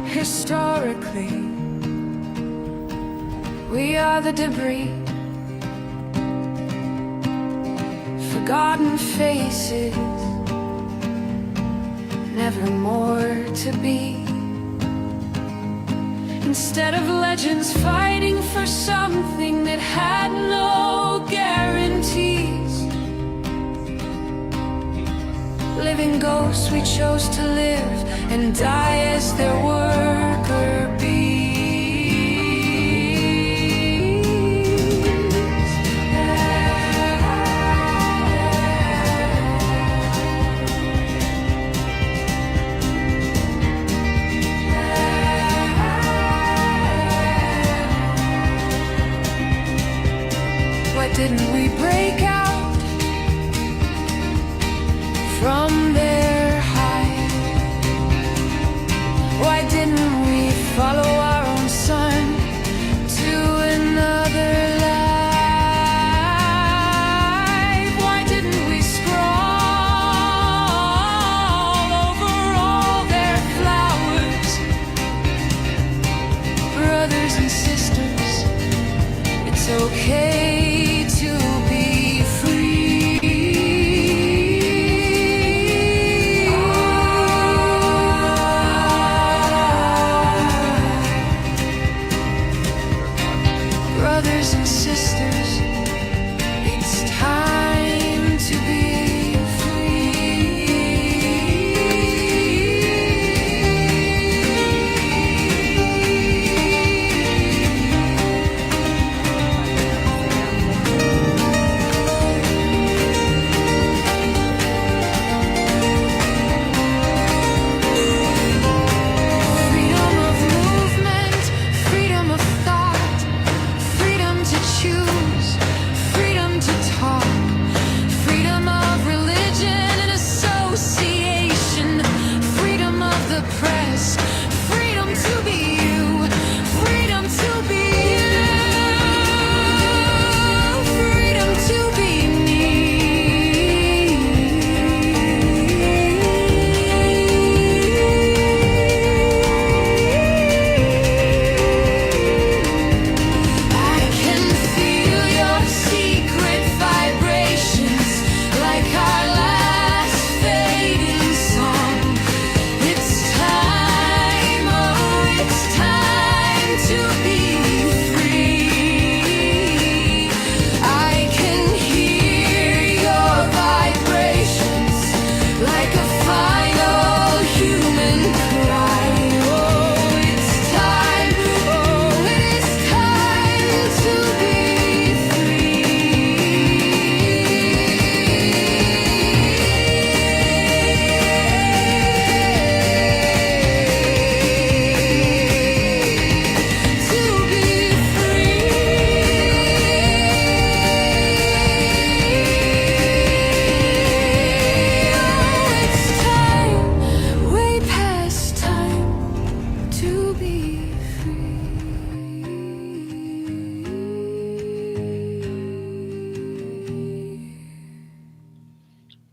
Historically, we are the debris, forgotten faces, never more to be. Instead of legends fighting for something that had no guarantees, living ghosts we chose to live and die as their worker bees. Why didn't we break out from their hide? Why didn't we follow our own sun to another life? Why didn't we scroll over all their flowers? Brothers and sisters, it's okay to be free. Brothers and sisters, it's time to be freedom of movement, freedom of thought, freedom to choose, freedom to talk, freedom of religion and association, freedom of the press, freedom to be you, freedom to be you, freedom to be me. I can feel your secret vibrations like our last fading song. It's time, oh, it's time to be free. I can hear your vibrations like a final human cry. Oh, it's time, oh, it's time to be way past time to be free.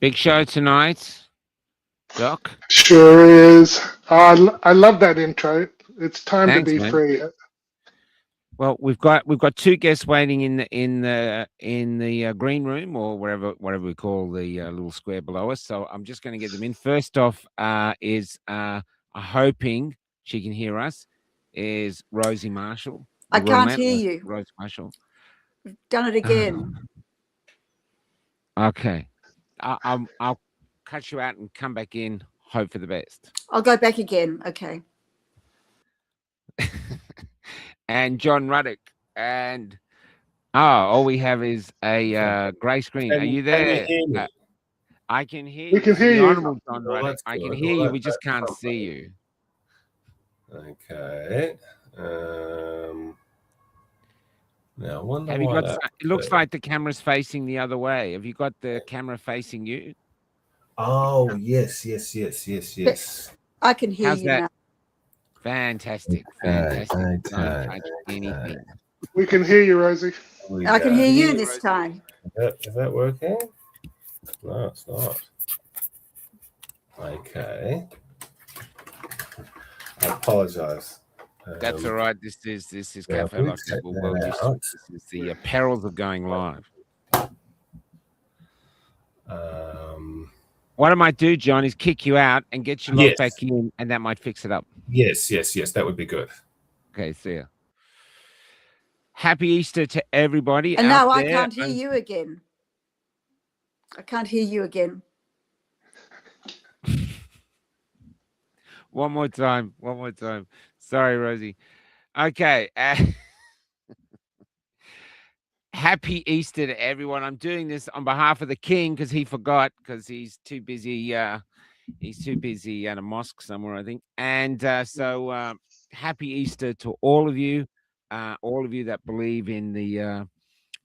Big show tonight, Doc. Sure is. I love that intro. It's time Thanks, to be man. free. Well, we've got two guests waiting in the green room or whatever we call the little square below us. So I'm just going to get them in. First off, is hoping she can hear us. Is Rosie Marshall? I the can't relentless hear you. Rosie Marshall. Done it again. Okay, I'll cut you out and come back in. Hope for the best. I'll go back again. Okay. And John Ruddick. And all we have is a grey screen. Are you there? Can you hear me? I can hear We can hear The you. Honourable John Well, Ruddick. that's I can good. hear Well, you. We just that's can't something. see you. Okay. Now, I wonder Have you why got? that It looks would like the camera's facing the other way. Have you got the camera facing you? be. Oh, yes. I can hear How's you that? now. Fantastic. Okay, Don't okay, touch anything. We can hear you, Rosie. Here we I can go. hear you this time. Is that working? No, it's not. Okay. I apologise. That's all right. This is yeah, Cafe Life. check We're that well used to it. out. This is the perils of going live. What I might do, John, is kick you out and get you logged back in, and that might fix it up. Yes. That would be good. Okay, see ya. Happy Easter to everybody. And out now I there. can't hear you again. I can't hear you again. One more time. Sorry, Rosie. Okay. Happy Easter to everyone. I'm doing this on behalf of the King because he forgot, because he's too busy. He's too busy at a mosque somewhere, I think. And so happy Easter to all of you that believe in the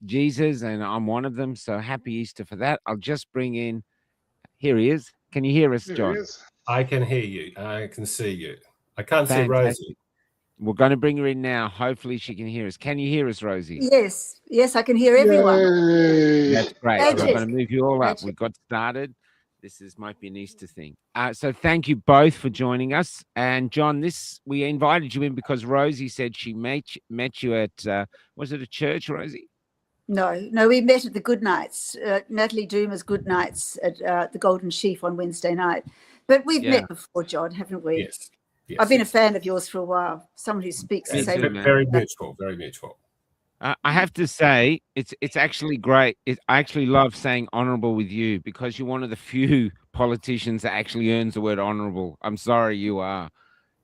Jesus, and I'm one of them. So happy Easter for that. I'll just bring in. Here he is. Can you hear us, John? I can hear you. I can see you. I can't see Fantastic. Rosie. We're going to bring her in now. Hopefully she can hear us. Can you hear us, Rosie? Yes, I can hear everyone. Yay. That's great. Magic. We're going to move you all up. Magic. We got started. This might be an Easter thing. So thank you both for joining us. And John, we invited you in because Rosie said she met you at, was it a church, Rosie? No, we met at the Good Nights, Natalie Doomer's Good Nights at the Golden Sheaf on Wednesday night. But we've met before, John, haven't we? Yes. I've been a fan of yours for a while. Someone who speaks the same. Very mutual. Very mutual. I have to say, it's actually great. I actually love saying honourable with you because you're one of the few politicians that actually earns the word honourable. I'm sorry you are.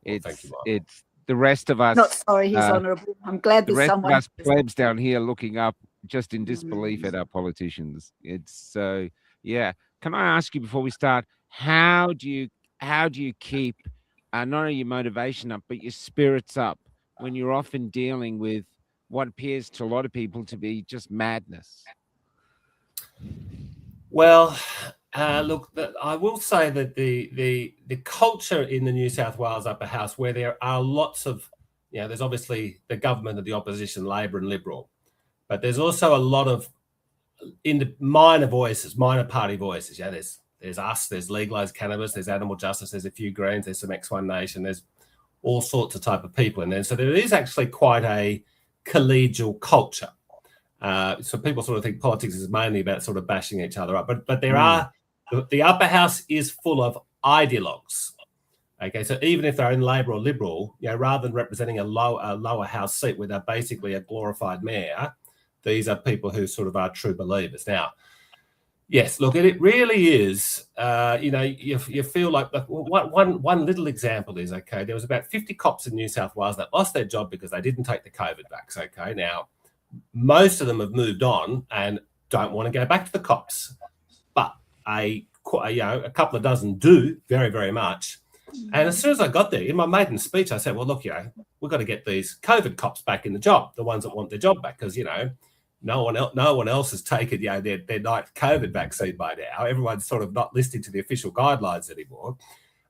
Thank you, Mark. It's the rest of us. Not sorry, he's honourable. I'm glad the there's rest someone. of us plebs down here looking up just in disbelief at our politicians. It's so yeah. Can I ask you before we start, how do you keep not only your motivation up, but your spirits up when you're often dealing with what appears to a lot of people to be just madness? Well, look, I will say that the culture in the New South Wales Upper House, where there are lots of, there's obviously the government and the opposition, Labor and Liberal, but there's also a lot of minor voices, minor party voices. Yeah, there's us, there's legalised cannabis, there's animal justice, there's a few Greens, there's some X1 Nation, there's all sorts of type of people in there. So there is actually quite a collegial culture. So people sort of think politics is mainly about sort of bashing each other up, but there are, the upper house is full of ideologues. Okay, so even if they're in Labor or Liberal, rather than representing a lower house seat where they're basically a glorified mayor, these are people who sort of are true believers. Now, yes, look, it really is, you feel like, one little example is, okay, there was about 50 cops in New South Wales that lost their job because they didn't take the COVID vax, okay? Now, most of them have moved on and don't want to go back to the cops, but a couple of dozen do very, very much. And as soon as I got there, in my maiden speech, I said, well, look, we've got to get these COVID cops back in the job, the ones that want their job back, because, no one else has taken their ninth COVID vaccine by now. Everyone's sort of not listening to the official guidelines anymore.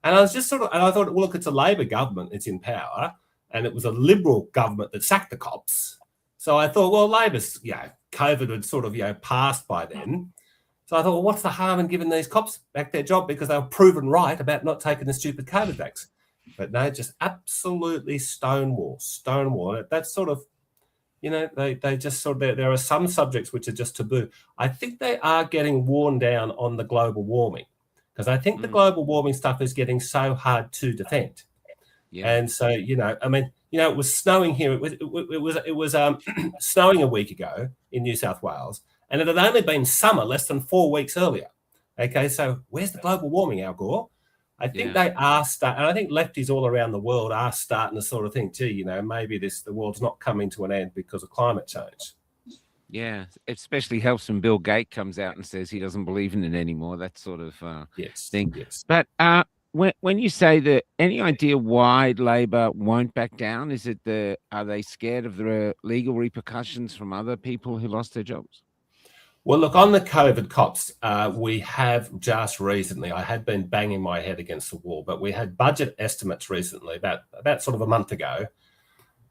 And I was just and I thought, well, look, it's a Labor government, it's in power, and it was a Liberal government that sacked the cops. So I thought, well, Labor's, COVID had sort of, passed by then. So I thought, well, what's the harm in giving these cops back their job because they were proven right about not taking the stupid COVID vax? But no, just absolutely stonewall. That's sort of, they just sort of, there are some subjects which are just taboo. I think they are getting worn down on the global warming, because I think the global warming stuff is getting so hard to defend. Yeah. And so, it was snowing here. It was snowing a week ago in New South Wales, and it had only been summer less than 4 weeks earlier. Okay, so where's the global warming, Al Gore? I think they are and I think lefties all around the world are starting to sort of think, gee, maybe the world's not coming to an end because of climate change. Yeah, it especially helps when Bill Gates comes out and says he doesn't believe in it anymore. That sort of thing. Yes. But when you say that, any idea why Labor won't back down? Is it are they scared of the legal repercussions from other people who lost their jobs? Well, look, on the COVID cops, we have just recently, I had been banging my head against the wall, but we had budget estimates recently, about sort of a month ago,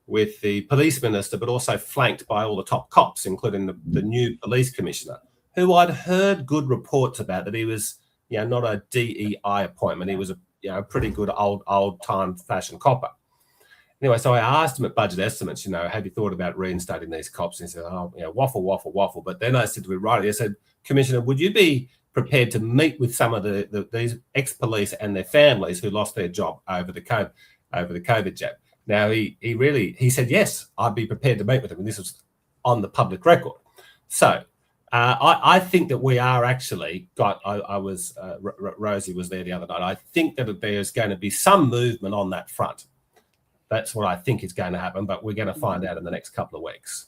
with the police minister, but also flanked by all the top cops, including the new police commissioner. who I'd heard good reports about, that he was, not a DEI appointment. He was a pretty good old time fashioned copper. Anyway, so I asked him at budget estimates, have you thought about reinstating these cops? And he said, waffle. But then I said to him, right, I said, Commissioner, would you be prepared to meet with some of these ex-police and their families who lost their job over the COVID jab? Now, he said, yes, I'd be prepared to meet with them. And this was on the public record. So I think that we are actually Rosie was there the other night. I think that there's going to be some movement on that front. That's what I think is going to happen, but we're going to find out in the next couple of weeks.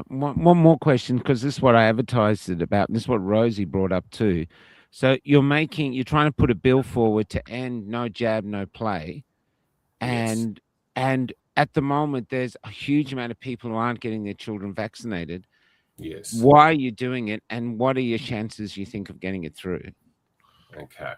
One more question, because this is what I advertised it about. And this is what Rosie brought up too. So you're trying to put a bill forward to end no jab, no play. And at the moment, there's a huge amount of people who aren't getting their children vaccinated. Yes. Why are you doing it? And what are your chances, you think, of getting it through? Okay.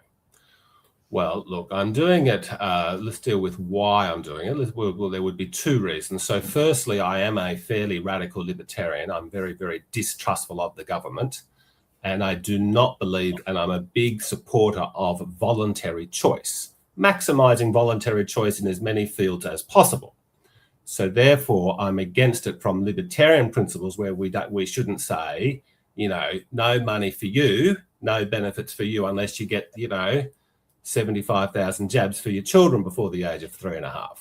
Well, look, I'm doing it. Let's deal with why I'm doing it. Well, there would be two reasons. So firstly, I am a fairly radical libertarian. I'm very, very distrustful of the government. And I do not believe, and I'm a big supporter of voluntary choice, maximising voluntary choice in as many fields as possible. So therefore, I'm against it from libertarian principles, where we shouldn't say, no money for you, no benefits for you unless you get, 75,000 jabs for your children before the age of 3.5.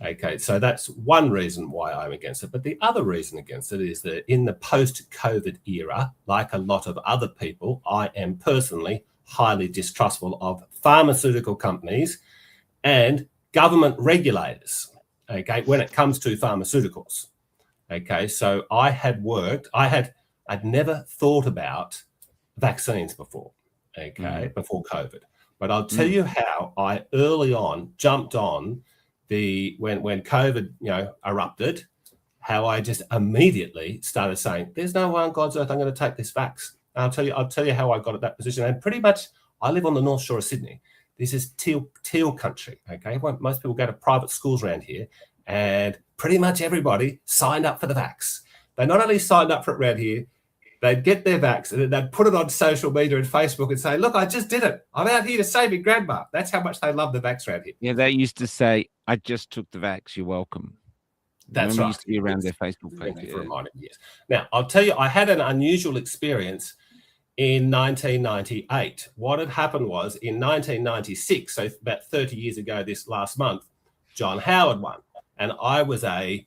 Okay, so that's one reason why I'm against it. But the other reason against it is that in the post-COVID era, like a lot of other people, I am personally highly distrustful of pharmaceutical companies and government regulators, okay, when it comes to pharmaceuticals. Okay, so I'd never thought about vaccines before, before COVID. But I'll tell you how I early on jumped on when COVID, erupted, how I just immediately started saying, there's no way on God's earth I'm going to take this vax. I'll tell you how I got at that position. And pretty much I live on the North Shore of Sydney. This is teal country, okay? Most people go to private schools around here, and pretty much everybody signed up for the vax. They not only signed up for it around here, they'd get their vax and they'd put it on social media and Facebook and say, look, I just did it. I'm out here to save your grandma. That's how much they love the vax around here. Yeah, they used to say, I just took the vax, you're welcome. That's right. Used to be around their Facebook page. Thank you for reminding me. Yes. Now, I'll tell you, I had an unusual experience in 1998. What had happened was in 1996, so about 30 years ago this last month, John Howard won. And I was a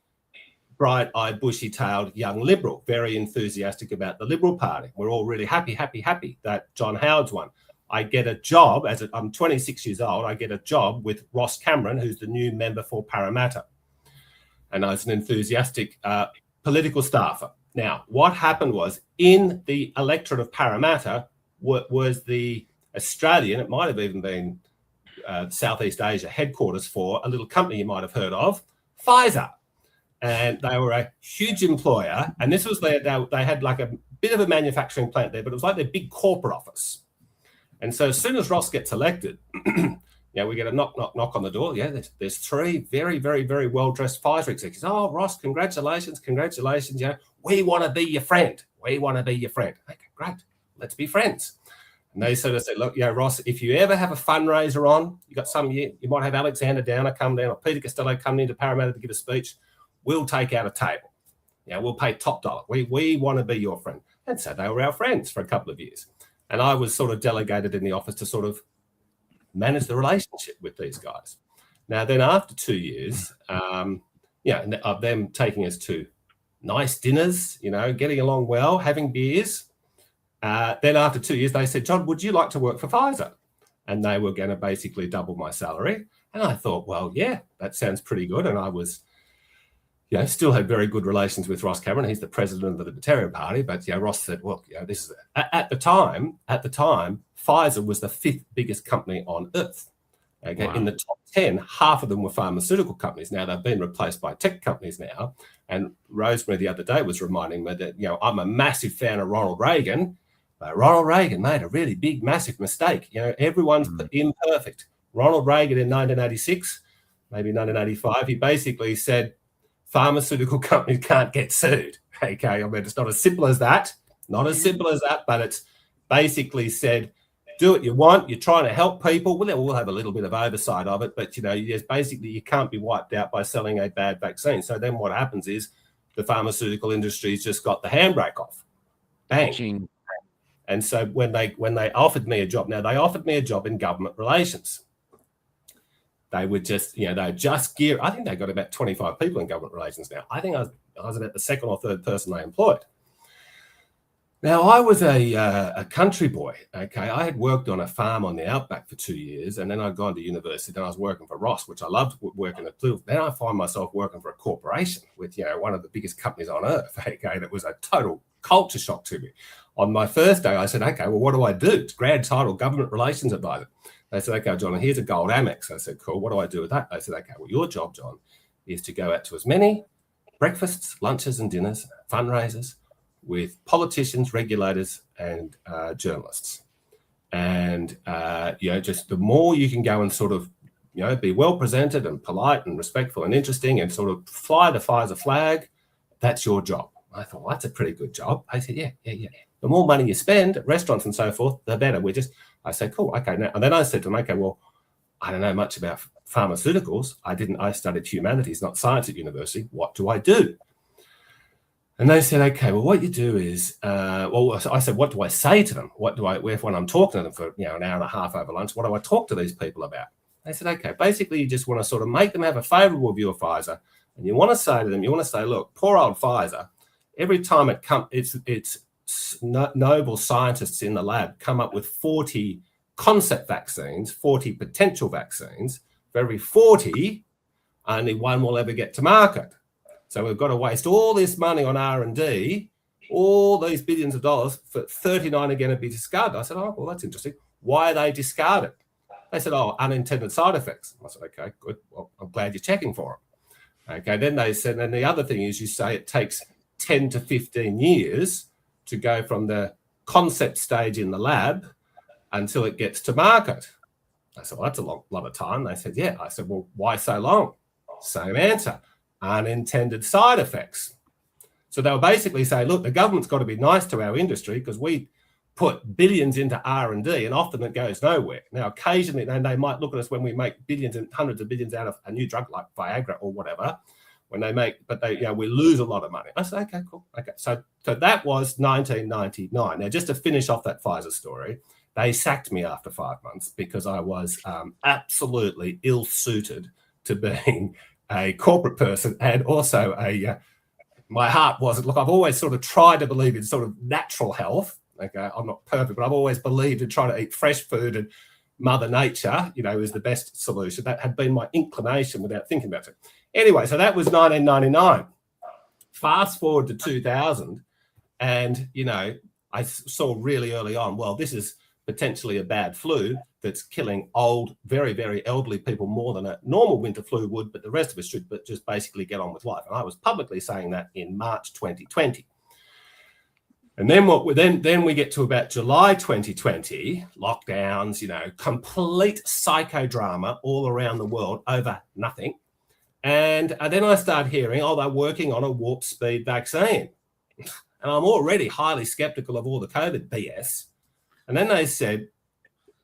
bright-eyed, bushy-tailed young Liberal, very enthusiastic about the Liberal Party. We're all really happy that John Howard's won. I get a job, I'm 26 years old, I get a job with Ross Cameron, who's the new member for Parramatta. And I was an enthusiastic political staffer. Now, what happened was, in the electorate of Parramatta was the Australian, it might have even been Southeast Asia headquarters for a little company you might have heard of, Pfizer. And they were a huge employer. And this was they had like a bit of a manufacturing plant there, but it was like their big corporate office. And so as soon as Ross gets elected, we get a knock on the door. Yeah, there's three very, very, very well-dressed Pfizer executives. Oh, Ross, congratulations. We want to be your friend. Okay, great. Let's be friends. And they sort of said, look, Ross, if you ever have a fundraiser on, you might have Alexander Downer come down or Peter Costello come into Parramatta to give a speech, we'll take out a table. We'll pay top dollar. We want to be your friend. And so they were our friends for a couple of years. And I was sort of delegated in the office to sort of manage the relationship with these guys. Now, then after 2 years, of them taking us to nice dinners, getting along well, having beers. Then after 2 years, they said, John, would you like to work for Pfizer? And they were going to basically double my salary. And I thought, well, yeah, that sounds pretty good. And I was, still had very good relations with Ross Cameron. He's the president of the Libertarian Party. But Ross said, well, this is at the time, Pfizer was the 5th biggest company on earth. Okay, wow. In the top 10, half of them were pharmaceutical companies. Now they've been replaced by tech companies now. And Rosemary the other day was reminding me that I'm a massive fan of Ronald Reagan. But Ronald Reagan made a really big, massive mistake. Everyone's imperfect. Ronald Reagan in 1986, maybe 1985, he basically said, pharmaceutical companies can't get sued. Okay, I mean, it's not as simple as that. Not as simple as that, but it's basically said, do what you want. You're trying to help people. Well, we'll have a little bit of oversight of it, but basically you can't be wiped out by selling a bad vaccine. So then what happens is the pharmaceutical industry's just got the handbrake off. Bang. And so when they offered me a job, now they offered me a job in government relations. They would just, they just gear. I think they got about 25 people in government relations now. I think I was about the second or third person they employed. Now, I was a country boy, okay? I had worked on a farm on the outback for 2 years, and then I'd gone to university, and I was working for Ross, which I loved working at. Then I find myself working for a corporation with, one of the biggest companies on earth, okay? That was a total culture shock to me. On my first day, I said, okay, well, what do I do? It's grad title, government relations advisor. They said, okay, John, here's a gold Amex. I said, cool, what do I do with that? They said, okay, well, your job, John, is to go out to as many breakfasts, lunches and dinners, fundraisers, with politicians, regulators, and journalists. And, just the more you can go and sort of, be well presented and polite and respectful and interesting and sort of fly the Pfizer flag, that's your job. I thought, well, that's a pretty good job. I said, yeah. The more money you spend at restaurants and so forth, the better. I said, cool, okay. Now, and then I said to them, okay, well, I don't know much about pharmaceuticals. I studied humanities, not science at university. What do I do? And they said, okay, well, what you do is, I said, what do I say to them? When I'm talking to them for, an hour and a half over lunch, what do I talk to these people about? They said, okay, basically you just want to sort of make them have a favourable view of Pfizer. And you want to say to them, look, poor old Pfizer, every time it's noble scientists in the lab come up with 40 concept vaccines, 40 potential vaccines, for every 40, only one will ever get to market. So we've got to waste all this money on R&D, all these billions of dollars, for 39 are going to be discarded. I said, oh, well, that's interesting. Why are they discarded? They said, oh, unintended side effects. I said, okay, good. Well, I'm glad you're checking for them. Okay, then they said, and the other thing is you say it takes 10 to 15 years to go from the concept stage in the lab until it gets to market. I said, well, that's a lot of time. They said, yeah. I said, well, why so long? Same answer. Unintended side effects. So they were basically saying, look, the government's got to be nice to our industry because we put billions into R&D and often it goes nowhere. Now, occasionally, and they might look at us when we make billions and hundreds of billions out of a new drug like Viagra or whatever, we lose a lot of money. I said, okay, cool. Okay. So that was 1999. Now, just to finish off that Pfizer story, they sacked me after 5 months because I was absolutely ill-suited to being a corporate person, and also my heart wasn't. Look, I've always sort of tried to believe in sort of natural health. Okay, I'm not perfect, but I've always believed in trying to eat fresh food, and Mother Nature, is the best solution. That had been my inclination without thinking about it. Anyway, so that was 1999. Fast forward to 2000, and I saw really early on, well, this is potentially a bad flu that's killing old, very, very elderly people more than a normal winter flu would, but the rest of us should just basically get on with life. And I was publicly saying that in March 2020. And then then we get to about July 2020, lockdowns, complete psychodrama all around the world over nothing. And then I start hearing, they're working on a warp speed vaccine. And I'm already highly skeptical of all the COVID BS. And then they said,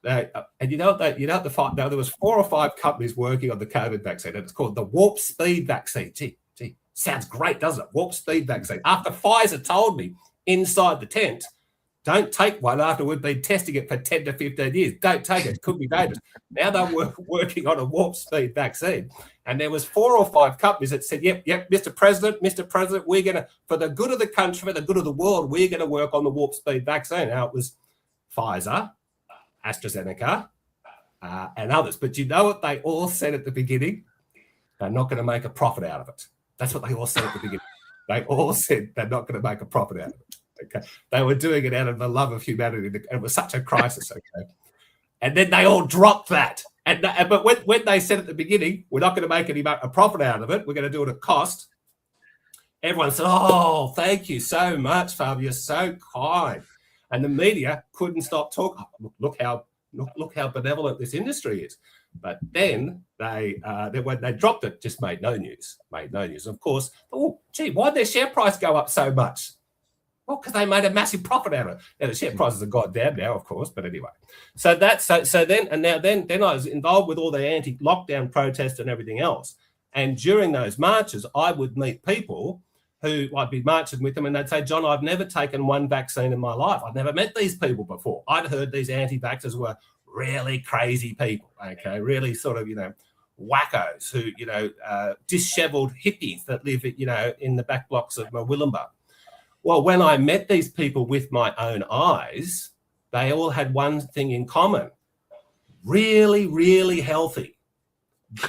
there was 4 or 5 companies working on the COVID vaccine, and it's called the warp speed vaccine. Gee, sounds great, doesn't it? Warp speed vaccine. After Pfizer told me inside the tent, don't take one after we've been testing it for 10 to 15 years. Don't take it. It could be dangerous. Now they're working on a warp speed vaccine. And there was 4 or 5 companies that said, yep, Mr. President, we're going to, for the good of the country, for the good of the world, we're going to work on the warp speed vaccine. Now it was Pfizer, AstraZeneca, and others. But you know what they all said at the beginning? They're not going to make a profit out of it. That's what they all said at the beginning. They all said they're not going to make a profit out of it. Okay, they were doing it out of the love of humanity. It was such a crisis. Okay, and then they all dropped that. But when they said at the beginning, we're not going to make a profit out of it, we're going to do it at cost. Everyone said, "Oh, thank you so much, Fabio. You're so kind." And the media couldn't stop talking. Look how benevolent this industry is. But then when they dropped it, just made no news. Of course, why'd their share price go up so much? Well, because they made a massive profit out of it. Now the share prices have gone down now, of course, but anyway. So that's so then I was involved with all the anti-lockdown protests and everything else. And during those marches, I would meet people who I'd be marching with them, and they'd say, "John, I've never taken one vaccine in my life. I've never met these people before. I'd heard these anti-vaxxers were really crazy people, okay, really sort of, wackos who, disheveled hippies that live, in the back blocks of Murwillumbah." Well, when I met these people with my own eyes, they all had one thing in common: really, really healthy.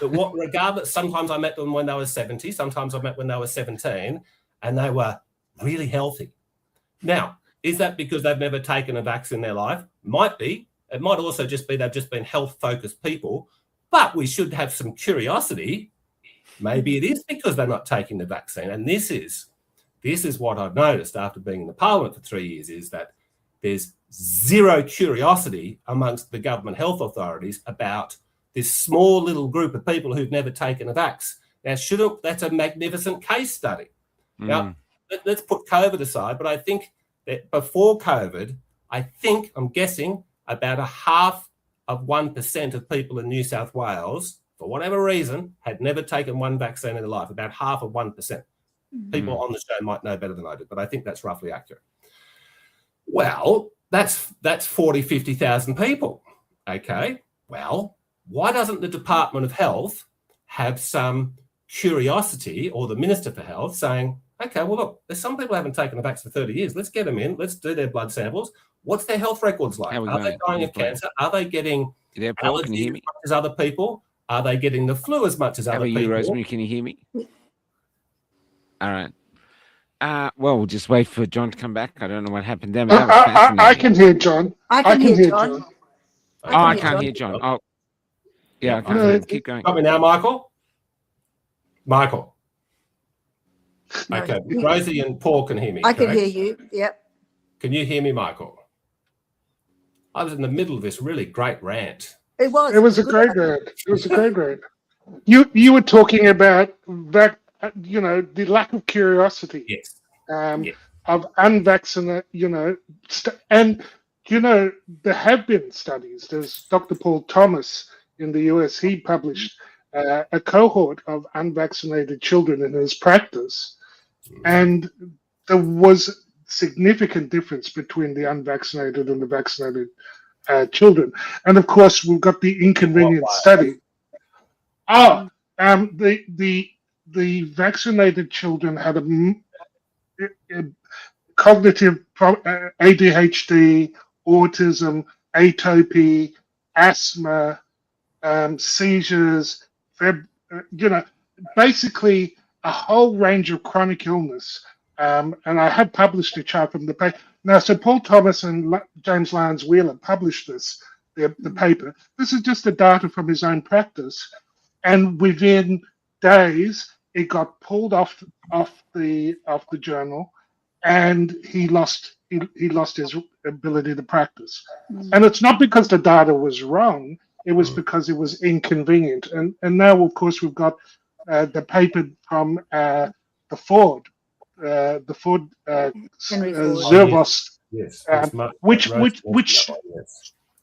But regardless, sometimes I met them when they were 70, sometimes I met when they were 17, and they were really healthy. Now, is that because they've never taken a vaccine in their life? Might be. It might also just be they've just been health-focused people, but we should have some curiosity. Maybe it is because they're not taking the vaccine. And this is what I've noticed after being in the Parliament for 3 years, is that there's zero curiosity amongst the government health authorities about this small little group of people who've never taken a vax. Now, that's a magnificent case study. Now, let's put COVID aside, but I think that before COVID, I'm guessing about 0.5% of people in New South Wales, for whatever reason, had never taken one vaccine in their life. About 0.5%. People on the show might know better than I do, but I think that's roughly accurate. Well, that's 40, 50,000 people. Okay, well, why doesn't the Department of Health have some curiosity, or the Minister for Health saying, okay, well, look, there's some people who haven't taken a vaccine for 30 years. Let's get them in. Let's do their blood samples. What's their health records like? Are they dying of cancer? Are they getting allergies as much as other people? Are they getting the flu as much as other people? How are you, Rosemary? Can you hear me? All right. Well, we'll just wait for John to come back. I don't know what happened there. But that was fascinating. I can hear John. I can hear John. I can't hear John. Oh, yeah, I can't. Keep going. Got me now, Michael? Michael. No. Okay, Rosie and Paul can hear me. I can correct? hear you. Yep. Can you hear me, Michael? I was in the middle of this really great rant. It was. It was a great rant. It was a great rant. You were talking about that, the lack of curiosity. Yes. Of unvaccinated, and there have been studies. There's Dr. Paul Thomas in the US. He published a cohort of unvaccinated children in his practice, and there was significant difference between the unvaccinated and the vaccinated children. And of course, we've got the inconvenient study. The vaccinated children had a cognitive ADHD, autism, atopy, asthma, seizures, basically a whole range of chronic illness. And I have published a chart from the paper. Now, so Paul Thomas and James Lyons Wheeler published the paper. This is just the data from his own practice. And within days, it got pulled off the journal, and he lost his ability to practice. And it's not because the data was wrong; it was because it was inconvenient. And now, of course, we've got the paper from the Ford Zervos, which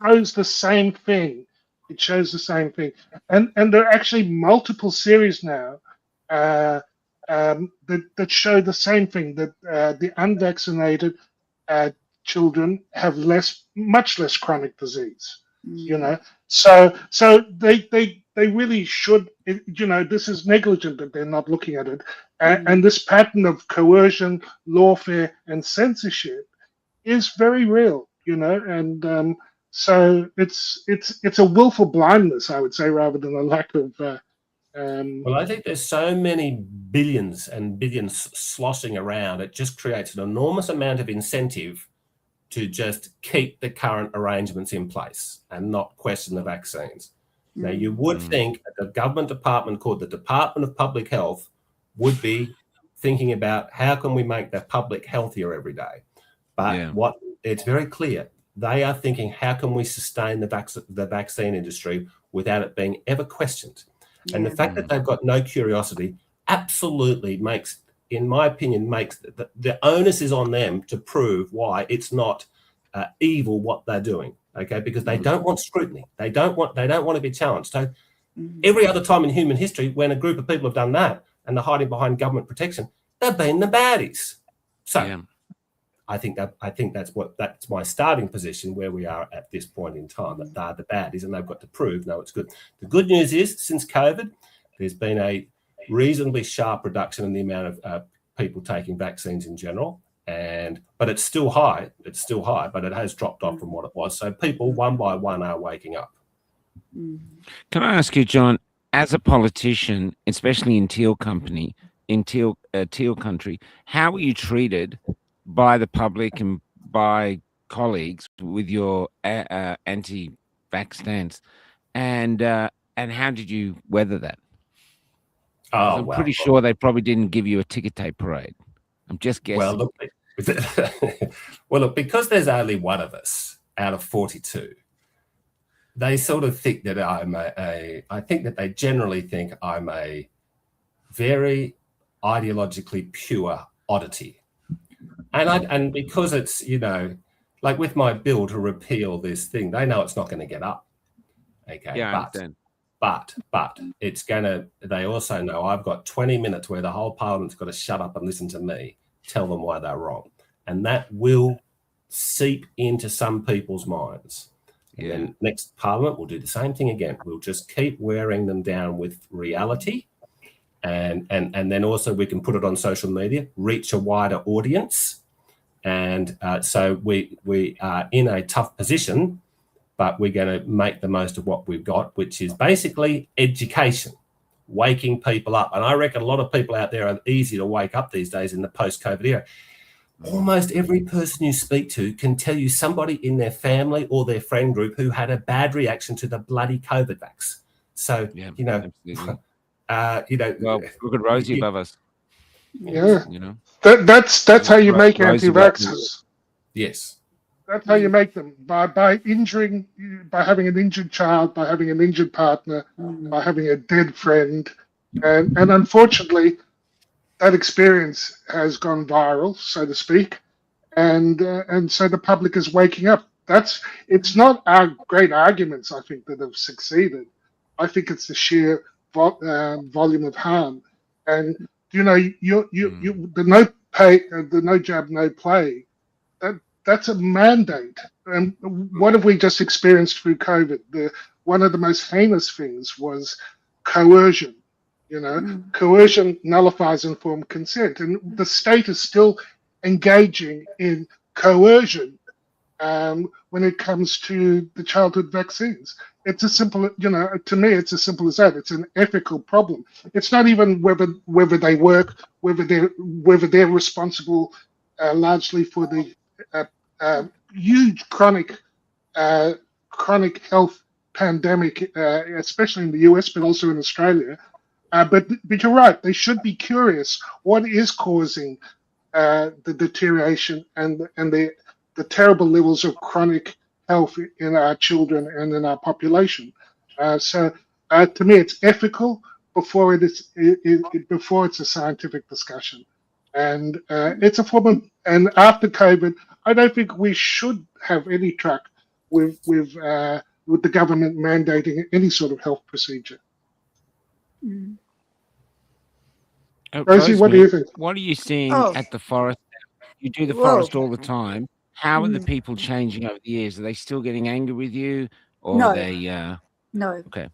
shows the same thing. It shows the same thing, and there are actually multiple series now that show the same thing, that the unvaccinated children have much less chronic disease. So they really should. This is negligent that they're not looking at it, and this pattern of coercion, lawfare, and censorship is very real. And so it's a willful blindness, I would say, rather than a lack of. Well, I think there's so many billions and billions sloshing around. It just creates an enormous amount of incentive to just keep the current arrangements in place and not question the vaccines. Now, you would think that the government department called the Department of Public Health would be thinking about how can we make the public healthier every day. But it's very clear. They are thinking, how can we sustain the vaccine industry without it being ever questioned? And the fact that they've got no curiosity absolutely makes in my opinion, makes the onus is on them to prove why it's not evil what they're doing. Okay, because they don't want scrutiny. They don't want to be challenged. So every other time in human history, when a group of people have done that and they're hiding behind government protection, they've been the baddies. So yeah. I think that's my starting position where we are at this point in time, that they're the baddies and they've got to prove no, it's good. The good news is, since COVID, there's been a reasonably sharp reduction in the amount of people taking vaccines in general. But it's still high. But it has dropped off from what it was. So people, one by one, are waking up. Can I ask you, John, as a politician, especially in Teal country, how are you treated by the public and by colleagues with your anti-vax stance, and how did you weather that? I'm pretty sure they probably didn't give you a ticker tape parade. I'm just guessing. Well, look, because there's only one of us out of 42, they sort of think that I think that they generally think I'm a very ideologically pure oddity. And because it's, like with my bill to repeal this thing, they know it's not going to get up. Okay. Yeah, I understand. But it's they also know I've got 20 minutes where the whole Parliament's got to shut up and listen to me tell them why they're wrong. And that will seep into some people's minds. And then next Parliament, we'll do the same thing again. We'll just keep wearing them down with reality. And then also we can put it on social media, reach a wider audience. And so we are in a tough position, but we're going to make the most of what we've got, which is basically education, waking people up. And I reckon a lot of people out there are easy to wake up these days in the post-COVID era. Almost every person you speak to can tell you somebody in their family or their friend group who had a bad reaction to the bloody COVID vax. So, well, look at Rosie above us. Yeah. That's how you make anti-vaxxers. Yes. That's how you make them, by having an injured child, by having an injured partner, by having a dead friend. And unfortunately, that experience has gone viral, so to speak. And so the public is waking up. It's not our great arguments, I think, that have succeeded. I think it's the sheer volume of harm. And, the no jab, no play, that's a mandate. And what have we just experienced through COVID? One of the most heinous things was coercion. Coercion nullifies informed consent, and the state is still engaging in coercion when it comes to the childhood vaccines. It's as simple, to me, it's as simple as that. It's an ethical problem. It's not even whether they work, whether they're responsible largely for the huge chronic health pandemic, especially in the US, but also in Australia. But you're right. They should be curious. What is causing the deterioration and the terrible levels of chronic health in our children and in our population? So to me, it's ethical before it's a scientific discussion, and it's a form of. And after COVID, I don't think we should have any truck with the government mandating any sort of health procedure. Rosie, what do you think? What are you seeing at the forest? You do the forest all the time. How are the people changing over the years? Are they still getting angry with you, or are they? No. Okay.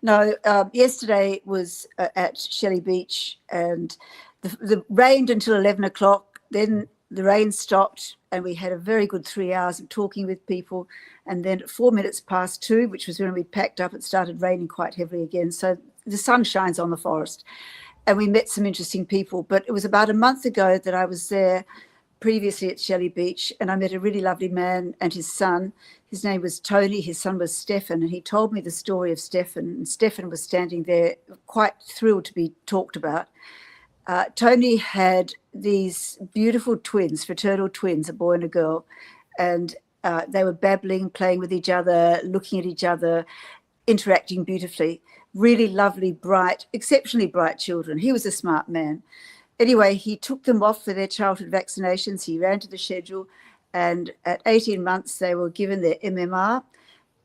No. Yesterday was at Shelley Beach, and the rained until 11 o'clock. Then the rain stopped, and we had a very good 3 hours of talking with people. And then at 4 minutes past 2, which was when we packed up, it started raining quite heavily again. So the sun shines on the forest, and we met some interesting people. But it was about a month ago that I was there previously at Shelley Beach, and I met a really lovely man and his son. His name was Tony, his son was Stefan, and he told me the story of Stefan. And Stefan was standing there quite thrilled to be talked about. Tony had these beautiful twins, fraternal twins, a boy and a girl, and they were babbling, playing with each other, looking at each other, interacting beautifully. Really lovely, bright, exceptionally bright children. He was a smart man. Anyway, he took them off for their childhood vaccinations. He ran to the schedule, and at 18 months, they were given their MMR.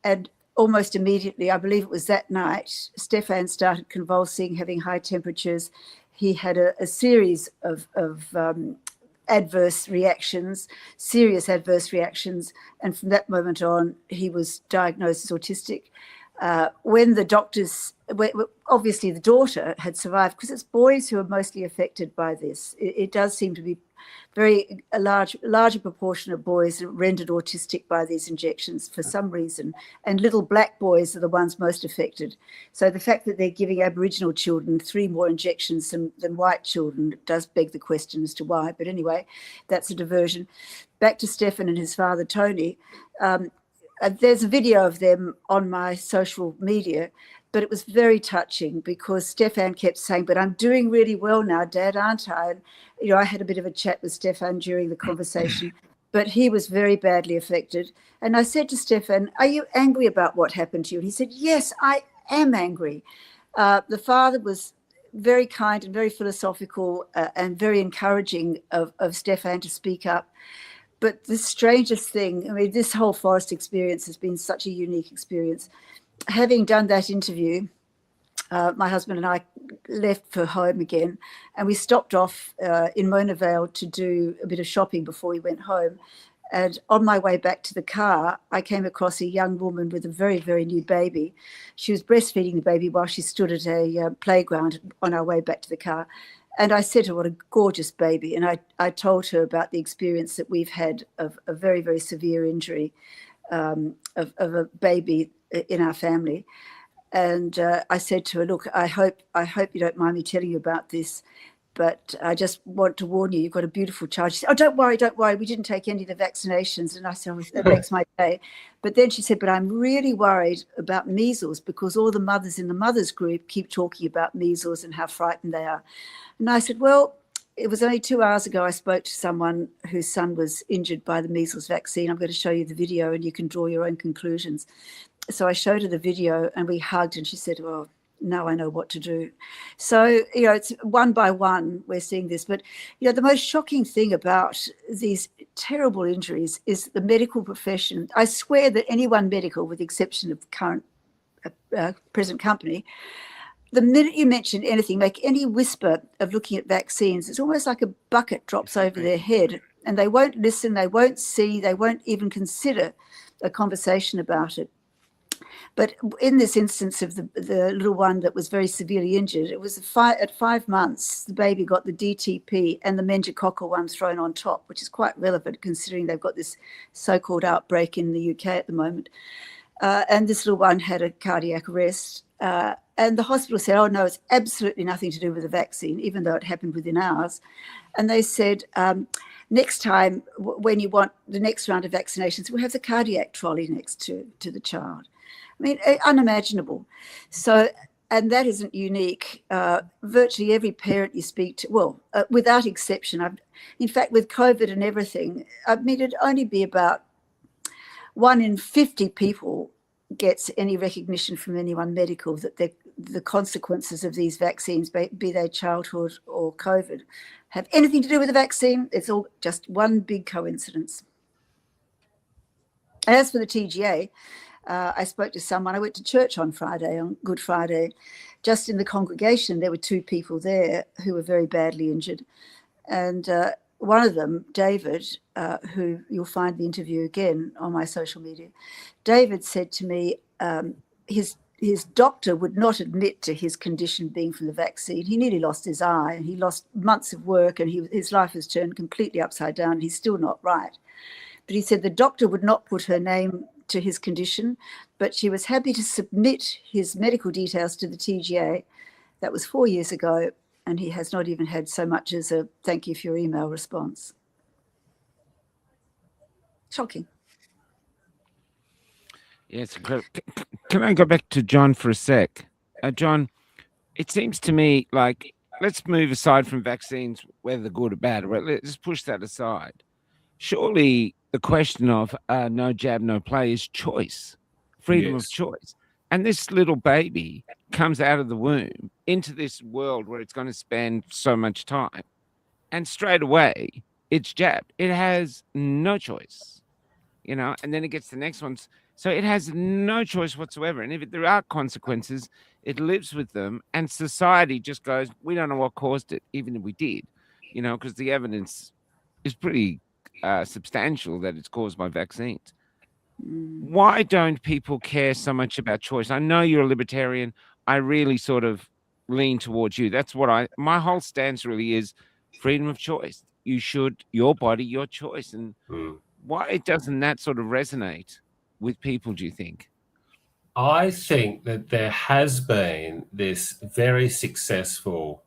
And almost immediately, I believe it was that night, Stefan started convulsing, having high temperatures. He had a series of adverse reactions, serious adverse reactions. And from that moment on, he was diagnosed as autistic. When the doctors, obviously the daughter had survived, because it's boys who are mostly affected by this. It does seem to be a larger proportion of boys are rendered autistic by these injections for some reason, and little black boys are the ones most affected. So the fact that they're giving Aboriginal children 3 more injections than white children does beg the question as to why. But anyway, that's a diversion. Back to Stefan and his father, Tony. There's a video of them on my social media, but it was very touching because Stefan kept saying, but I'm doing really well now, Dad, aren't I? And, I had a bit of a chat with Stefan during the conversation, but he was very badly affected. And I said to Stefan, are you angry about what happened to you? And he said, yes, I am angry. The father was very kind and very philosophical and very encouraging of Stefan to speak up. But the strangest thing, I mean, this whole forest experience has been such a unique experience. Having done that interview, my husband and I left for home again, and we stopped off in Mona Vale to do a bit of shopping before we went home. And on my way back to the car, I came across a young woman with a very, very new baby. She was breastfeeding the baby while she stood at a playground on our way back to the car. And I said to her, what a gorgeous baby. And I told her about the experience that we've had of a very, very severe injury of a baby in our family. And I said to her, look, I hope you don't mind me telling you about this, but I just want to warn you, you've got a beautiful child. She said, oh, don't worry. We didn't take any of the vaccinations. And I said, oh, that makes my day. But then she said, but I'm really worried about measles because all the mothers in the mothers group keep talking about measles and how frightened they are. And I said, well, it was only 2 hours ago I spoke to someone whose son was injured by the measles vaccine. I'm going to show you the video and you can draw your own conclusions. So I showed her the video and we hugged and she said, well, now I know what to do. So, it's one by one we're seeing this. But, the most shocking thing about these terrible injuries is the medical profession. I swear that anyone medical, with the exception of current present company, the minute you mention anything, like any whisper of looking at vaccines, it's almost like a bucket drops over their head and they won't listen, they won't see, they won't even consider a conversation about it. But in this instance of the little one that was very severely injured, it was at 5 months, the baby got the DTP and the meningococcal one thrown on top, which is quite relevant considering they've got this so-called outbreak in the UK at the moment. And this little one had a cardiac arrest. And the hospital said, oh, no, it's absolutely nothing to do with the vaccine, even though it happened within hours. And they said, next time, when you want the next round of vaccinations, we'll have the cardiac trolley next to the child. I mean, unimaginable. So, and that isn't unique. Virtually every parent you speak to, well, without exception, in fact, with COVID and everything, I mean, it'd only be about 1 in 50 people gets any recognition from anyone medical that the consequences of these vaccines, be they childhood or COVID, have anything to do with the vaccine. It's all just one big coincidence. And as for the TGA, I spoke to someone. I went to church on Friday, on Good Friday. Just in the congregation, there were 2 people there who were very badly injured. And one of them, David, who you'll find the interview again on my social media, David said to me his doctor would not admit to his condition being from the vaccine. He nearly lost his eye and he lost months of work and his life has turned completely upside down. He's still not right. But he said the doctor would not put her name to his condition, but she was happy to submit his medical details to the TGA. That was 4 years ago, and he has not even had so much as a thank you for your email response. Shocking. Yes, incredible. Can I go back to John for a sec? John, it seems to me like, let's move aside from vaccines, whether they're good or bad, right? Let's push that aside. Surely the question of no jab, no play is choice, freedom of choice. And this little baby comes out of the womb into this world where it's going to spend so much time. and straight away it's jabbed. It has no choice, you know, and then it gets the next ones. So it has no choice whatsoever. And if there are consequences, it lives with them. And society just goes, we don't know what caused it, even if we did, you know, because the evidence is pretty substantial that it's caused by vaccines. Why don't people care so much about choice? I know you're a libertarian. I really sort of lean towards you. That's what my whole stance really is freedom of choice. You should, your body, your choice. And why doesn't that sort of resonate with people, do you think? I think that there has been this very successful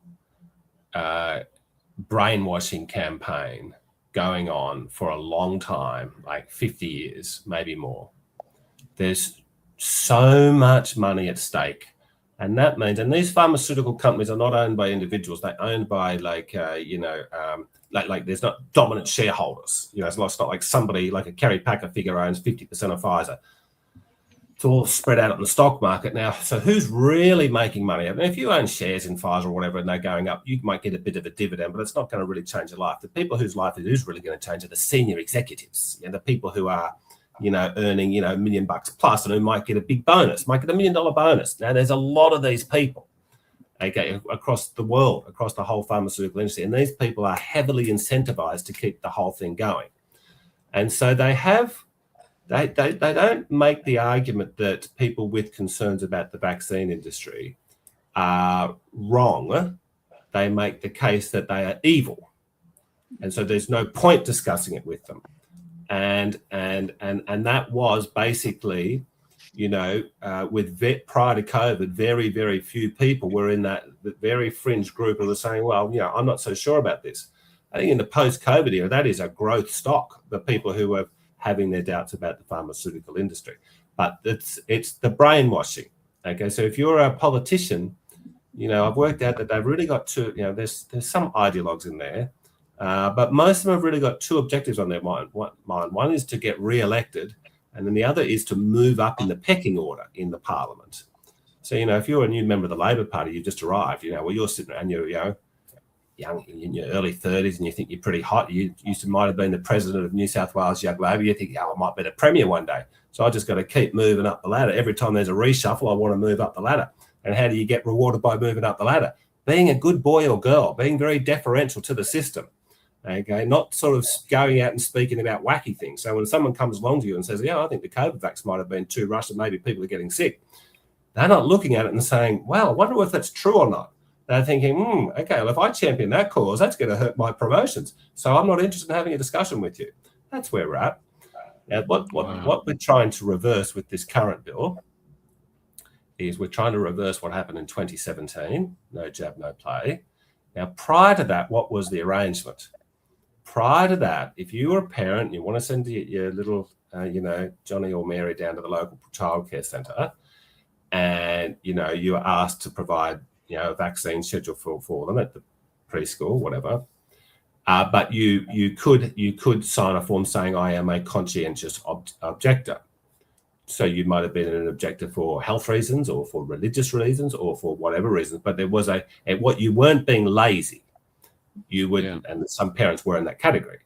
brainwashing campaign going on for a long time, like 50 years, maybe more. There's so much money at stake. And that means, and these pharmaceutical companies are not owned by individuals; they're owned by like there's not dominant shareholders. You know, it's not like somebody like a Kerry Packer figure owns 50% of Pfizer. It's all spread out on the stock market now. So who's really making money? I mean, if you own shares in Pfizer or whatever and they're going up, you might get a bit of a dividend, but it's not going to really change your life. The people whose life it is really going to change are the senior executives, the people who are, earning, $1 million plus and who might get a big bonus, might get $1 million bonus. Now, there's a lot of these people, okay, across the world, across the whole pharmaceutical industry, and these people are heavily incentivized to keep the whole thing going. And so they don't make the argument that people with concerns about the vaccine industry are wrong. They make the case that they are evil. And so there's no point discussing it with them. And that was basically, with prior to COVID, very, very few people were in that very fringe group who were saying, well, I'm not so sure about this. I think in the post-COVID era, that is a growth stock, the people who were having their doubts about the pharmaceutical industry. But it's the brainwashing. Okay, so if you're a politician, I've worked out that they've really got two, there's some ideologues in there, but most of them have really got two objectives on their mind. One is to get re-elected, and then the other is to move up in the pecking order in the parliament. So, if you're a new member of the Labor Party, you've just arrived, you're sitting and you're, young in your early 30s and you think you're pretty hot. You might have been the president of New South Wales Young Labor. You think, I might be the premier one day. So I just got to keep moving up the ladder. Every time there's a reshuffle, I want to move up the ladder. And how do you get rewarded by moving up the ladder? Being a good boy or girl, being very deferential to the system. Okay, not sort of going out and speaking about wacky things. So when someone comes along to you and says, I think the COVID vax might have been too rushed and maybe people are getting sick, they're not looking at it and saying, well, I wonder if that's true or not. They're thinking, okay, well, if I champion that cause, that's going to hurt my promotions. So I'm not interested in having a discussion with you. That's where we're at. Now, what we're trying to reverse with this current bill is we're trying to reverse what happened in 2017, no jab, no play. Now, prior to that, what was the arrangement? Prior to that, if you were a parent, you want to send your little, Johnny or Mary down to the local childcare centre, and, you were asked to provide a vaccine schedule for them at the preschool, whatever. But you could sign a form saying I am a conscientious objector. So you might have been an objector for health reasons or for religious reasons or for whatever reasons. But there was what you weren't being lazy. You would, and some parents were in that category.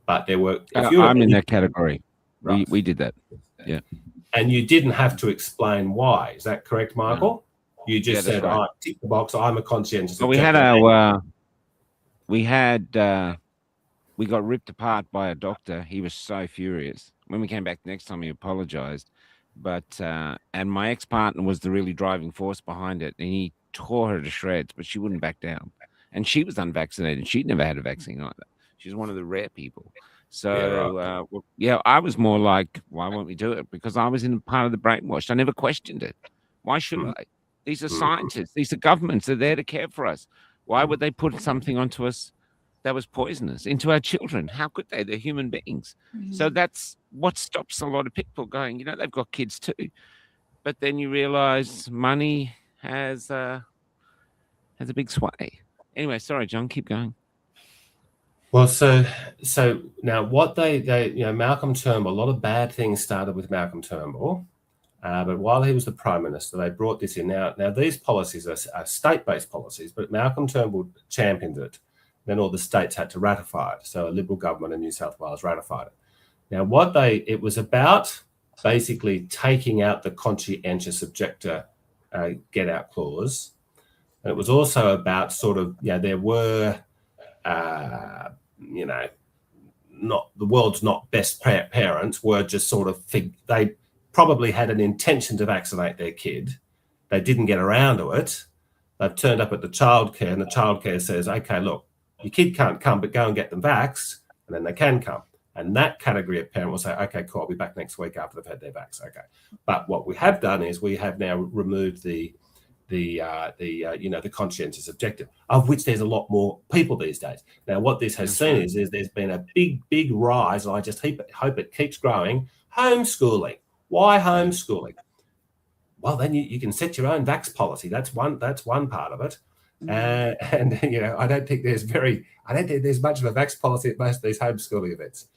But there were. I'm in that category. Right. We did that. Yeah. And you didn't have to explain why. Is that correct, Michael? No. You just said, right. Tick the box, I'm a conscientious objector. We got ripped apart by a doctor. He was so furious. When we came back next time, he apologized. But, and my ex-partner was the really driving force behind it. And he tore her to shreds, but she wouldn't back down. And she was unvaccinated. She'd never had a vaccine either. She's one of the rare people. So, I was more like, why won't we do it? Because I was in part of the brainwash. I never questioned it. Why should I? These are scientists. These are governments. They're there to care for us. Why would they put something onto us that was poisonous into our children? How could they? They're human beings. So that's what stops a lot of people going, they've got kids too. But then you realize money has a big sway. Anyway, sorry, John, keep going. Well, so now what they Malcolm Turnbull, a lot of bad things started with Malcolm Turnbull. But while he was the Prime Minister, they brought this in. Now these policies are state-based policies, but Malcolm Turnbull championed it. Then all the states had to ratify it. So a Liberal government in New South Wales ratified it. Now, it was about basically taking out the conscientious objector get out clause. And it was also about sort of, there were, not the world's not best parents were just sort of, they probably had an intention to vaccinate their kid. They didn't get around to it. They've turned up at the childcare and the childcare says, okay, look, your kid can't come, but go and get them vaxxed, and then they can come. And that category of parent will say, okay, cool, I'll be back next week after they've had their vax. Okay. But what we have done is we have now removed the conscientious objective, of which there's a lot more people these days. Now, what this has seen is there's been a big rise, and I just hope it keeps growing. Homeschooling. Why homeschooling? Well, then you can set your own vax policy. That's one part of it. And I don't think there's much of a vax policy at most of these homeschooling events.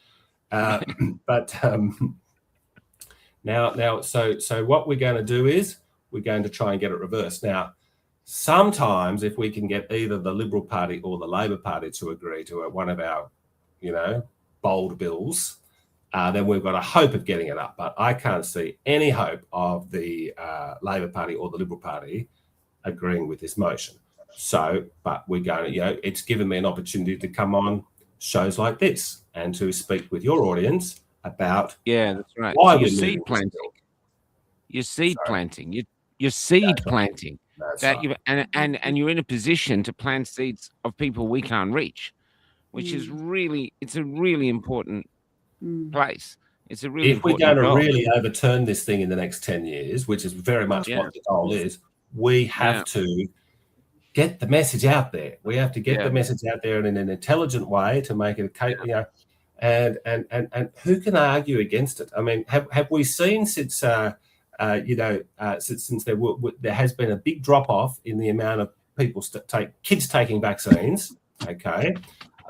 So what we're going to do is we're going to try and get it reversed. Now, sometimes if we can get either the Liberal Party or the Labor Party to agree to one of our, bold bills, then we've got a hope of getting it up. But I can't see any hope of the Labor Party or the Liberal Party agreeing with this motion. So, but we're going to, it's given me an opportunity to come on shows like this and to speak with your audience about that's right. Why Your seed planting. Your seed planting. Your seed planting. Right. And you're in a position to plant seeds of people we can't reach, which is it's a really important place. It's a really if we're important going to goal. really overturn this thing in the next 10 years, which is very much what the goal is, we have to get the message out there. We have to get the message out there in an intelligent way to make it, and who can argue against it? I mean, have we seen since there has been a big drop off in the amount of people kids taking vaccines? Okay,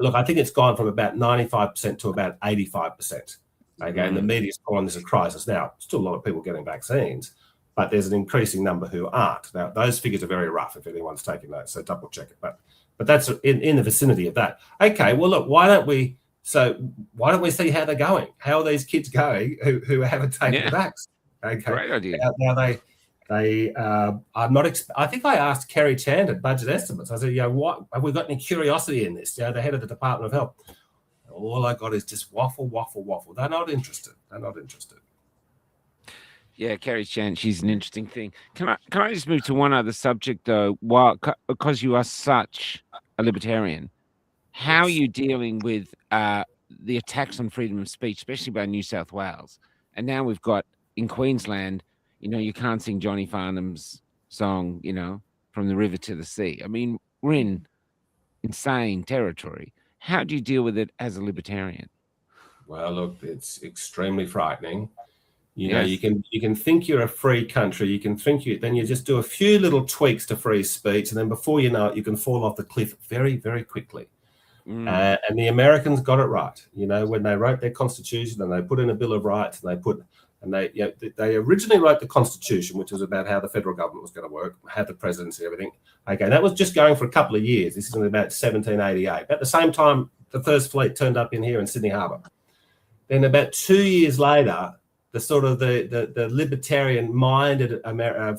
look, I think it's gone from about 95% to about 85%. Okay, and the media's calling this a crisis. Now, still a lot of people getting vaccines, but there's an increasing number who aren't. Now, those figures are very rough if anyone's taking those, so double check it. But that's in the vicinity of that. Okay, well, look, why don't we see how they're going? How are these kids going who haven't taken the vax? Okay, great idea. Now I'm not. I think I asked Kerry Chand at Budget Estimates. I said, what have we got any curiosity in this? The head of the Department of Health. All I got is just waffle. They're not interested. Yeah, Kerry Chan, she's an interesting thing. Can I just move to one other subject though? Because you are such a libertarian, how are you dealing with the attacks on freedom of speech, especially by New South Wales? And now we've got in Queensland, you can't sing Johnny Farnham's song, from the river to the sea. I mean, we're in insane territory. How do you deal with it as a libertarian? Well, look, it's extremely frightening. You can think you're a free country. You can think then you just do a few little tweaks to free speech, and then before you know it, you can fall off the cliff very, very quickly. And the Americans got it right. When they wrote their constitution and they put in a Bill of Rights, and they originally wrote the Constitution, which was about how the federal government was going to work, had the presidency, everything. Okay, that was just going for a couple of years. This is in about 1788. At the same time, the First Fleet turned up in here in Sydney Harbour. Then about 2 years later, the sort of the libertarian-minded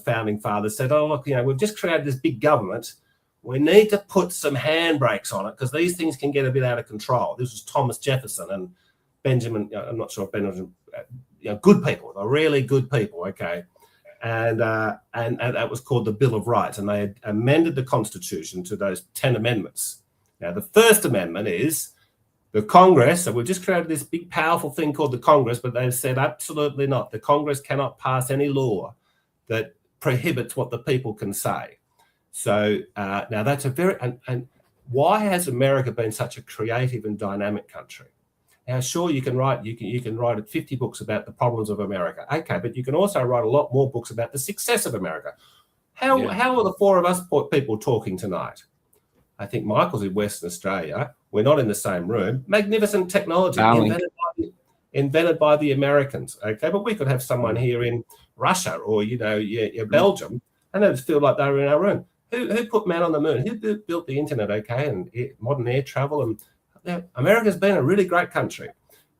founding fathers said, "Oh, look, we've just created this big government. We need to put some handbrakes on it because these things can get a bit out of control." This was Thomas Jefferson and Benjamin. I'm not sure if Benjamin. Good people, they're really good people. Okay, and that was called the Bill of Rights, and they had amended the Constitution to those 10 amendments. Now, the first amendment is the Congress. So we've just created this big, powerful thing called the Congress, but they've said absolutely not. The Congress cannot pass any law that prohibits what the people can say. So now that's a very and why has America been such a creative and dynamic country? Now, sure, you can write 50 books about the problems of America. Okay, but you can also write a lot more books about the success of America. How are the four of us people talking tonight? I think Michael's in Western Australia. We're not in the same room. Magnificent technology invented by the Americans. Okay, but we could have someone here in Russia or Belgium, and they just feel like they're in our room. Who put man on the moon? Who built the internet? Okay, and modern air travel, and America's been a really great country,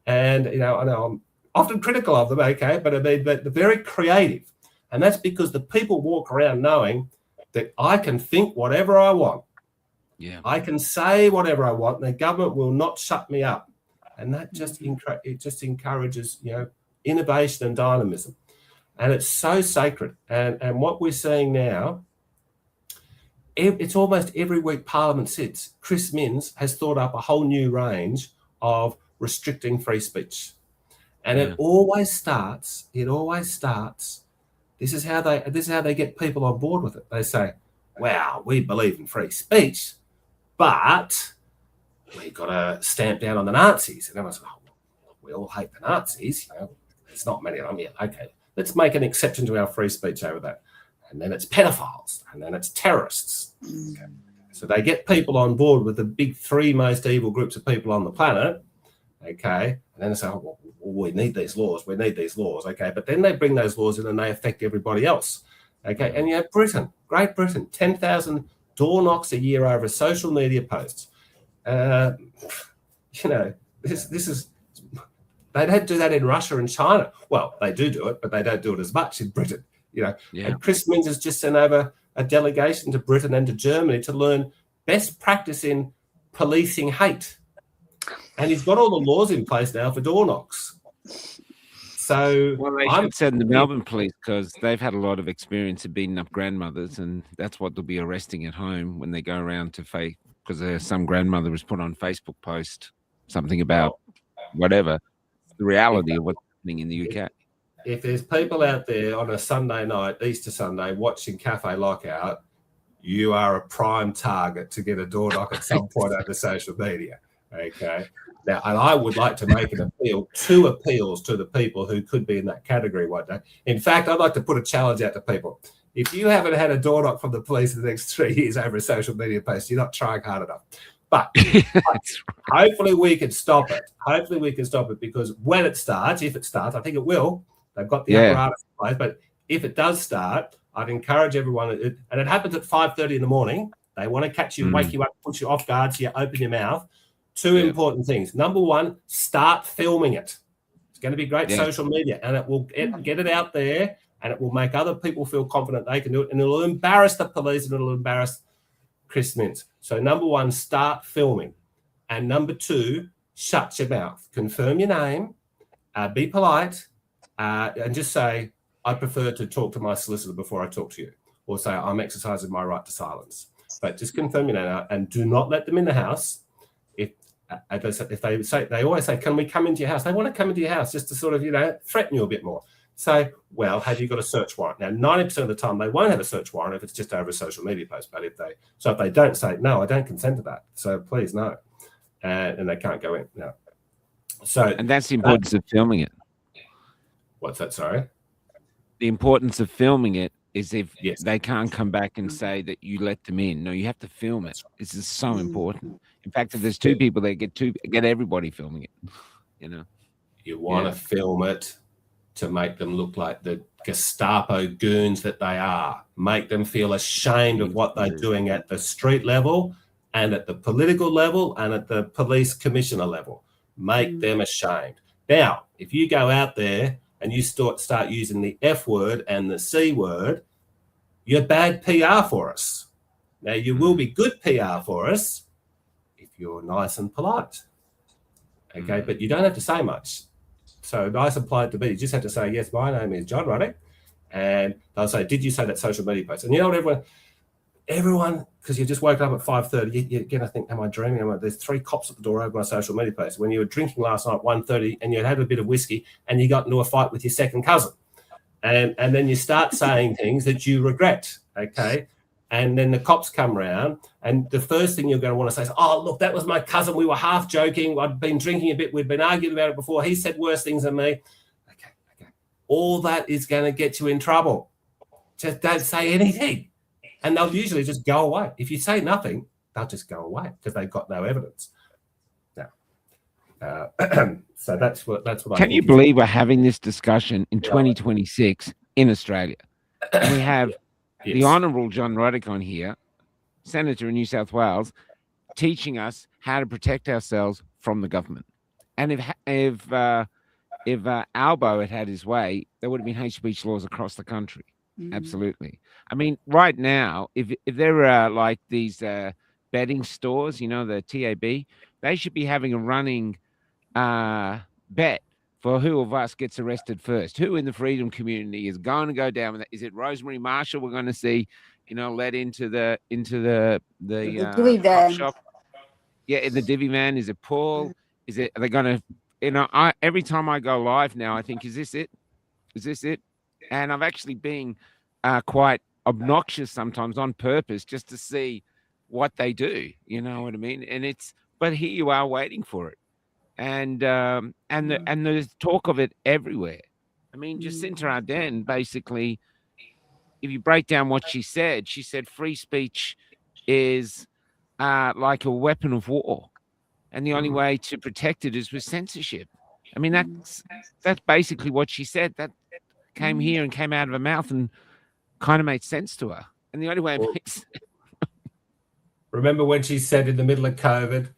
and I know I'm often critical of them. Okay, but they're very creative, and that's because the people walk around knowing that I can think whatever I want. Yeah, I can say whatever I want, and the government will not shut me up, and that just encourages innovation and dynamism, and it's so sacred. And what we're seeing now, it's almost every week Parliament sits. Chris Minns has thought up a whole new range of restricting free speech, and it always starts. This is how they get people on board with it. They say, "Wow, we believe in free speech, but we've got to stamp down on the Nazis." And everyone's like, "Oh, we all hate the Nazis. There's not many of them. Yeah, okay. Let's make an exception to our free speech over that." And then it's pedophiles, and then it's terrorists. Okay. So they get people on board with the big three most evil groups of people on the planet. Okay. And then they say, "Oh, well, we need these laws. We need these laws." Okay. But then they bring those laws in and they affect everybody else. Okay. And Great Britain, 10,000 door knocks a year over social media posts. This is, they don't do that in Russia and China. Well, they do it, but they don't do it as much in Britain. And Chris Minns has just sent over a delegation to Britain and to Germany to learn best practice in policing hate. And he's got all the laws in place now for door knocks. So they should send the Melbourne police, because they've had a lot of experience of beating up grandmothers, and that's what they'll be arresting at home when they go around to fake, because some grandmother has put on Facebook post something about whatever, the reality of what's happening in the UK. If there's people out there on a Sunday night, Easter Sunday, watching Cafe Lockout, you are a prime target to get a door knock at some point over social media. Okay. Now, and I would like to make two appeals to the people who could be in that category one day. In fact, I'd like to put a challenge out to people. If you haven't had a door knock from the police in the next 3 years over a social media post, you're not trying hard enough. But hopefully we can stop it. Because when it starts, if it starts, I think it will. They've got the apparatus in place. But if it does start, I'd encourage everyone. And it happens at 5:30 in the morning. They want to catch you, wake you up, put you off guard, so you open your mouth. Two important things. Number one, start filming it. It's going to be great social media, and it will get it out there, and it will make other people feel confident they can do it, and it'll embarrass the police, and it'll embarrass Chris Minns. So number one, start filming. And number two, shut your mouth. Confirm your name, be polite, and just say, "I prefer to talk to my solicitor before I talk to you," or say, "I'm exercising my right to silence." But just confirm your name, and do not let them in the house. If they always say, "Can we come into your house?" They want to come into your house just to sort of, threaten you a bit more. Say, "Well, have you got a search warrant?" Now, 90% of the time, they won't have a search warrant if it's just over a social media post. But if they don't say, "No, I don't consent to that, so please no," and they can't go in. No. And that's the importance of filming it. What's that? Sorry. The importance of filming it is if they can't come back and say that you let them in. No, you have to film it. This is so important. In fact, if there's two people, they get everybody filming it. You want to film it to make them look like the Gestapo goons that they are. Make them feel ashamed of what they're doing at the street level and at the political level and at the police commissioner level. Make them ashamed. Now, if you go out there and you start using the F word and the C word, you're bad PR for us. Now, you will be good PR for us if you're nice and polite. Okay, but you don't have to say much. So nice and polite to me, you just have to say, "Yes, my name is John Ruddick." And they'll say, "Did you say that social media post?" And you know what, everyone, because you just woke up at 5:30, you're going to think, "Am I dreaming? There's 3 cops at the door over my social media post." When you were drinking last night at 1:30 and you had a bit of whiskey and you got into a fight with your second cousin. And then you start saying things that you regret, okay? And then the cops come around, and the first thing you're going to want to say is, "Oh, look, that was my cousin. We were half joking. I'd been drinking a bit. We'd been arguing about it before. He said worse things than me." Okay. All that is going to get you in trouble. Just don't say anything. And they'll usually just go away. If you say nothing, they'll just go away because they've got no evidence. Now, so that's what I Can you believe we're having this discussion in 2026 in Australia? And we have the Honourable John Ruddick on here, senator in New South Wales, teaching us how to protect ourselves from the government. And if Albo had his way, there would have been hate speech laws across the country. Absolutely. I mean, right now, if there are like these betting stores, you know, the TAB, they should be having a running bet for who of us gets arrested first. Who in the freedom community is going to go down with that? Is it Rosemary Marshall we're going to see, you know, led into the divvy hot van. shop? Yeah, in the divvy van. Is it Paul? Is it? Are they going to? You know, every time I go live now, I think, is this it? Is this it? And I've actually been quite obnoxious sometimes on purpose just to see what they do. You know what I mean? And but here you are waiting for it, and there's talk of it everywhere. I mean, Jacinta Ardern basically, if you break down what she said free speech is like a weapon of war. And the only way to protect it is with censorship. I mean, that's basically what she said. That came here and came out of her mouth and kind of made sense to her. And the only way it makes Remember when she said in the middle of COVID,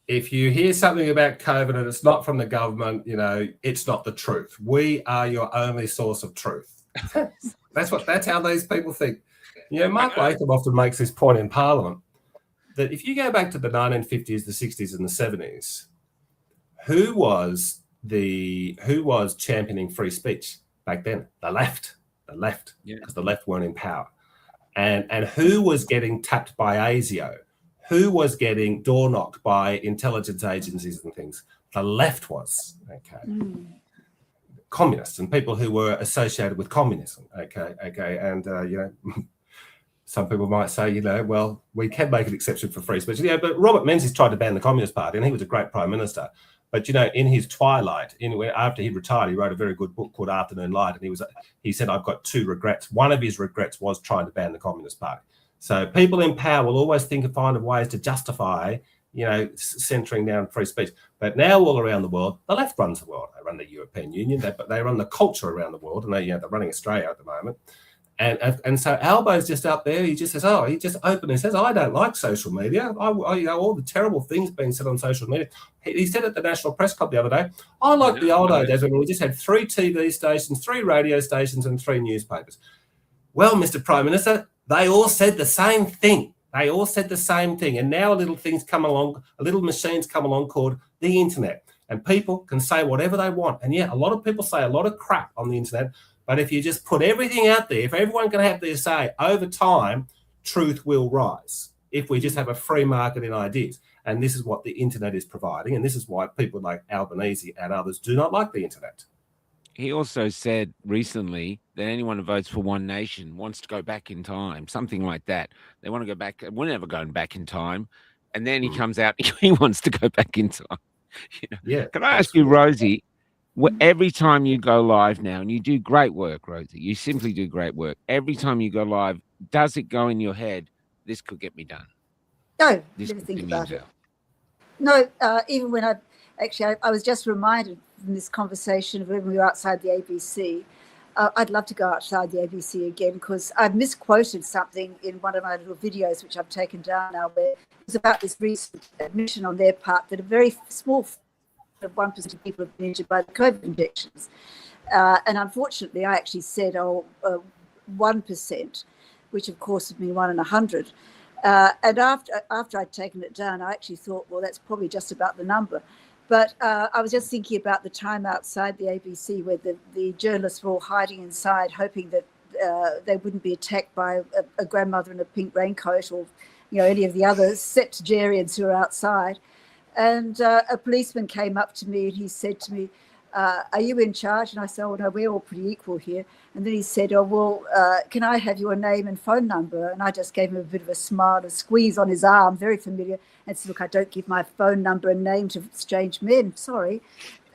if you hear something about COVID and it's not from the government, you know, it's not the truth. We are your only source of truth. That's how these people think. You know, Mark Latham often makes this point in Parliament, that if you go back to the 1950s, the 60s, and the 70s, who was championing free speech back then? The left, because the left weren't in power. And who was getting tapped by ASIO? Who was getting door knocked by intelligence agencies and things? The left was, okay. Communists and people who were associated with communism, okay. And, you know, some people might say, you know, well, we can make an exception for free speech. Yeah, but Robert Menzies tried to ban the Communist Party, and he was a great prime minister. But, you know, in his twilight, after he retired, he wrote a very good book called Afternoon Light, and he said, I've got 2 regrets. One of his regrets was trying to ban the Communist Party. So people in power will always think and find ways to justify, you know, centering down free speech. But now all around the world, the left runs the world. They run the European Union, they run the culture around the world, and they're running Australia at the moment. And so Albo's just up there. He just says, he just openly says, I don't like social media. I you know, all the terrible things being said on social media. He said at the National Press Club the other day, I like the old days when we just had 3 TV stations, 3 radio stations, and 3 newspapers. Well, Mr. Prime Minister, they all said the same thing. And now little machines come along called the internet. And people can say whatever they want. And yeah, a lot of people say a lot of crap on the internet. But if you just put everything out there, if everyone can have their say, over time, truth will rise. If we just have a free market in ideas. And this is what the internet is providing. And this is why people like Albanese and others do not like the internet. He also said recently that anyone who votes for One Nation wants to go back in time, something like that. They want to go back. We're never going back in time. And then he comes out, he wants to go back in time. You know? Yeah. Can I ask you, Rosie, every time you go live now, and you do great work, Rosie, you simply do great work. Every time you go live, does it go in your head, this could get me done? No, never think about it. No, even when I was just reminded from this conversation of when we were outside the ABC. I'd love to go outside the ABC again, because I've misquoted something in one of my little videos, which I've taken down now, where it was about this recent admission on their part that a very small of 1% of people have been injured by the COVID injections. And unfortunately, I actually said, 1%, which of course would be 1 in 100. And after I'd taken it down, I actually thought, well, that's probably just about the number. But I was just thinking about the time outside the ABC where the journalists were all hiding inside, hoping that they wouldn't be attacked by a grandmother in a pink raincoat, or, you know, any of the other septuagenarians who are outside. And a policeman came up to me and he said to me, are you in charge? And I said, oh, no, we're all pretty equal here. And then he said, oh, well, can I have your name and phone number? And I just gave him a bit of a smile, a squeeze on his arm, very familiar, and said, look, I don't give my phone number and name to strange men, sorry.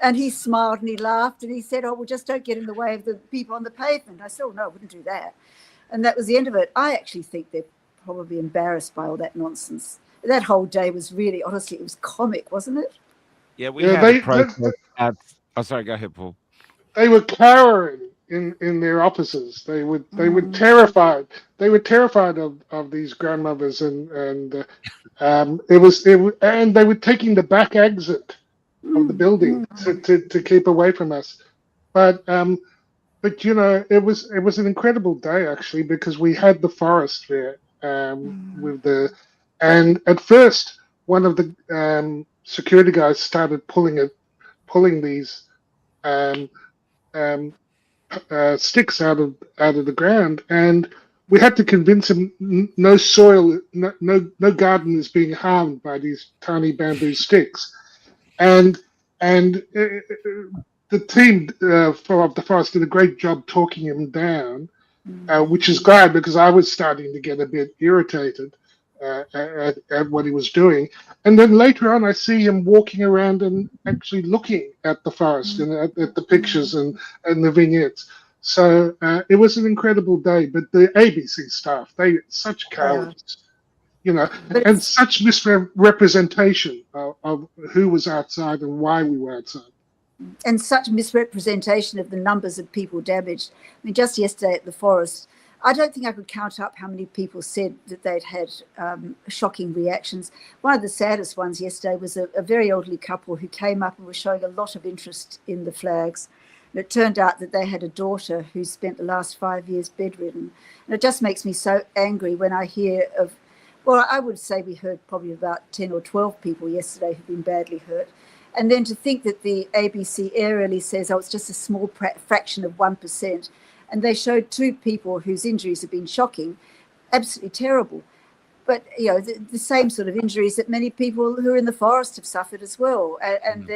And he smiled and he laughed and he said, oh, well, just don't get in the way of the people on the pavement. I said, oh, no, I wouldn't do that. And that was the end of it. I actually think they're probably embarrassed by all that nonsense. That whole day was really, honestly, it was comic, wasn't it? Yeah, we had a protest. Oh, sorry, go ahead, Paul. They were cowering. in their offices. They were terrified. They were terrified of these grandmothers, and and they were taking the back exit of the building to keep away from us. But you know, it was an incredible day actually, because we had the forest there with the, and at first one of the security guys started pulling these sticks out of the ground, and we had to convince him no garden is being harmed by these tiny bamboo sticks, and the team of the forest did a great job talking him down, which is glad, because I was starting to get a bit irritated at what he was doing. And then later on, I see him walking around and actually looking at the forest and at the pictures and the vignettes. So it was an incredible day. But the ABC staff, they such cowards, you know, and such misrepresentation of who was outside and why we were outside. And such misrepresentation of the numbers of people damaged. I mean, just yesterday at the forest, I don't think I could count up how many people said that they'd had shocking reactions. One of the saddest ones yesterday was a very elderly couple who came up and was showing a lot of interest in the flags. And it turned out that they had a daughter who spent the last 5 years bedridden. And it just makes me so angry when I hear of, well, I would say we heard probably about 10 or 12 people yesterday who've been badly hurt. And then to think that the ABC aerially says, oh, it's just a small fraction of 1%. And they showed 2 people whose injuries have been shocking, absolutely terrible. But, you know, the same sort of injuries that many people who are in the forest have suffered as well. And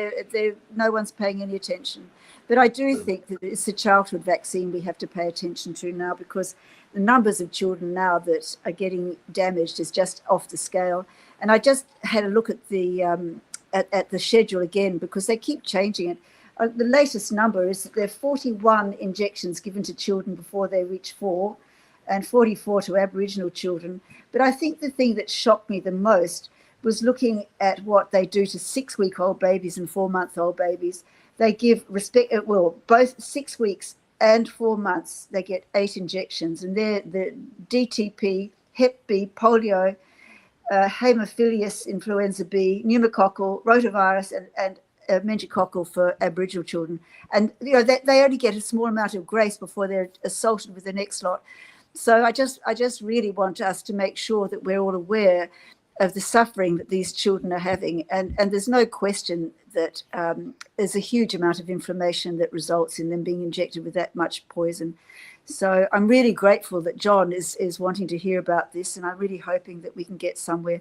no one's paying any attention. But I do think that it's the childhood vaccine we have to pay attention to now, because the numbers of children now that are getting damaged is just off the scale. And I just had a look at the at the schedule again, because they keep changing it. The latest number is that there are 41 injections given to children before they reach 4 and 44 to Aboriginal children. But I think the thing that shocked me the most was looking at what they do to 6-week-old babies and 4-month-old babies. They give both 6 weeks and 4 months, they get 8 injections. And they're the DTP, Hep B, polio, Haemophilus influenza B, pneumococcal, rotavirus, and meningococcal for Aboriginal children. And you know they only get a small amount of grace before they're assaulted with the next lot. So I just really want us to make sure that we're all aware of the suffering that these children are having. And there's no question that there's a huge amount of inflammation that results in them being injected with that much poison. So I'm really grateful that John is wanting to hear about this, and I'm really hoping that we can get somewhere.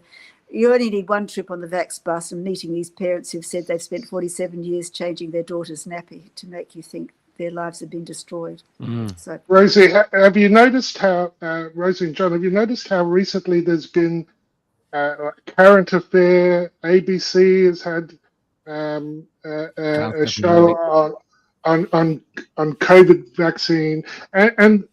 You only need one trip on the Vax bus and meeting these parents who've said they've spent 47 years changing their daughter's nappy to make you think their lives have been destroyed. So, Rosie, have you noticed how, Rosie and John, have you noticed how recently there's been Current Affair, ABC has had a show on COVID vaccine, and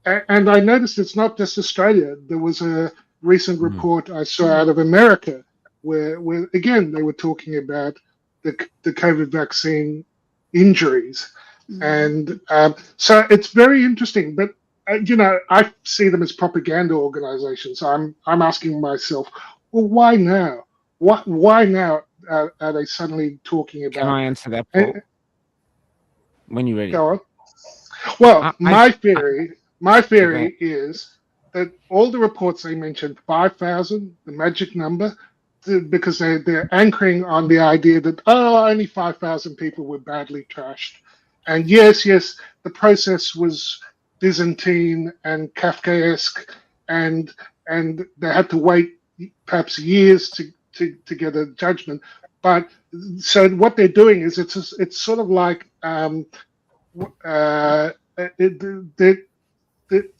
I noticed it's not just Australia. There was a recent report I saw out of America where again they were talking about the COVID vaccine injuries, and so it's very interesting. But you know, I see them as propaganda organizations. So I'm asking myself, well, why now? Why now are they suddenly talking about? Can I answer that, Paul? When you're ready. Go on. Well, my theory is that all the reports they mentioned, 5,000, the magic number, because they're anchoring on the idea that, only 5,000 people were badly trashed. And yes, the process was Byzantine and Kafkaesque, and they had to wait perhaps years to get a judgment. But so what they're doing is it's sort of like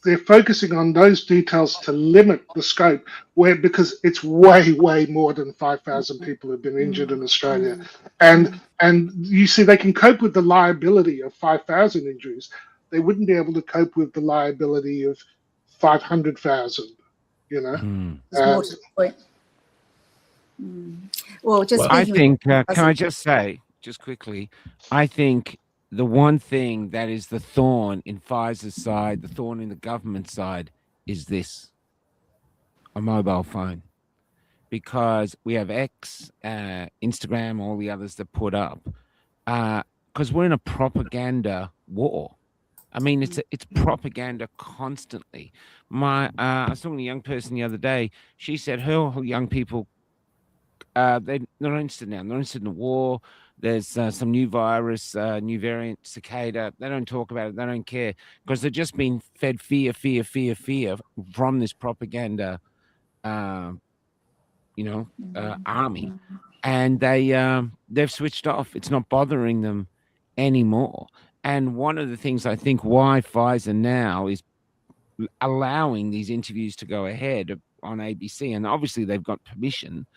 they're focusing on those details to limit the scope, because it's way more than 5,000 people have been injured in Australia, and you see they can cope with the liability of 5,000 injuries. They wouldn't be able to cope with the liability of 500,000. You know. It's more to the point. Well, I think, can I just say, just quickly, I think the one thing that is the thorn in Pfizer's side, the thorn in the government side, is this: a mobile phone. Because we have X, Instagram, all the others that put up, because we're in a propaganda war. I mean, it's propaganda constantly. I was talking to a young person the other day. She said her young people, they're not interested now. They're not interested in the war. There's some new virus, new variant, cicada. They don't talk about it. They don't care because they're just being fed fear from this propaganda, army, and they've switched off. It's not bothering them anymore. And one of the things I think why Pfizer now is allowing these interviews to go ahead on ABC, and obviously they've got permission,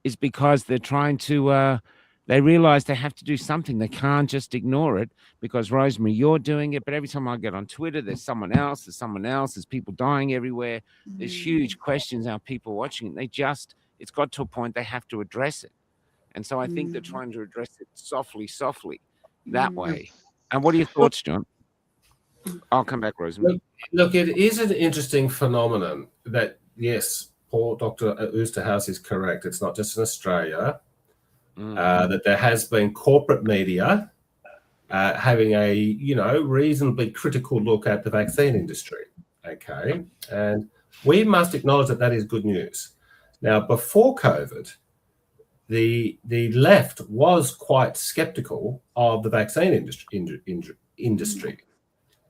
is because they're trying to, they realize they have to do something. They can't just ignore it because, Rosemary, you're doing it, but every time I get on Twitter, there's someone else, there's people dying everywhere. There's huge questions now, people watching it. It's got to a point they have to address it. And so I think they're trying to address it softly, that way. And what are your thoughts, John? I'll come back, Rosemary. Look, it is an interesting phenomenon that, yes, Paul, Dr. Oosterhuis is correct. It's not just in Australia, that there has been corporate media having a, reasonably critical look at the vaccine industry. Okay. And we must acknowledge that that is good news. Now, before COVID, the left was quite skeptical of the vaccine industry.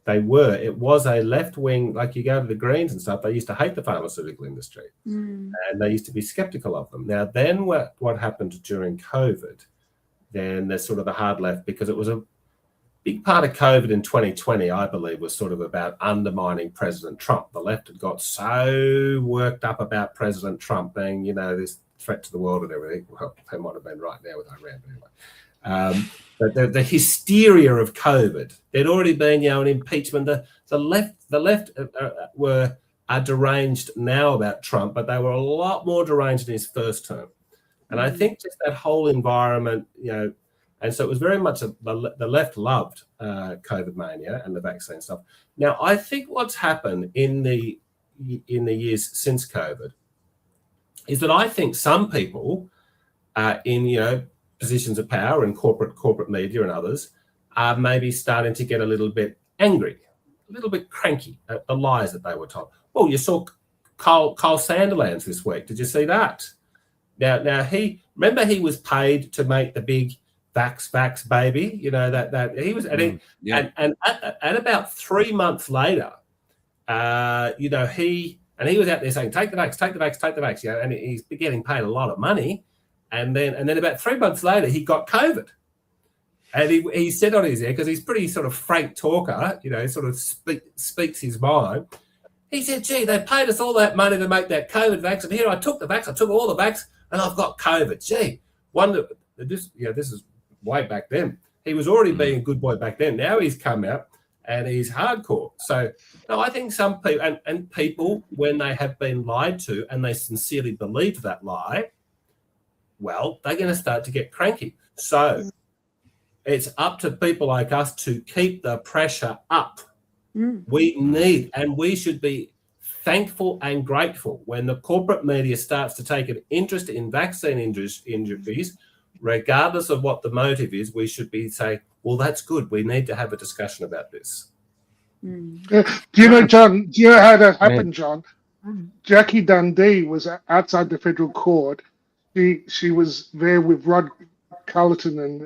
They were. It was a left-wing, like you go to the Greens and stuff, they used to hate the pharmaceutical industry. And they used to be skeptical of them. Now, then what happened during COVID, then there's sort of the hard left, because it was a big part of COVID in 2020, I believe, was sort of about undermining President Trump. The left had got so worked up about President Trump being, this threat to the world and everything. Well, they might have been right now with Iran, but anyway. But the hysteria of COVID, there'd already been, an impeachment. The left are deranged now about Trump, but they were a lot more deranged in his first term. And I think just that whole environment, and so it was very much the left loved COVID mania and the vaccine stuff. Now, I think what's happened in the years since COVID is that I think some people in positions of power and corporate media and others are maybe starting to get a little bit angry, a little bit cranky at the lies that they were told. Well, you saw Kyle Sandilands this week. Did you see that? Now he was paid to make the big vax baby. That he was, and about 3 months later, he was out there saying, take the vax, and he's getting paid a lot of money. And then about 3 months later, he got COVID. And he said on his air, because he's pretty sort of frank talker, sort of speaks his mind. He said, gee, they paid us all that money to make that COVID vax. And here I took all the vax, and I've got COVID. Gee, this is way back then. He was already being a good boy back then. Now he's come out and he's hardcore. So, no, I think some people, and people, when they have been lied to and they sincerely believe that lie, well, they're going to start to get cranky. So it's up to people like us to keep the pressure up. We should be thankful and grateful when the corporate media starts to take an interest in vaccine injuries, regardless of what the motive is. We should be saying, well, that's good. We need to have a discussion about this. Do you know, John, do you know how that happened, John? Jackie Dundee was outside the federal court. She was there with Rod Carleton and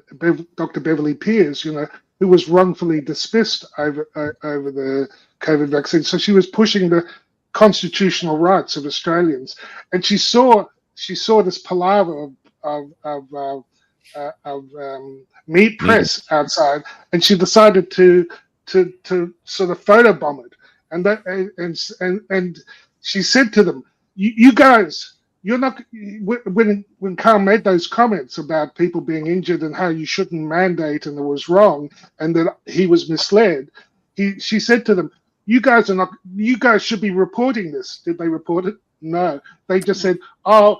Dr. Beverly Pierce, who was wrongfully dismissed over the COVID vaccine. So she was pushing the constitutional rights of Australians, and she saw this palaver of meat press outside, and she decided to sort of photobomb it, and she said to them, "You guys." You're not, when Carl made those comments about people being injured and how you shouldn't mandate and it was wrong and that he was misled, she said to them, you guys should be reporting this. Did they report it? No. They just said, our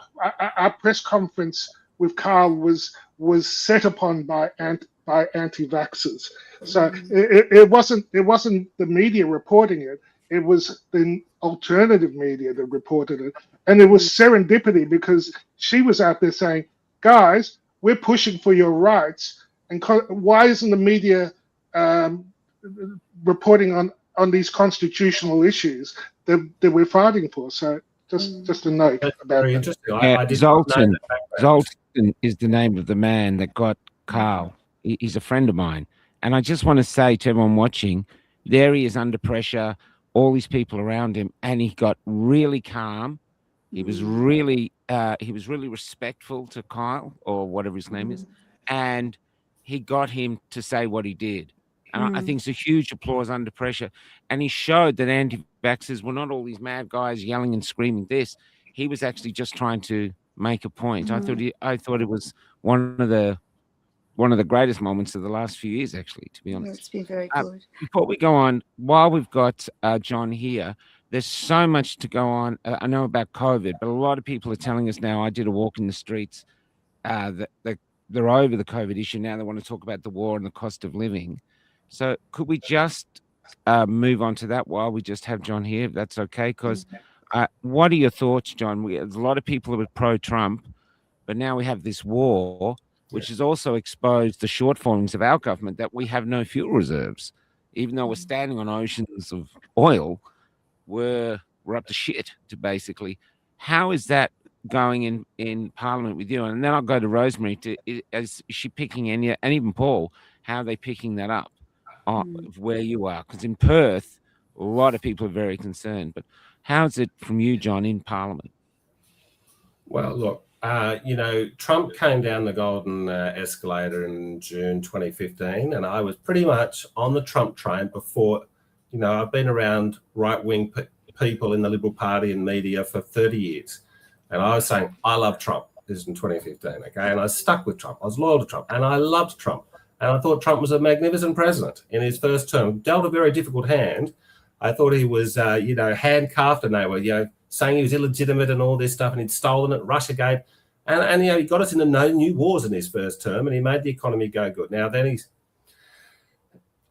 press conference with Carl was set upon by by anti-vaxxers. So it wasn't the media reporting it. It was the alternative media that reported it. And it was serendipity because she was out there saying, guys, we're pushing for your rights. And why isn't the media reporting on these constitutional issues that we're fighting for? So just a note That's about very that. interesting. Yeah, I did not know Zoltan. that background. Zoltan is the name of the man that got Carl. He's a friend of mine. And I just want to say to everyone watching, there he is under pressure, all these people around him, and he got really calm. He was really respectful to Kyle, or whatever his name is, and he got him to say what he did. And I think it's a huge applause under pressure. And he showed that anti-vaxxers were not all these mad guys yelling and screaming this. He was actually just trying to make a point. I thought it was one of the greatest moments of the last few years, actually, to be honest. It's been very good. Before we go on, while we've got John here, there's so much to go on. I know about COVID, but a lot of people are telling us now. I did a walk in the streets that they're over the COVID issue now. They want to talk about the war and the cost of living. So could we just move on to that while we just have John here, if that's okay? Because what are your thoughts, John? There's a lot of people who are pro-Trump, but now we have this war, which has also exposed the shortfallings of our government, that we have no fuel reserves. Even though we're standing on oceans of oil, we're up to shit, to basically. How is that going in Parliament with you? And then I'll go to Rosemary. Is she picking any, and even Paul, how are they picking that up where you are? Because in Perth, a lot of people are very concerned. But how's it from you, John, in Parliament? Well, look, Trump came down the golden escalator in June 2015, and I was pretty much on the Trump train before. I've been around right-wing people in the Liberal Party and media for 30 years. And I was saying, I love Trump. This is in 2015, okay? And I stuck with Trump. I was loyal to Trump. And I loved Trump. And I thought Trump was a magnificent president in his first term. Dealt a very difficult hand. I thought he was, handcuffed, and they were, saying he was illegitimate and all this stuff, and he'd stolen it, Russiagate. And he got us into no new wars in his first term, and he made the economy go good. Now, then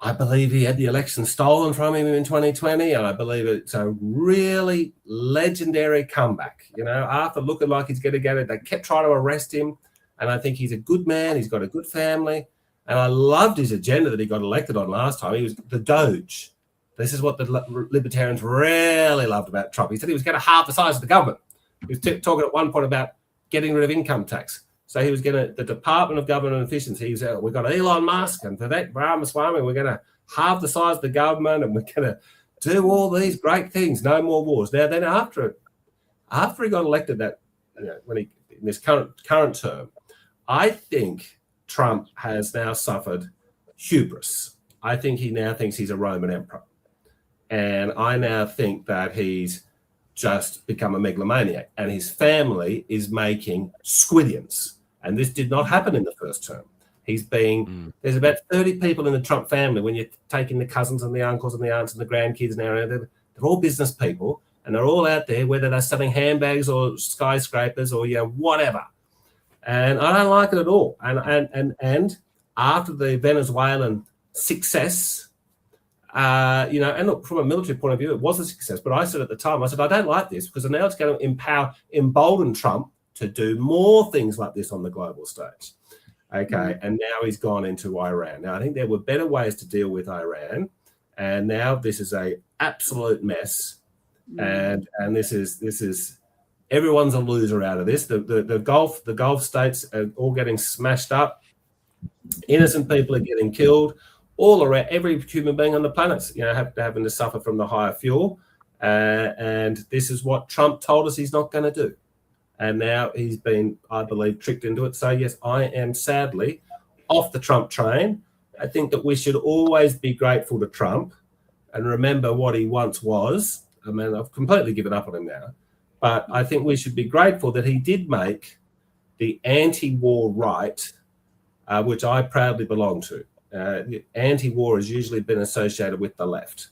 I believe he had the election stolen from him in 2020, and I believe it's a really legendary comeback. After looking like he's going to get it, they kept trying to arrest him, and I think he's a good man. He's got a good family, and I loved his agenda that he got elected on last time. He was the Doge. This is what the Libertarians really loved about Trump. He said he was going to halve the size of the government. He was talking at one point about getting rid of income tax. So he was going to, the Department of Government and Efficiency, he said, we've got Elon Musk and Vivek Ramaswamy, we're going to halve the size of the government, and we're going to do all these great things, no more wars. Now, then after he got elected when he in this current term, I think Trump has now suffered hubris. I think he now thinks he's a Roman emperor. And I now think that he's just become a megalomaniac, and his family is making squillions. And this did not happen in the first term. There's about 30 people in the Trump family, when you're taking the cousins and the uncles and the aunts and the grandkids now, they're all business people, and they're all out there, whether they're selling handbags or skyscrapers or whatever. And I don't like it at all. And after the Venezuelan success, and look, from a military point of view, it was a success. But I said at the time, I don't like this, because now it's going to embolden Trump to do more things like this on the global stage. Okay, and now he's gone into Iran. Now, I think there were better ways to deal with Iran, and now this is a absolute mess. And this is everyone's a loser out of this. The Gulf states are all getting smashed up. Innocent people are getting killed. All around, every human being on the planet, having to suffer from the higher fuel. And this is what Trump told us he's not going to do. And now he's been, I believe, tricked into it. So, yes, I am sadly off the Trump train. I think that we should always be grateful to Trump and remember what he once was. I mean, I've completely given up on him now. But I think we should be grateful that he did make the anti-war right, which I proudly belong to. Anti-war has usually been associated with the left.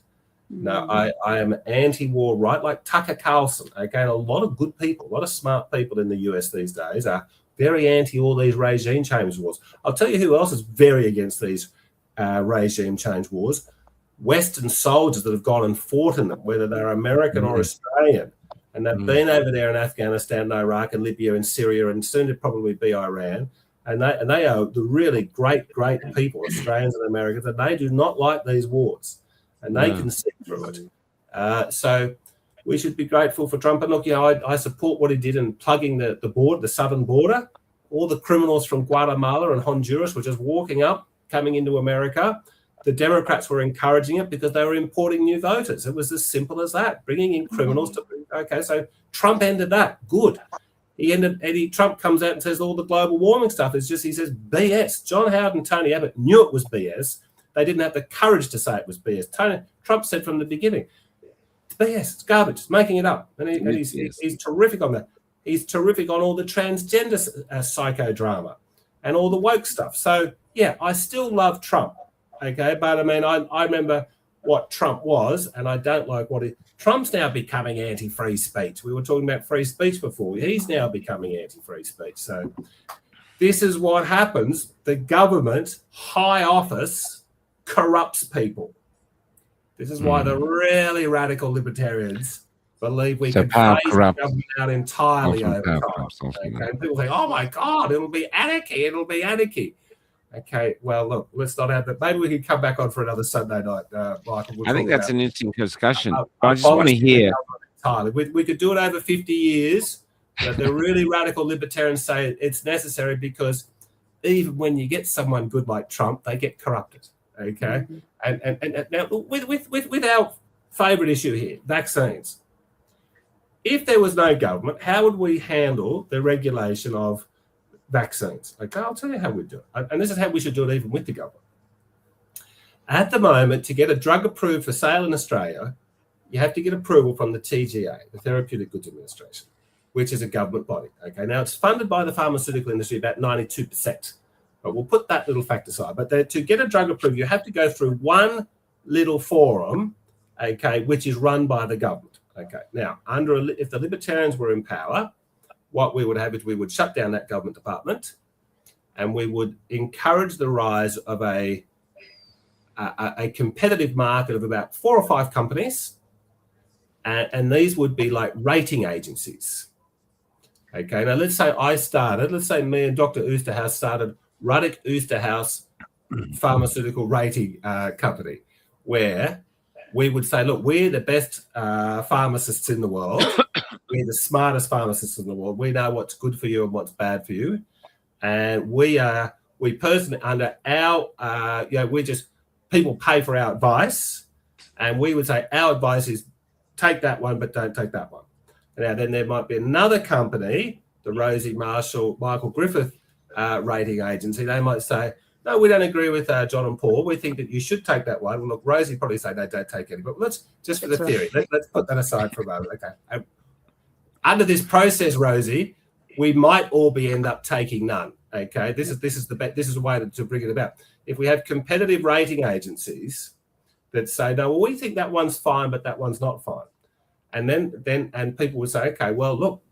No, I am anti-war right, like Tucker Carlson. Okay, a lot of good people, a lot of smart people in the US these days are very anti all these regime change wars. I'll tell you who else is very against these regime change wars. Western soldiers that have gone and fought in them, whether they're American or Australian, and they've been over there in Afghanistan, and Iraq, and Libya, and Syria, and soon to probably be Iran. And they are the really great people, Australians and Americans, and they do not like these wars, and they can see through it. So we should be grateful for Trump. And look, I support what he did in plugging the southern border. All the criminals from Guatemala and Honduras were just walking up, coming into America. The Democrats were encouraging it because they were importing new voters. It was as simple as that, bringing in criminals to. Okay, so Trump ended that. Good. Trump comes out and says all the global warming stuff is just, he says, BS. John Howard and Tony Abbott knew it was BS. They didn't have the courage to say it was BS. Trump said from the beginning, it's BS, it's garbage, it's making it up. And he's terrific on that. He's terrific on all the transgender psychodrama and all the woke stuff. So, yeah, I still love Trump. Okay, but I mean, I remember what Trump was, and I don't like what Trump's now becoming anti-free speech. We were talking about free speech before. He's now becoming anti-free speech. So this is what happens. The government, high office, corrupts people. This is why the really radical libertarians believe we can phase the government out entirely over time. Okay? People think, oh my God, it'll be anarchy. It'll be anarchy. Okay, well, look, let's not have that. Maybe we can come back on for another Sunday night, Michael. I think that's an interesting discussion. I just want to hear. We could do it over 50 years, but the really radical libertarians say it's necessary because even when you get someone good like Trump, they get corrupted. Okay, and now with our favourite issue here, vaccines. If there was no government, how would we handle the regulation of vaccines? Okay, I'll tell you how we do it. And this is how we should do it even with the government. At the moment, to get a drug approved for sale in Australia, you have to get approval from the TGA, the Therapeutic Goods Administration, which is a government body. Okay, now it's funded by the pharmaceutical industry about 92%. But we'll put that little fact aside. But to get a drug approved, you have to go through one little forum, okay, which is run by the government. Okay, now, if the Libertarians were in power, what we would have is we would shut down that government department and we would encourage the rise of a competitive market of about 4 or 5 companies. And these would be like rating agencies. Okay, now let's say me and Dr. Oosterhouse started Ruddick Oosterhouse Pharmaceutical Rating Company, where we would say, look, we're the best pharmacists in the world. We're the smartest pharmacists in the world. We know what's good for you and what's bad for you. And we personally, under our, people pay for our advice. And we would say our advice is take that one, but don't take that one. Now, then there might be another company, the Michael Griffith Rating Agency. They might say, no, we don't agree with John and Paul. We think that you should take that one. Well, look, Rosie probably say, no, don't take any. But let's, just for the theory, let's put that aside for a moment. Okay. Under this process, Rosie, we might all end up taking none. Okay, this is the way to bring it about. If we have competitive rating agencies that say, no, well, we think that one's fine, but that one's not fine, and then people would say, okay, well, look,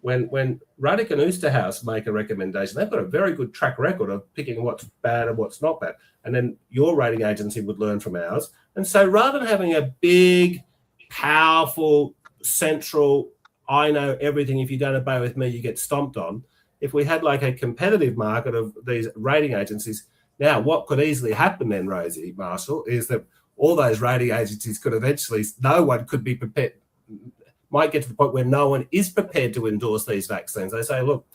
when Ruddick and Oosterhouse make a recommendation, they've got a very good track record of picking what's bad and what's not bad, and then your rating agency would learn from ours. And so rather than having a big, powerful, central, I know everything, if you don't obey with me, you get stomped on. If we had like a competitive market of these rating agencies, now what could easily happen then, Rosie Marshall, is that all those rating agencies could eventually, no one could be prepared, might get to the point where no one is prepared to endorse these vaccines. They say, look,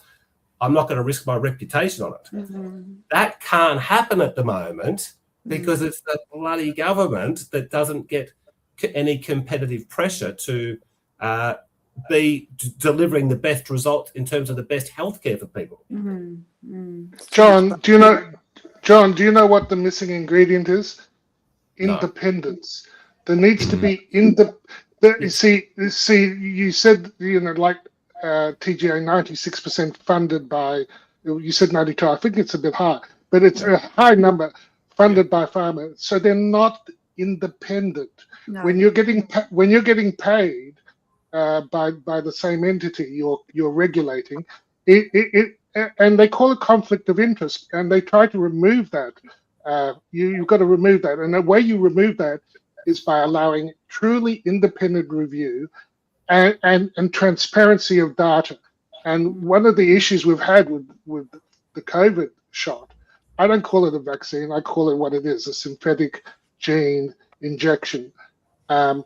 I'm not going to risk my reputation on it. Mm-hmm. That can't happen at the moment because it's the bloody government that doesn't get any competitive pressure to be delivering the best result in terms of the best healthcare for people. Mm-hmm. Mm-hmm. John, do you know what the missing ingredient is? Independence. No. There needs to be You see, you said, like TGA 96% funded by, you said 92, I think it's a bit high, but it's a high number funded by farmers. So they're not independent. No. When you're getting paid by the same entity you're regulating, and they call it conflict of interest, and they try to remove that. You've got to remove that, and the way you remove that is by allowing truly independent review and transparency of data. And one of the issues we've had with the COVID shot, I don't call it a vaccine, I call it what it is, a synthetic gene injection. The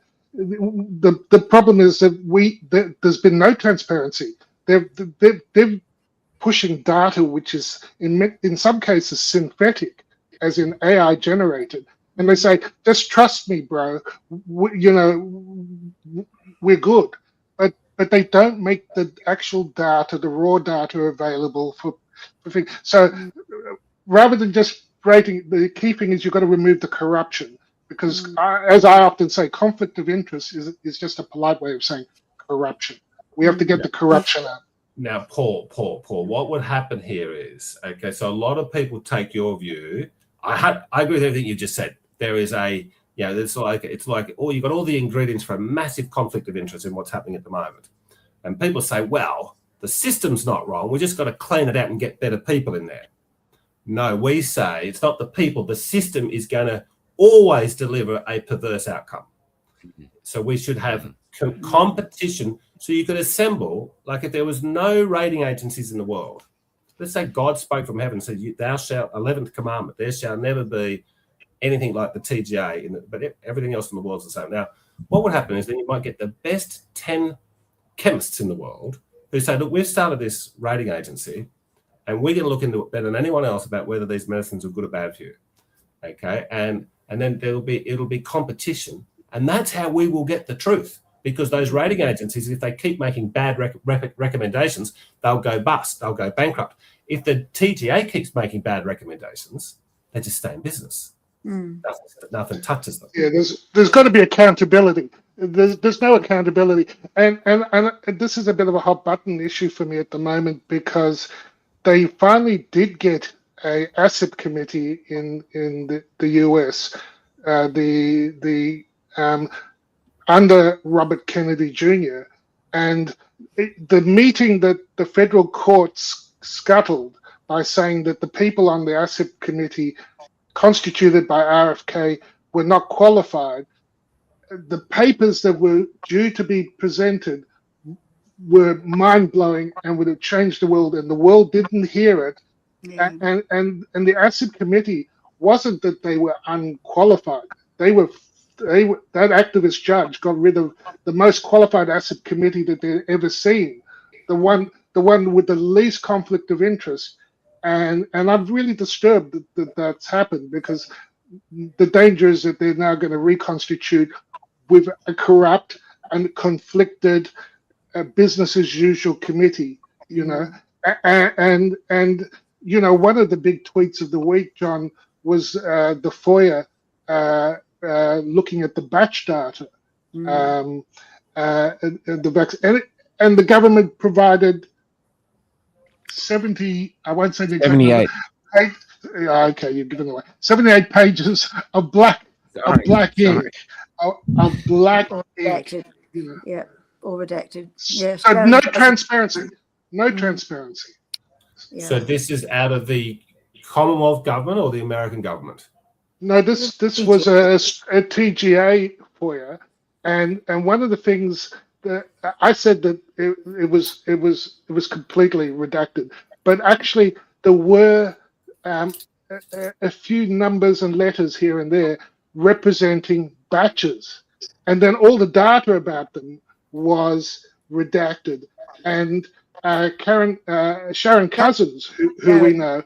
problem is that there's been no transparency. They're pushing data which is in some cases synthetic, as in AI generated, and they say, just trust me, bro. We're good, but they don't make the actual data, the raw data, available for things. So rather than just rating, the key thing is you've got to remove the corruption, because as I often say, conflict of interest is just a polite way of saying corruption. We have to get the corruption out. Now, Paul, what would happen here is, okay, so a lot of people take your view. I agree with everything you just said. There is it's like, oh, you've got all the ingredients for a massive conflict of interest in what's happening at the moment. And people say, well, the system's not wrong. We just got to clean it out and get better people in there. No, we say it's not the people. The system is going to always deliver a perverse outcome. So we should have competition. So you could assemble, like if there was no rating agencies in the world, let's say God spoke from heaven and said, thou shalt, 11th commandment, there shall never be anything like the TGA, but everything else in the world is the same. Now, what would happen is then you might get the best 10 chemists in the world who say, look, we've started this rating agency and we're going to look into it better than anyone else about whether these medicines are good or bad for you. Okay, and then it'll be competition, and that's how we will get the truth. Because those rating agencies, if they keep making bad recommendations, they'll go bust, they'll go bankrupt. If the TGA keeps making bad recommendations, they just stay in business. Nothing touches them. Yeah, there's got to be accountability. There's no accountability, and this is a bit of a hot button issue for me at the moment, because they finally did get a ACIP committee in the US, under Robert Kennedy Jr. And the meeting that the federal courts scuttled by saying that the people on the ACIP committee constituted by RFK were not qualified. The papers that were due to be presented were mind-blowing and would have changed the world, and the world didn't hear it. Yeah. And the ACIP committee wasn't that they were unqualified. That activist judge got rid of the most qualified ACIP committee that they'd ever seen, the one with the least conflict of interest, and I'm really disturbed that that's happened, because the danger is that they're now going to reconstitute with a corrupt and conflicted business as usual committee, and one of the big tweets of the week, John, was the FOIA looking at the batch data, and the government provided 70. I won't say the exact 78. Number, okay, you've given away 78 pages of black ink, of black ink. Yeah, all redacted. Yeah. So no transparency. No transparency. Yeah. So this is out of the Commonwealth government or the American government? No, this was a TGA FOIA, and one of the things that I said that it was completely redacted, but actually there were a few numbers and letters here and there representing batches, and then all the data about them was redacted. And Sharon Cousins, who we know,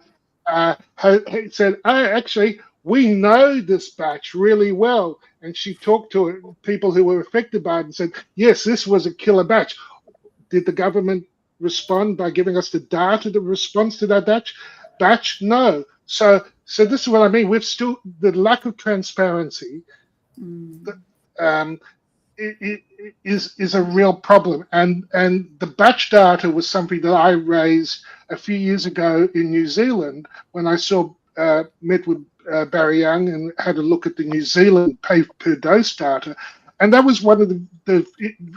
said, actually, we know this batch really well. And she talked to people who were affected by it and said, yes, this was a killer batch. Did the government respond by giving us the data that responds to that batch? No. So this is what I mean. We've still, the lack of transparency is a real problem. And the batch data was something that I raised a few years ago in New Zealand when I met with Barry Young and had a look at the New Zealand pay per dose data. And that was one of the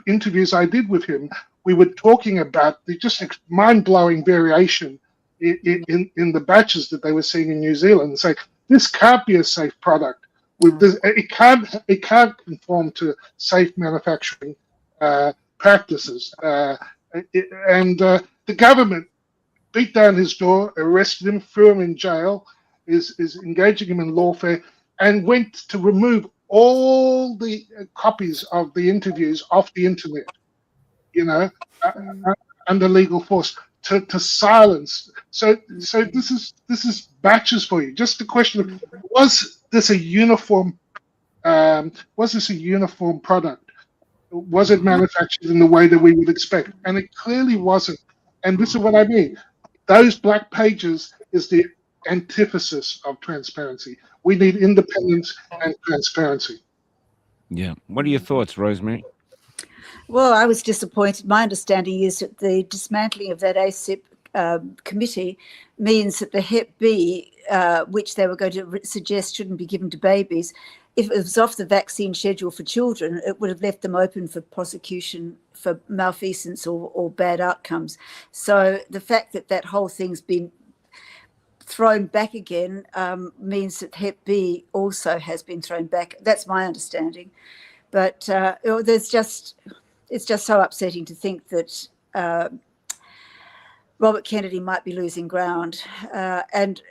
interviews I did with him. We were talking about the just mind-blowing variation in the batches that they were seeing in New Zealand and say this can't be a safe product. With this, it can't conform to safe manufacturing practices. The government beat down his door, arrested him, threw him in jail, is engaging him in lawfare, and went to remove all the copies of the interviews off the internet, under legal force to silence. So this is batches for you. Just the question of, was this a uniform product? Was it manufactured in the way that we would expect? And it clearly wasn't. And this is what I mean. Those black pages is the antithesis of transparency. We need independence and transparency. Yeah. What are your thoughts, Rosemary? Well, I was disappointed. My understanding is that the dismantling of that ACIP committee means that the Hep B, which they were going to suggest shouldn't be given to babies, if it was off the vaccine schedule for children, it would have left them open for prosecution for malfeasance or bad outcomes. So the fact that that whole thing's been thrown back again means that Hep B also has been thrown back. That's my understanding. But it's just so upsetting to think that Robert Kennedy might be losing ground and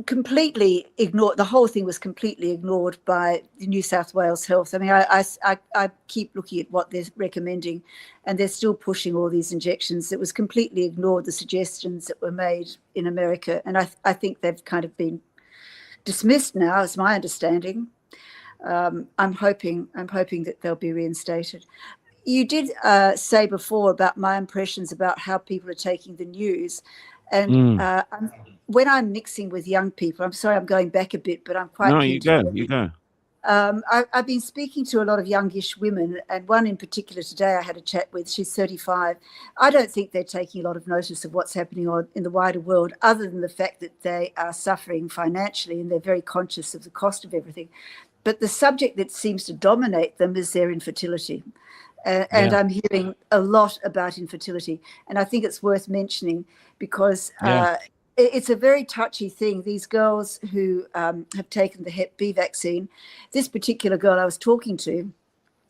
completely ignored. The whole thing was completely ignored by the New South Wales Health. I mean, I keep looking at what they're recommending, and they're still pushing all these injections. It was completely ignored, the suggestions that were made in America, and I think they've kind of been dismissed now, is my understanding. I'm hoping that they'll be reinstated. You did say before about my impressions about how people are taking the news, and when I'm mixing with young people, I'm sorry I'm going back a bit, but I'm quite. No, you go. I've been speaking to a lot of youngish women, and one in particular today I had a chat with. She's 35. I don't think they're taking a lot of notice of what's happening in the wider world, other than the fact that they are suffering financially and they're very conscious of the cost of everything. But the subject that seems to dominate them is their infertility. And I'm hearing a lot about infertility. And I think it's worth mentioning because it's a very touchy thing. These girls who have taken the Hep B vaccine, this particular girl I was talking to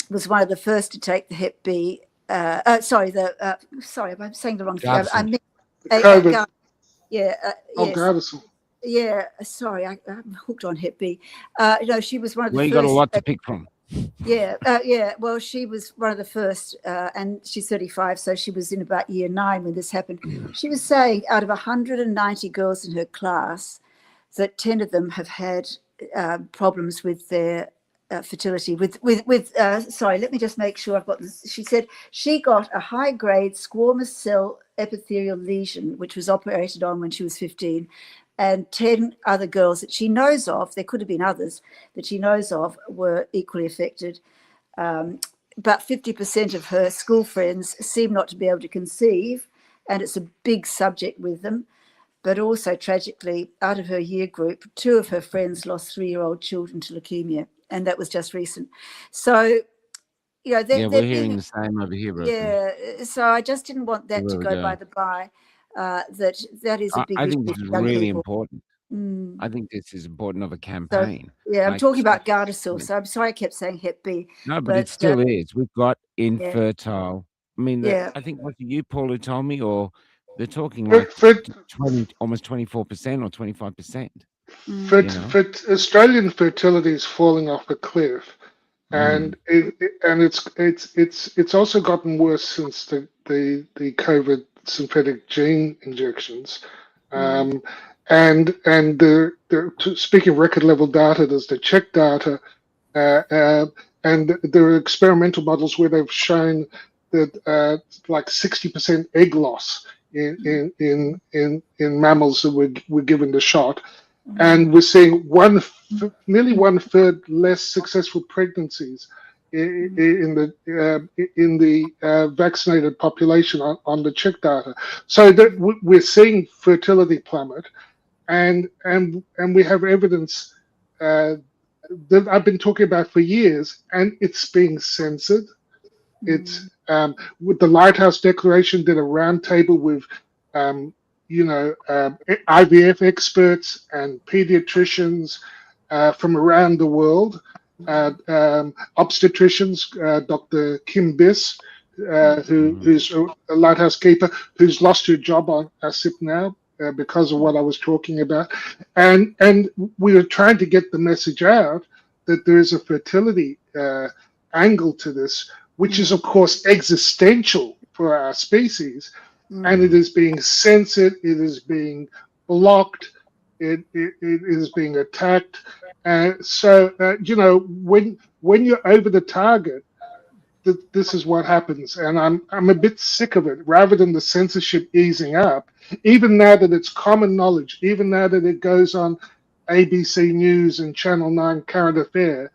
was one of the first to take the Hep B. Sorry, I'm saying the wrong thing. I mean, COVID. Gardasil. Yeah, sorry, I'm hooked on Hep B. No, she was one of the first. Well, you got a lot to pick from. Well, she was one of the first, and she's 35, so she was in about year 9 when this happened. She was saying out of 190 girls in her class, that 10 of them have had problems with their fertility. Sorry, let me just make sure I've got this. She said she got a high-grade squamous cell epithelial lesion, which was operated on when she was 15. And 10 other girls that she knows of, there could have been others that she knows of, were equally affected. But 50% of her school friends seem not to be able to conceive, and it's a big subject with them. But also, tragically, out of her year group, 2 of her friends lost 3-year-old children to leukemia, and that was just recent. So, we're hearing the same over here, Rosemary. Yeah, so I just didn't want that to go by the by. That is a big issue. I think this is really important. I think this is important of a campaign. So, I'm talking about Gardasil, so I'm sorry I kept saying Hep B. No, but it still is. We've got infertile. I mean, I think was it you, Paul, who told me, or they're talking like 20, almost 24% or 25%. Australian fertility is falling off a cliff, and it's also gotten worse since the COVID synthetic gene injections, and speaking of record level data, there's the check data, and there are experimental models where they've shown that like 60% egg loss in mammals that were given the shot, and we're seeing nearly 1/3 less successful pregnancies in the vaccinated population on the check data. So that we're seeing fertility plummet, and we have evidence that I've been talking about for years, and it's being censored. It's with the Lighthouse Declaration did a roundtable with IVF experts and pediatricians from around the world, obstetricians, Dr. Kim Biss, who's a lighthouse keeper, who's lost her job on ASIP now because of what I was talking about. And we were trying to get the message out that there is a fertility angle to this, which is, of course, existential for our species. And it is being censored, it is being blocked, it is being attacked. So when you're over the target, this is what happens. And I'm a bit sick of it. Rather than the censorship easing up, even now that it's common knowledge, even now that it goes on ABC News and Channel 9 Current Affair,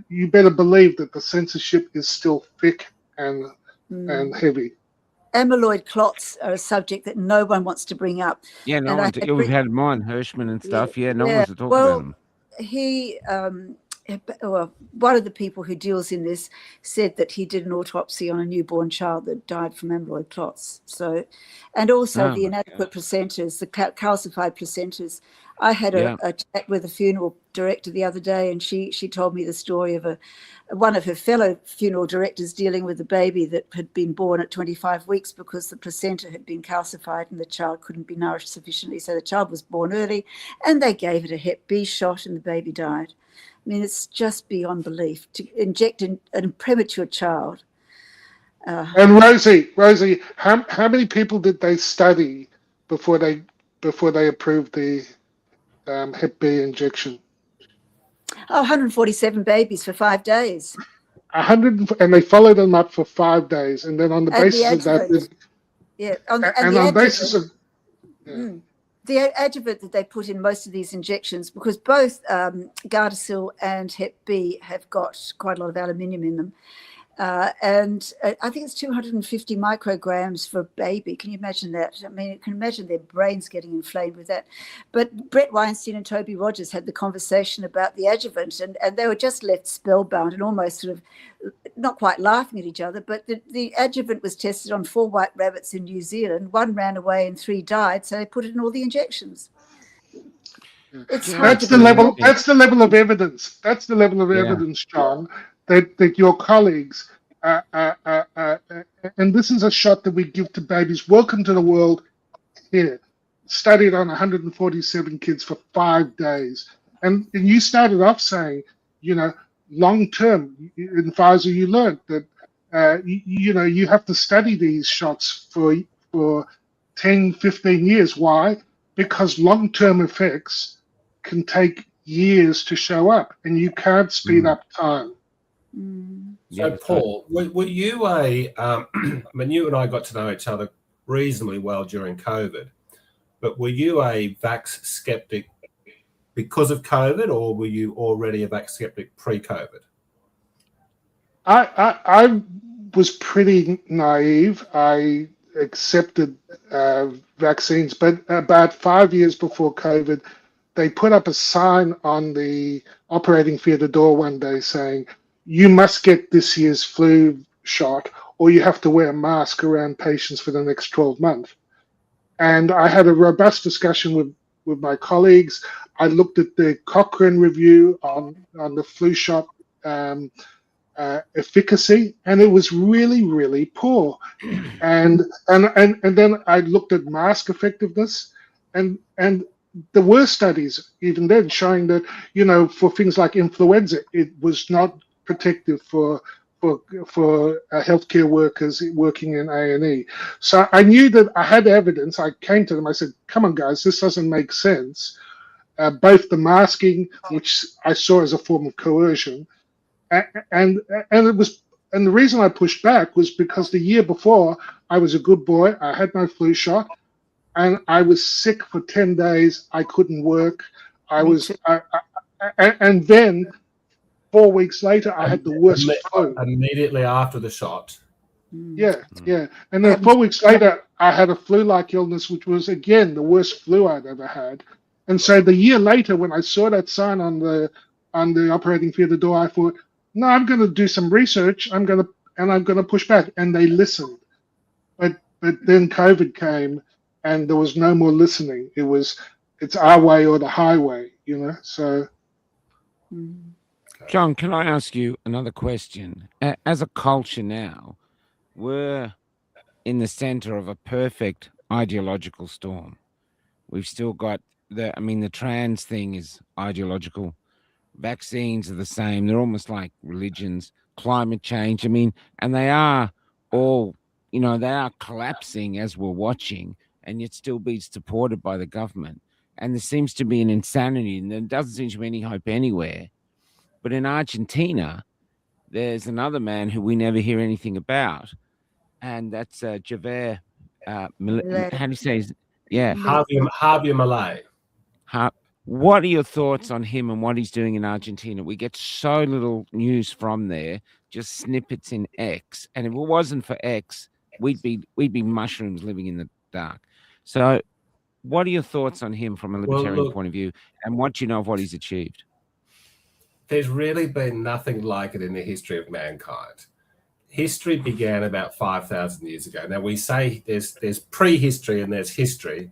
you better believe that the censorship is still thick and heavy. Amyloid clots are a subject that no one wants to bring up. Yeah, we've had mine, Hirschman and stuff. Yeah, no one wants to talk about them. He, one of the people who deals in this said that he did an autopsy on a newborn child that died from amyloid clots. So, and also the inadequate placentas, the calcified placentas. I had a chat with a funeral director the other day, and she told me the story of one of her fellow funeral directors dealing with a baby that had been born at 25 weeks because the placenta had been calcified and the child couldn't be nourished sufficiently. So the child was born early, and they gave it a Hep B shot, and the baby died. I mean, it's just beyond belief to inject a premature child. And Rosie, how many people did they study before they approved the Hep B injection? 147 babies for 5 days. 100, and they followed them up for 5 days, and then on the basis of that, the adjuvant that they put in most of these injections, because both Gardasil and Hep B have got quite a lot of aluminium in them. And I think it's 250 micrograms for a baby. Can you imagine that? I mean, you can imagine their brains getting inflamed with that. But Brett Weinstein and Toby Rogers had the conversation about the adjuvant, and they were just left spellbound and almost sort of not quite laughing at each other. But the adjuvant was tested on 4 white rabbits in New Zealand. 1 ran away and 3 died, so they put it in all the injections. That's the level. That's the level of evidence. That's the level of evidence, John. That your colleagues, and this is a shot that we give to babies. Welcome to the world. Here, studied on 147 kids for 5 days, and you started off saying, long term in Pfizer, you learned that you have to study these shots for 10, 15 years. Why? Because long term effects can take years to show up, and you can't speed up time. So, Paul, were you I mean, you and I got to know each other reasonably well during COVID, but were you a vax skeptic because of COVID, or were you already a vax skeptic pre-COVID? I was pretty naive. I accepted vaccines, but about 5 years before COVID, they put up a sign on the operating theatre door one day saying, you must get this year's flu shot, or you have to wear a mask around patients for the next 12 months. And I had a robust discussion with my colleagues. I looked at the Cochrane review on the flu shot efficacy, and it was really, really poor. And then I looked at mask effectiveness, and there were studies even then showing that, for things like influenza, it was not protective for healthcare workers working in A&E. So I knew that I had evidence. I came to them. I said, come on, guys, this doesn't make sense. Both the masking, which I saw as a form of coercion, and the reason I pushed back was because the year before I was a good boy. I had my flu shot, and I was sick for 10 days. I couldn't work. And then 4 weeks later, I had the worst flu. Immediately after the shot. Yeah. And then 4 weeks later, I had a flu-like illness, which was, again, the worst flu I'd ever had. And so the year later, when I saw that sign on the operating theatre door, I thought, no, I'm going to do some research. I'm going to push back. And they listened. But but then COVID came, and there was no more listening. It's our way or the highway, you know. So, John, can I ask you another question? As a culture now, we're in the center of a perfect ideological storm. We've still got the trans thing is ideological. Vaccines are the same. They're almost like religions. Climate change. And they are all, they are collapsing as we're watching, and yet still being supported by the government. And there seems to be an insanity, and there doesn't seem to be any hope anywhere. But in Argentina, there's another man who we never hear anything about, and that's Javier. How do you say his? Yeah, Javier Milei. What are your thoughts on him and what he's doing in Argentina? We get so little news from there, just snippets in X. And if it wasn't for X, we'd be mushrooms living in the dark. So, what are your thoughts on him from a libertarian point of view, and what do you know of what he's achieved? There's really been nothing like it in the history of mankind. History began about 5,000 years ago. Now, we say there's prehistory and there's history.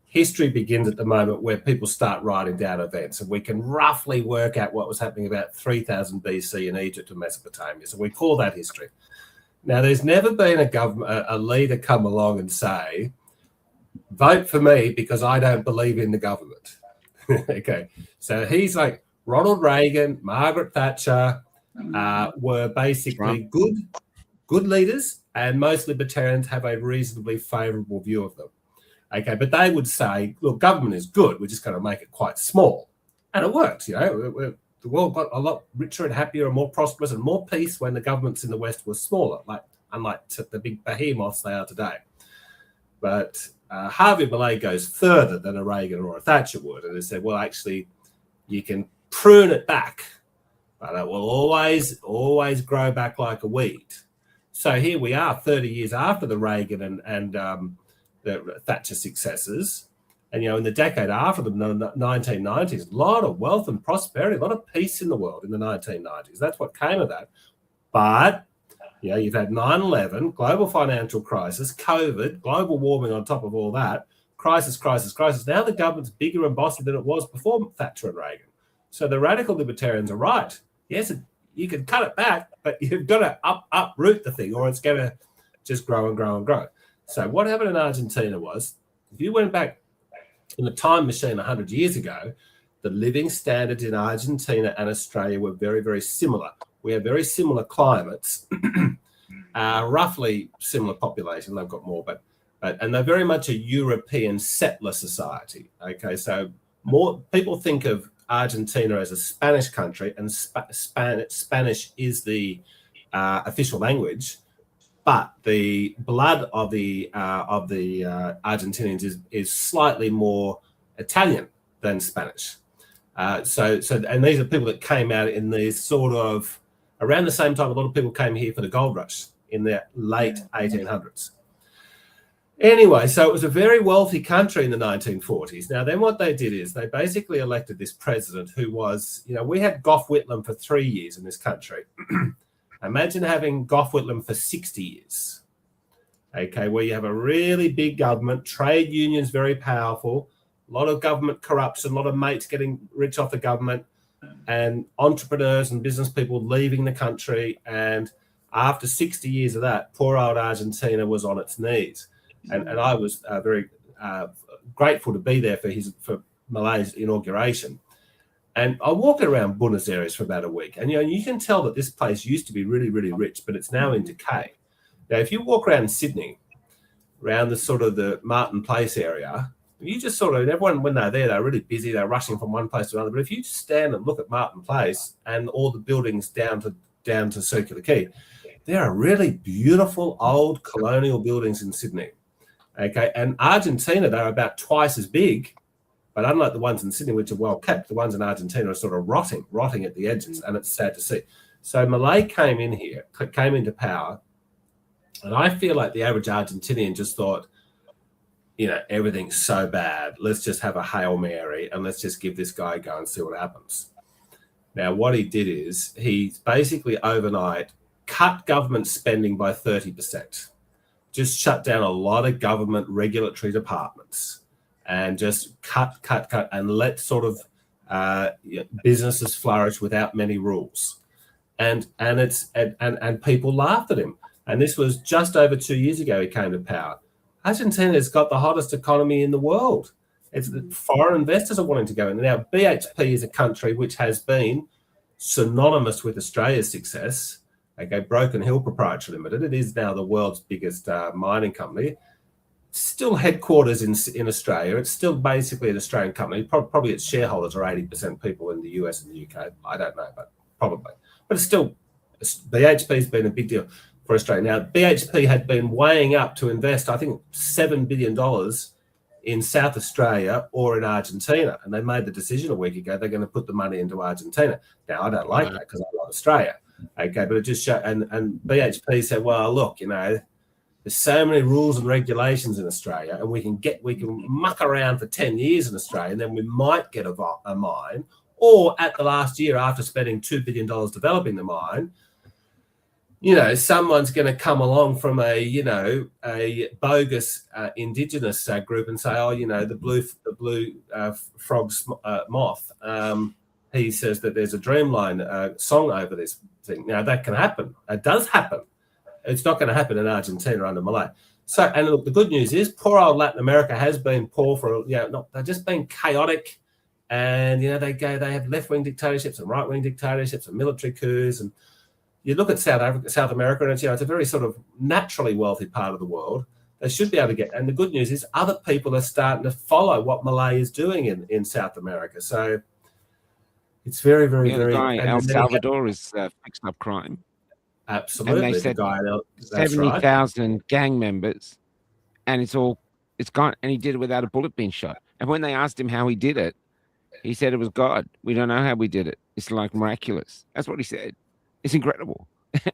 History begins at the moment where people start writing down events, and we can roughly work out what was happening about 3000 BC in Egypt and Mesopotamia. So we call that history. Now, there's never been a leader come along and say, vote for me because I don't believe in the government. Okay, so he's like, Ronald Reagan, Margaret Thatcher were basically good leaders, and most libertarians have a reasonably favourable view of them. Okay, but they would say, look, government is good. We're just going to make it quite small. And it worked, The world got a lot richer and happier and more prosperous and more peace when the governments in the West were smaller, unlike the big behemoths they are today. But Javier Milei goes further than a Reagan or a Thatcher would. And they said, well, actually, you can prune it back, but it will always grow back like a weed. So here we are 30 years after the Reagan and the Thatcher successors. And, in the decade after them, the 1990s, a lot of wealth and prosperity, a lot of peace in the world in the 1990s. That's what came of that. But, you've had 9/11, global financial crisis, COVID, global warming on top of all that, crisis. Now the government's bigger and bossier than it was before Thatcher and Reagan. So the radical libertarians are right. Yes, you can cut it back, but you've got to uproot the thing, or it's going to just grow and grow and grow. So what happened in Argentina was, if you went back in a time machine 100 years ago, the living standards in Argentina and Australia were very, very similar. We have very similar climates, roughly similar population. They've got more, but they're very much a European settler society. Okay, so more people think of Argentina as a Spanish country, and Spanish is the official language, but the blood of the Argentinians is slightly more Italian than Spanish. And these are people that came out in these sort of around the same time. A lot of people came here for the gold rush in the late 1800s. Anyway, so it was a very wealthy country in the 1940s. Now, then what they did is they basically elected this president who was, we had Gough Whitlam for 3 years in this country. Imagine having Gough Whitlam for 60 years, okay, where you have a really big government, trade unions very powerful, a lot of government corruption, a lot of mates getting rich off the government, and entrepreneurs and business people leaving the country. And after 60 years of that, poor old Argentina was on its knees. And I was very grateful to be there for Milei's inauguration. And I walked around Buenos Aires for about a week. And, you can tell that this place used to be really, really rich, but it's now in decay. Now, if you walk around Sydney, around the sort of the Martin Place area, you just sort of, everyone, when they're there, they're really busy. They're rushing from one place to another. But if you stand and look at Martin Place and all the buildings down to Circular Quay, there are really beautiful old colonial buildings in Sydney. Okay, and Argentina, they're about twice as big, but unlike the ones in Sydney, which are well kept, the ones in Argentina are sort of rotting at the edges, and it's sad to see. So Milei came into power, and I feel like the average Argentinian just thought, everything's so bad, let's just have a Hail Mary and let's just give this guy a go and see what happens. Now, what he did is he basically overnight cut government spending by 30%. just shut down a lot of government regulatory departments and just cut, and let sort of businesses flourish without many rules. And people laughed at him. And this was just over 2 years ago he came to power. Argentina's got the hottest economy in the world. It's foreign investors are wanting to go in. Now, BHP is a country which has been synonymous with Australia's success. Okay, Broken Hill Proprietary Limited. It is now the world's biggest mining company. Still headquarters in Australia. It's still basically an Australian company. Probably its shareholders are 80% people in the US and the UK. I don't know, but probably. But it's still, BHP's been a big deal for Australia. Now, BHP had been weighing up to invest, I think, $7 billion in South Australia or in Argentina. And they made the decision a week ago they're going to put the money into Argentina. Now, I don't like that because I love Australia. Okay, but it just showed, and BHP said, well, look, you know, there's so many rules and regulations in Australia, and we can muck around for 10 years in Australia, and then we might get a mine. Or at the last year, after spending $2 billion developing the mine, you know, someone's going to come along from a bogus indigenous group and say, oh, you know, the blue frog's moth. He says that there's a Dreamline song over this thing. Now that can happen. It does happen. It's not going to happen in Argentina under Malay. So, and look, the good news is, poor old Latin America has been poor for, they've just been chaotic, and they have left-wing dictatorships and right-wing dictatorships and military coups, and you look at South America, and it's a very sort of naturally wealthy part of the world. They should be able to get, and the good news is, other people are starting to follow what Malay is doing in South America. So it's very, very, very. The guy El Salvador is fixed up crime. Absolutely. And they said the guy, 70,000 gang members, and it's gone. And he did it without a bullet being shot. And when they asked him how he did it, he said it was God. We don't know how we did it. It's like miraculous. That's what he said. It's incredible.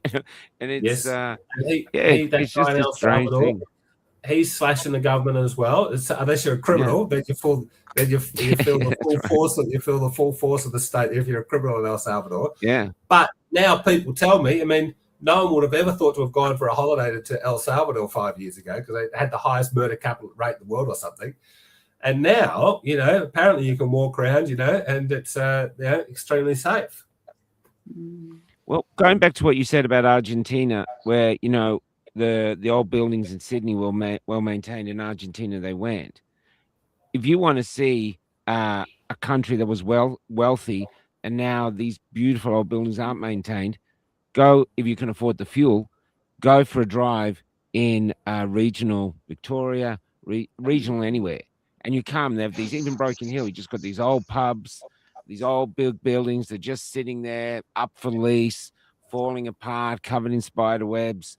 And it's it's just a strange thing. He's slashing the government as well. Unless you're a criminal, then you feel the full force. You feel the full force of the state if you're a criminal in El Salvador. Yeah. But now people tell me, I mean, no one would have ever thought to have gone for a holiday to El Salvador 5 years ago because they had the highest murder capital rate in the world or something. And now, apparently you can walk around, and it's extremely safe. Well, going back to what you said about Argentina, where the old buildings in Sydney were well maintained, in Argentina they weren't. If you want to see a country that was wealthy and now these beautiful old buildings aren't maintained, go, if you can afford the fuel, go for a drive in regional Victoria, regional anywhere, and you come. They have these, even Broken Hill, you just got these old pubs, these old big buildings. They're just sitting there, up for lease, falling apart, covered in spider webs.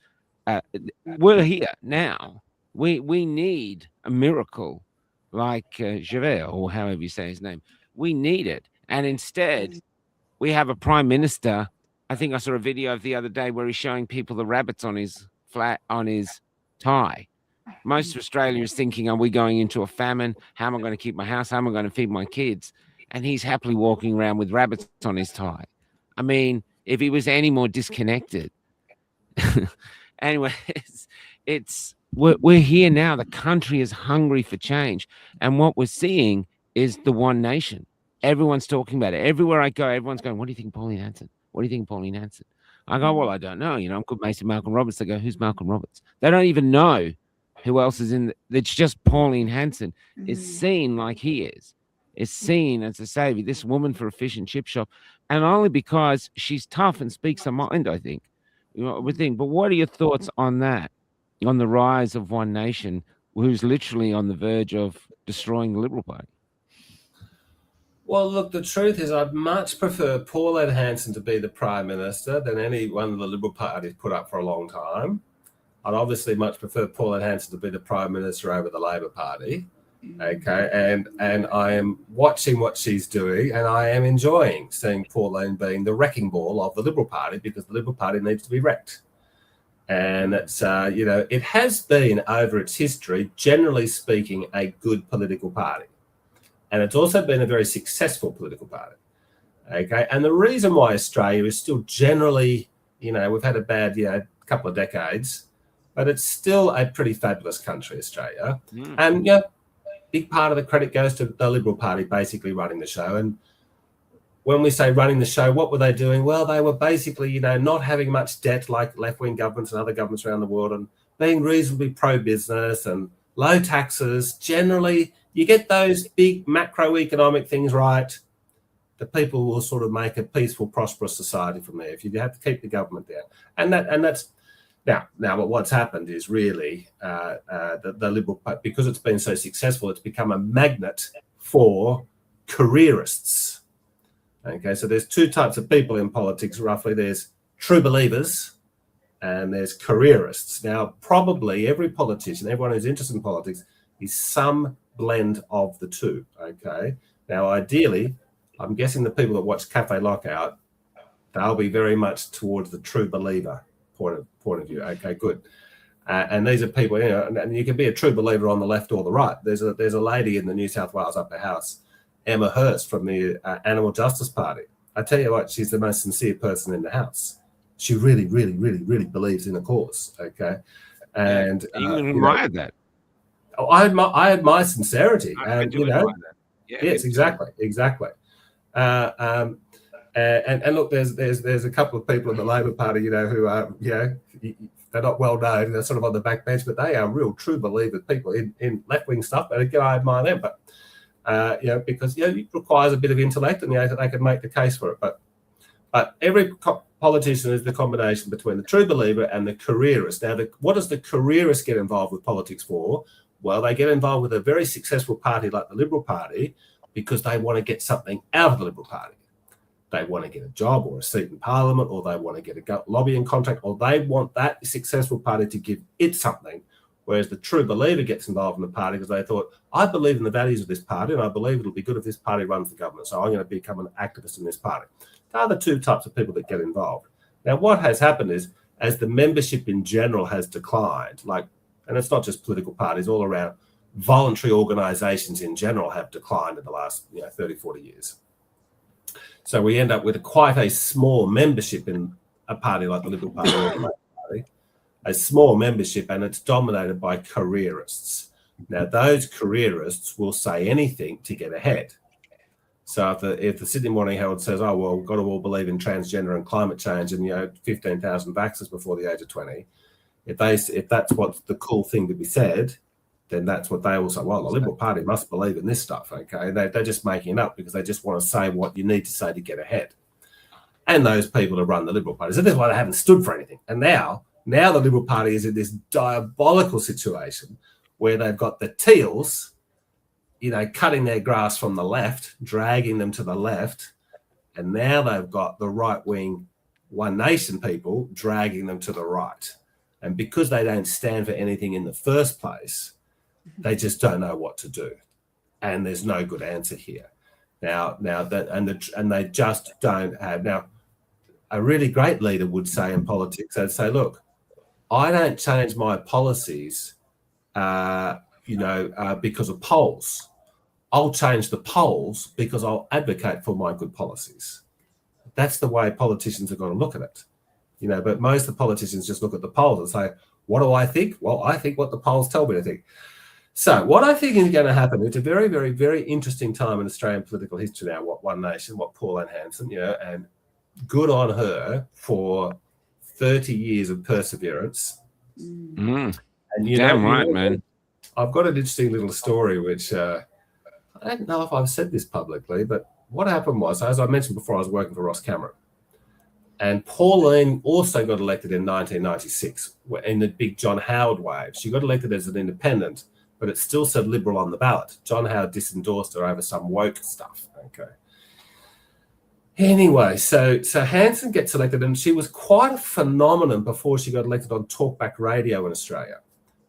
We're here now. We need a miracle like Javert, or however you say his name. We need it. And instead, we have a prime minister. I think I saw a video of the other day where he's showing people the rabbits on his tie. Most of Australia is thinking, are we going into a famine? How am I going to keep my house? How am I going to feed my kids? And he's happily walking around with rabbits on his tie. I mean, if he was any more disconnected. Anyway, we're here now. The country is hungry for change. And what we're seeing is the one nation. Everyone's talking about it. Everywhere I go, everyone's going, what do you think, Pauline Hanson? What do you think, Pauline Hanson? I go, well, I don't know. I'm good mates with Malcolm Roberts. They go, who's Malcolm Roberts? They don't even know who else is in. It's just Pauline Hanson is seen like he is. Is seen as a savior. This woman for a fish and chip shop. And only because she's tough and speaks her mind, I think. But what are your thoughts on that? On the rise of one nation who's literally on the verge of destroying the Liberal Party? Well, look, the truth is I'd much prefer Pauline Hanson to be the Prime Minister than any one of the Liberal Party's put up for a long time. I'd obviously much prefer Pauline Hanson to be the Prime Minister over the Labor Party. Okay, and I am watching what she's doing, and I am enjoying seeing Pauline being the wrecking ball of the Liberal Party, because the Liberal Party needs to be wrecked. And it's it has been over its history, generally speaking, a good political party, and it's also been a very successful political party. Okay, and the reason why Australia is still generally, we've had a bad couple of decades, but it's still a pretty fabulous country, Australia. Mm. And big part of the credit goes to the Liberal Party basically running the show. And when we say running the show, what were they doing? Well, they were basically, not having much debt like left-wing governments and other governments around the world, and being reasonably pro-business and low taxes. Generally, you get those big macroeconomic things right, the people will sort of make a peaceful, prosperous society from there. If you have to keep the government there, and that's now. But what's happened is really the Liberal Party, because it's been so successful, it's become a magnet for careerists. Okay, so there's two types of people in politics, roughly. There's true believers and there's careerists. Now, probably every politician, everyone who's interested in politics, is some blend of the two, okay? Now, ideally, I'm guessing the people that watch Cafe Lockout, they'll be very much towards the true believer point of view. Okay, good. And these are people, and you can be a true believer on the left or the right. There's a lady in the New South Wales Upper House, Emma Hurst from the Animal Justice Party. I tell you what, she's the most sincere person in the House. She really, really, really, really believes in a cause. Okay, and you admired that. Oh, I admire sincerity. I do admire that. Yeah, yes, exactly. And look, there's a couple of people in the Labor Party, who are, they're not well known. They're sort of on the back bench, but they are real true believers, people in left wing stuff. And again, I admire them, but because it requires a bit of intellect, and they can make the case for it. But every politician is the combination between the true believer and the careerist. Now, what does the careerist get involved with politics for? Well, they get involved with a very successful party like the Liberal Party because they want to get something out of the Liberal Party. They want to get a job or a seat in Parliament, or they want to get a lobbying contract, or they want that successful party to give it something. Whereas the true believer gets involved in the party because they thought, I believe in the values of this party and I believe it'll be good if this party runs the government. So I'm going to become an activist in this party. They are the two types of people that get involved. Now, what has happened is, as the membership in general has declined, and it's not just political parties, all around, voluntary organisations in general have declined in the last 30, 40 years. So we end up with quite a small membership in a party like the Liberal Party or the Labor Party, a small membership, and it's dominated by careerists. Now, those careerists will say anything to get ahead. So if the Sydney Morning Herald says, oh, well, we've got to all believe in transgender and climate change and 15,000 vaxxers before the age of 20, if that's what's the cool thing to be said, then that's what they will say. Well, the Liberal Party must believe in this stuff, okay? They're just making it up because they just want to say what you need to say to get ahead. And those people have run the Liberal Party. So this is why they haven't stood for anything. And now the Liberal Party is in this diabolical situation where they've got the Teals, cutting their grass from the left, dragging them to the left. And now they've got the right-wing One Nation people dragging them to the right. And because they don't stand for anything in the first place, they just don't know what to do. And there's no good answer here. And they just don't have. Now, a really great leader would say in politics, they'd say, look, I don't change my policies, because of polls. I'll change the polls because I'll advocate for my good policies. That's the way politicians are going to look at it. But most of the politicians just look at the polls and say, what do I think? Well, I think what the polls tell me to think. So what I think is going to happen, it's a very, very, very interesting time in Australian political history now, what One Nation, what Pauline Hanson, and good on her for 30 years of perseverance. Mm. And Damn right, man. I've got an interesting little story, which I don't know if I've said this publicly, but what happened was, as I mentioned before, I was working for Ross Cameron. And Pauline also got elected in 1996 in the big John Howard wave. She got elected as an independent, but it still said Liberal on the ballot. John Howard disendorsed her over some woke stuff. Okay. Anyway, so Hanson gets elected, and she was quite a phenomenon before she got elected on talkback radio in Australia.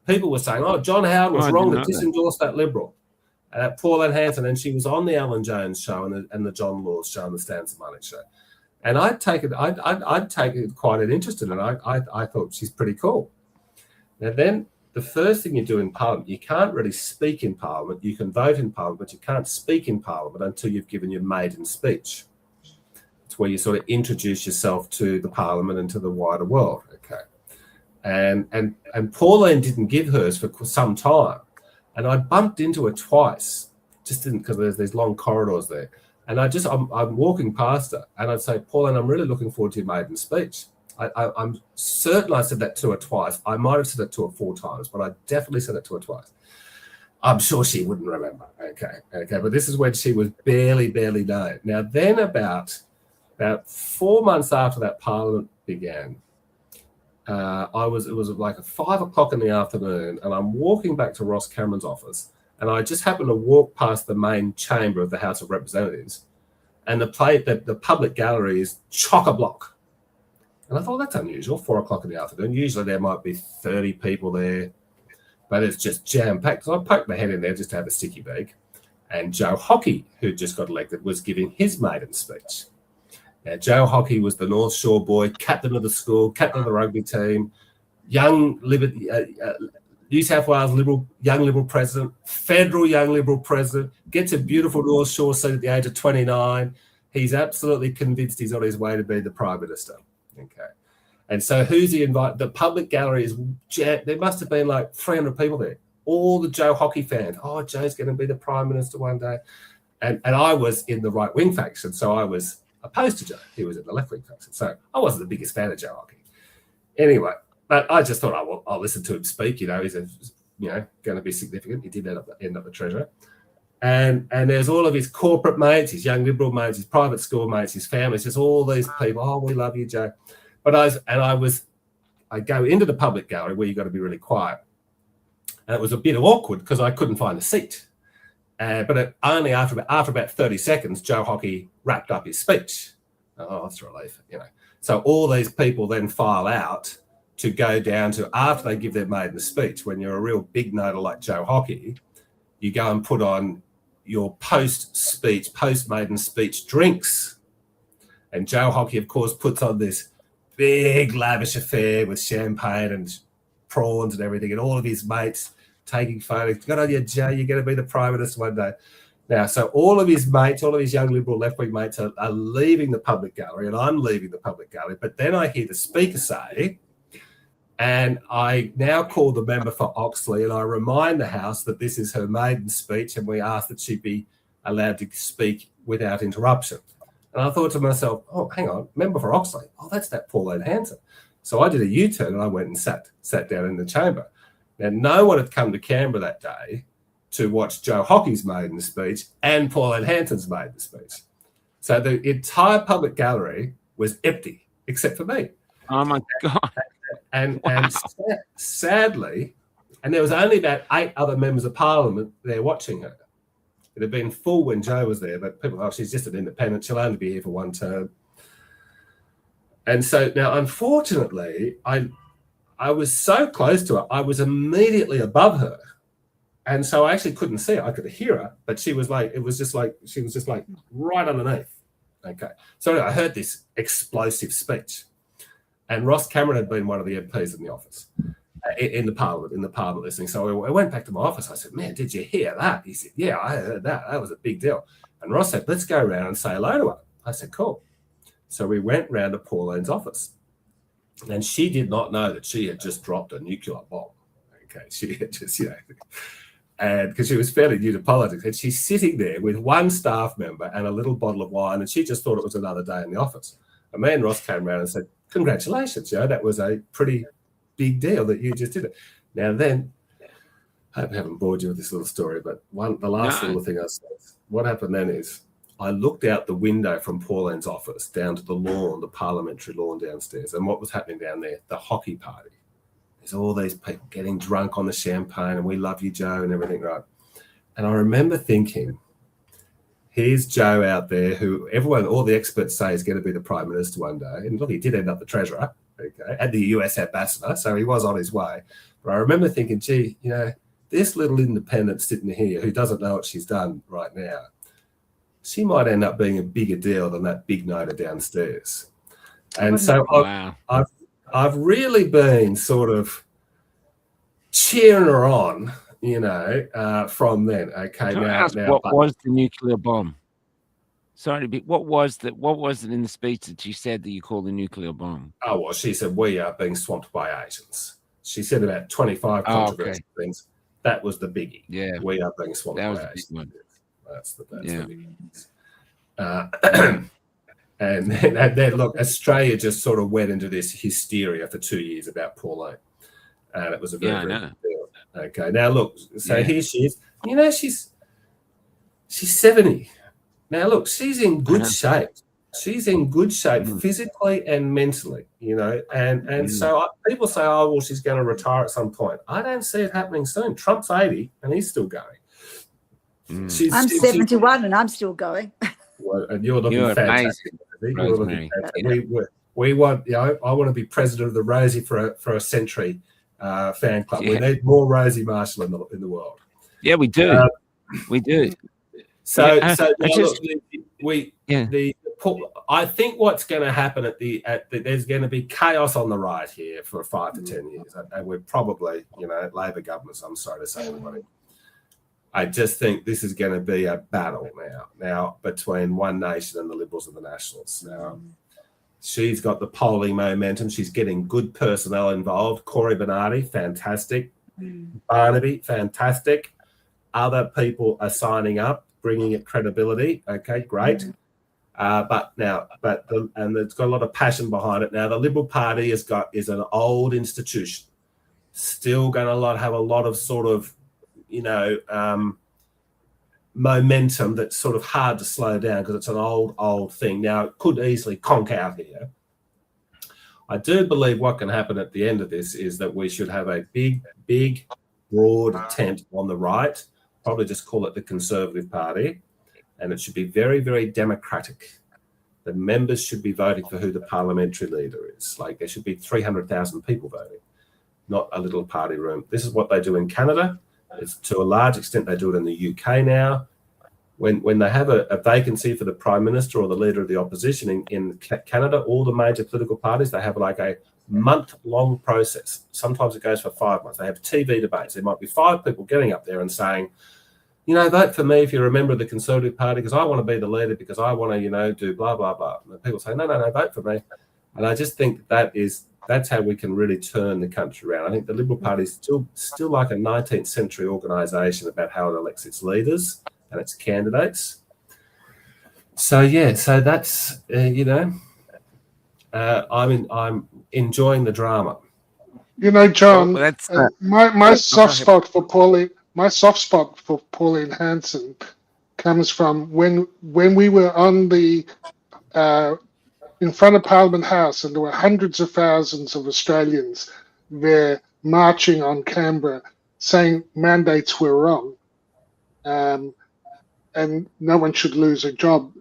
People were saying, oh, John Howard was wrong to disendorse that Liberal. Pauline Hanson, and she was on the Alan Jones show and the John Laws show and the Stan Simonet show. And I'd take it quite an interest in it. I thought she's pretty cool. Now then, the first thing you do in Parliament, you can't really speak in Parliament. You can vote in Parliament, but you can't speak in Parliament until you've given your maiden speech. It's where you sort of introduce yourself to the Parliament and to the wider world. Okay. and Pauline didn't give hers for some time, and I bumped into her twice, just didn't, because there's these long corridors there, and I'm walking past her, and I'd say, Pauline, I'm really looking forward to your maiden speech. I'm certain I said that to her twice. I might have said it to her 4 times, but I definitely said it to her twice. I'm sure she wouldn't remember. Okay. But this is when she was barely known. Now, then about 4 months after that Parliament began, it was like 5 o'clock in the afternoon, and I'm walking back to Ross Cameron's office, and I just happened to walk past the main chamber of the House of Representatives, and the public gallery is chock-a-block. And I thought, that's unusual, 4 o'clock in the afternoon. Usually there might be 30 people there, but it's just jam-packed. So I poked my head in there just to have a sticky beak. And Joe Hockey, who just got elected, was giving his maiden speech. Now, Joe Hockey was the North Shore boy, captain of the school, captain of the rugby team, young New South Wales young Liberal president, federal young Liberal president, gets a beautiful North Shore seat at the age of 29. He's absolutely convinced he's on his way to be the Prime Minister. Okay. And so who's he invited? The public gallery is jammed. There must have been like 300 people there. All the Joe Hockey fans. Oh, Joe's going to be the Prime Minister one day. And I was in the right-wing faction, so I was opposed to Joe. He was in the left-wing faction. So I wasn't the biggest fan of Joe Hockey. Anyway, but I just thought I'll listen to him speak. He's going to be significant. He did end up the treasurer. And there's all of his corporate mates, his young Liberal mates, his private school mates, his family, just all these people. Oh, we love you, Joe. But I go into the public gallery where you've got to be really quiet. And it was a bit awkward because I couldn't find a seat. But only after about 30 seconds, Joe Hockey wrapped up his speech. Oh, that's a relief, So all these people then file out to go down to, after they give their maiden speech, when you're a real big noter like Joe Hockey, you go and put on your post-maiden speech drinks. And Joe Hockey, of course, puts on this big lavish affair with champagne and prawns and everything, and all of his mates taking photos. Good on you, Joe, you're going to be the Prime Minister one day. Now, so all of his mates, all of his young Liberal left-wing mates are leaving the public gallery, and I'm leaving the public gallery. But then I hear the Speaker say, and I now call the member for Oxley, and I remind the House that this is her maiden speech, and we ask that she be allowed to speak without interruption. And I thought to myself, oh, hang on, member for Oxley. Oh, that's that Pauline Hanson. So I did a U-turn and I went and sat down in the chamber. Now, no one had come to Canberra that day to watch Joe Hockey's maiden speech and Pauline Hanson's maiden speech. So the entire public gallery was empty, except for me. Oh, my God. And sadly, and there was only about 8 other members of Parliament there watching her. It had been full when Joe was there, but people, she's just an independent. She'll only be here for one term. And so now, unfortunately, I was so close to her, I was immediately above her. And so I actually couldn't see her. I could hear her, but she was like right underneath. Okay. So I heard this explosive speech. And Ross Cameron had been one of the MPs in the office. In the Parliament listening. So I went back to my office. I said, man, did you hear that? He said, yeah, I heard that. That was a big deal. And Ross said, let's go around and say hello to her. I said, cool. So we went round to Pauline's office. And she did not know that she had just dropped a nuclear bomb. Okay, she had just, and because she was fairly new to politics. And she's sitting there with one staff member and a little bottle of wine. And she just thought it was another day in the office. And me and Ross came around and said, congratulations, Joe. That was a pretty big deal that you just did it. Now then, I hope I haven't bored you with this little story, but the last little thing I said, what happened then is I looked out the window from Pauline's office down to the lawn, the parliamentary lawn downstairs, and what was happening down there? The hockey party. There's all these people getting drunk on the champagne and we love you, Joe, and everything, right? And I remember thinking, here's Joe out there who all the experts say is going to be the Prime Minister one day. And look, he did end up the treasurer. Okay, and the US ambassador, so he was on his way. But I remember thinking, gee, this little independent sitting here who doesn't know what she's done right now, she might end up being a bigger deal than that big noter downstairs. And so I've really been sort of cheering her on, from then. Okay, what was the nuclear bomb? Sorry to be. What was that? What was it in the speech that you said that you called the nuclear bomb? Oh, well, she said we are being swamped by Asians. She said about 25 controversial things. That was the biggie. Yeah, we are being swamped that was by the big Asians. one. That's the Yeah. biggie. And then, look, Australia just sort of went into this hysteria for 2 years about Pauline. And it was a very, very big deal. Okay, now look, so here she is. You know, she's 70. Now, look, she's in good shape. She's in good shape physically and mentally, you know. And so people say, oh, well, she's going to retire at some point. I don't see it happening soon. Trump's 80 and he's still going. I'm 71 and I'm still going. Well, and you're looking fantastic. Rosemary. We want, you know, I want to be president of the Rosie for a century fan club. We need more Rosie Marshall in the world. Yeah, we do. We do. So I think what's going to happen there's going to be chaos on the right here for 5 to 10 years, and we're probably, you know, Labor governments. I'm sorry to say, everybody. I just think this is going to be a battle now between One Nation and the Liberals and the Nationals. Now, she's got the polling momentum. She's getting good personnel involved. Corey Bernardi, fantastic. Barnaby, fantastic. Other people are signing up, bringing it credibility. Okay, great. But it's got a lot of passion behind it. Now, the Liberal Party is an old institution, still going to have a lot of sort of, you know, momentum that's sort of hard to slow down because it's an old thing. Now, it could easily conk out here. I do believe what can happen at the end of this is that we should have a big, broad tent on the right, probably just call it the Conservative Party, and it should be very, very democratic. The members should be voting for who the parliamentary leader is. Like, there should be 300,000 people voting, not a little party room. This is what they do in Canada. It's, to a large extent, they do it in the UK now. When they have a vacancy for the Prime Minister or the Leader of the Opposition in Canada, all the major political parties, they have like a month-long process. Sometimes it goes for 5 months. They have TV debates. There might be 5 people getting up there and saying, you know, vote for me if you're a member of the Conservative Party because I want to be the leader, because I want to, you know, do blah, blah, blah. And people say, no, vote for me. And I just think that's how we can really turn the country around. I think the Liberal Party is still like a 19th century organisation about how it elects its leaders and its candidates. So that's you know, I'm enjoying the drama. You know, John, my soft spot for Pauline Hanson comes from when we were on the in front of Parliament House, and there were hundreds of thousands of Australians there marching on Canberra, saying mandates were wrong, and no one should lose a job.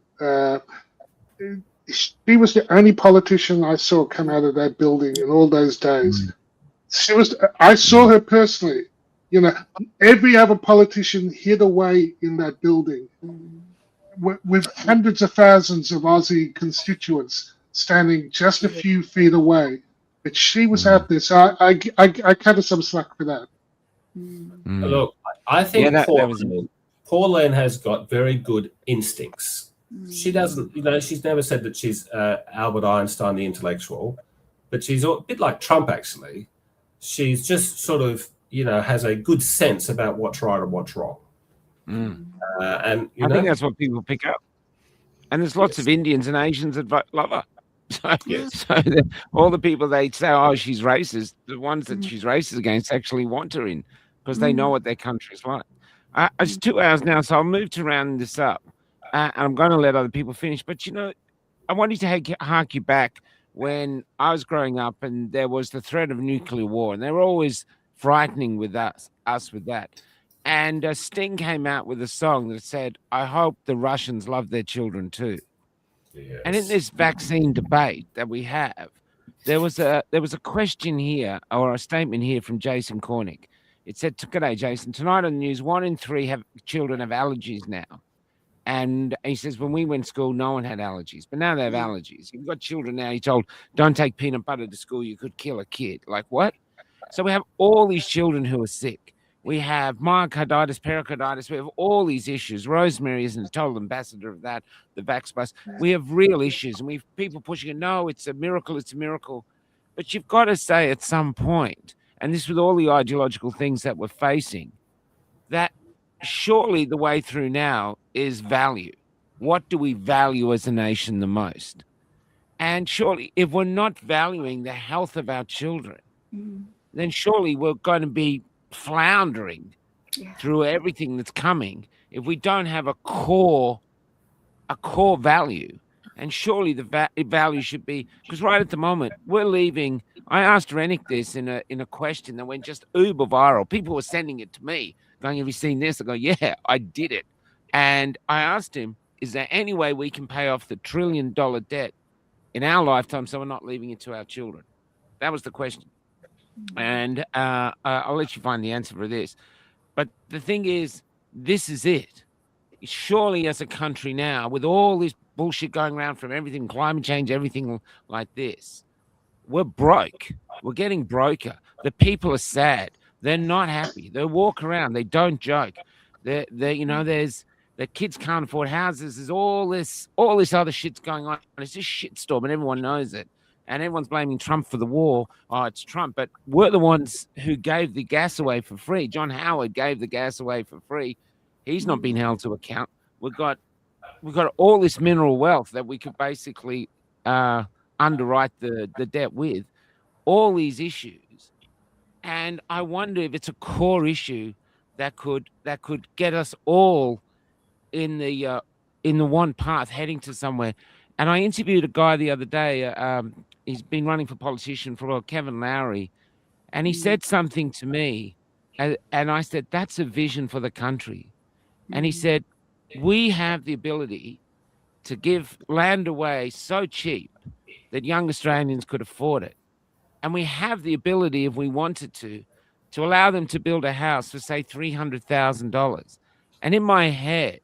She was the only politician I saw come out of that building in all those days. I saw her personally. You know, every other politician hid away in that building with hundreds of thousands of Aussie constituents standing just a few feet away. But she was out there, so I cut her some slack for that. Look, I think Pauline has got very good instincts. She doesn't, you know, she's never said that she's Albert Einstein, the intellectual, but she's a bit like Trump, actually. She's just sort of, you know, has a good sense about what's right and what's wrong. And I think that's what people pick up. And there's lots of Indians and Asians that love her. So all the people they say, oh, she's racist, the ones that she's racist against actually want her in because they know what their country's like. It's 2 hours now, so I'll move to round this up. And I'm going to let other people finish. But, you know, I wanted to hark you back when I was growing up and there was the threat of nuclear war, and they were always frightening with us with that. And Sting came out with a song that said, I hope the Russians love their children too. Yes. And in this vaccine debate that we have, there was a question here, or a statement here from Jason Cornick. It said, "G'day, Jason. Tonight on the news, 1 in 3 children have allergies now." And he says, when we went to school, no one had allergies, but now they have allergies. You've got children now, you're told, don't take peanut butter to school, you could kill a kid. Like, what? So we have all these children who are sick. We have myocarditis, pericarditis. We have all these issues. Rosemary isn't a total ambassador of that, the Vax bus. We have real issues, and we have people pushing it. No, it's a miracle. It's a miracle. But you've got to say at some point, and this with all the ideological things that we're facing, that surely the way through now is value. What do we value as a nation the most? And surely, if we're not valuing the health of our children, then surely we're going to be floundering through everything that's coming if we don't have a core value. And surely the value should be, because right at the moment we're leaving. I asked Rennick this in a question that went just uber viral. People were sending it to me going, have you seen this? I go, yeah, I did it. And I asked him, is there any way we can pay off the $1 trillion debt in our lifetime so we're not leaving it to our children? That was the question. And I'll let you find the answer for this. But the thing is, this is it. Surely as a country now, with all this bullshit going around from everything, climate change, everything like this, we're broke. We're getting broker. The people are sad. They're not happy. They walk around. They don't joke. They there's the kids can't afford houses. There's all this other shit's going on. It's just shitstorm, and everyone knows it. And everyone's blaming Trump for the war. Oh, it's Trump. But we're the ones who gave the gas away for free. John Howard gave the gas away for free. He's not been held to account. We've got all this mineral wealth that we could basically underwrite the debt with. All these issues. And I wonder if it's a core issue that could get us all in the one path heading to somewhere. And I interviewed a guy the other day. He's been running for politician for a while, Kevin Lowry, and he said something to me, and I said, that's a vision for the country. And he said, we have the ability to give land away so cheap that young Australians could afford it. And we have the ability, if we wanted to allow them to build a house for, say, $300,000. And in my head,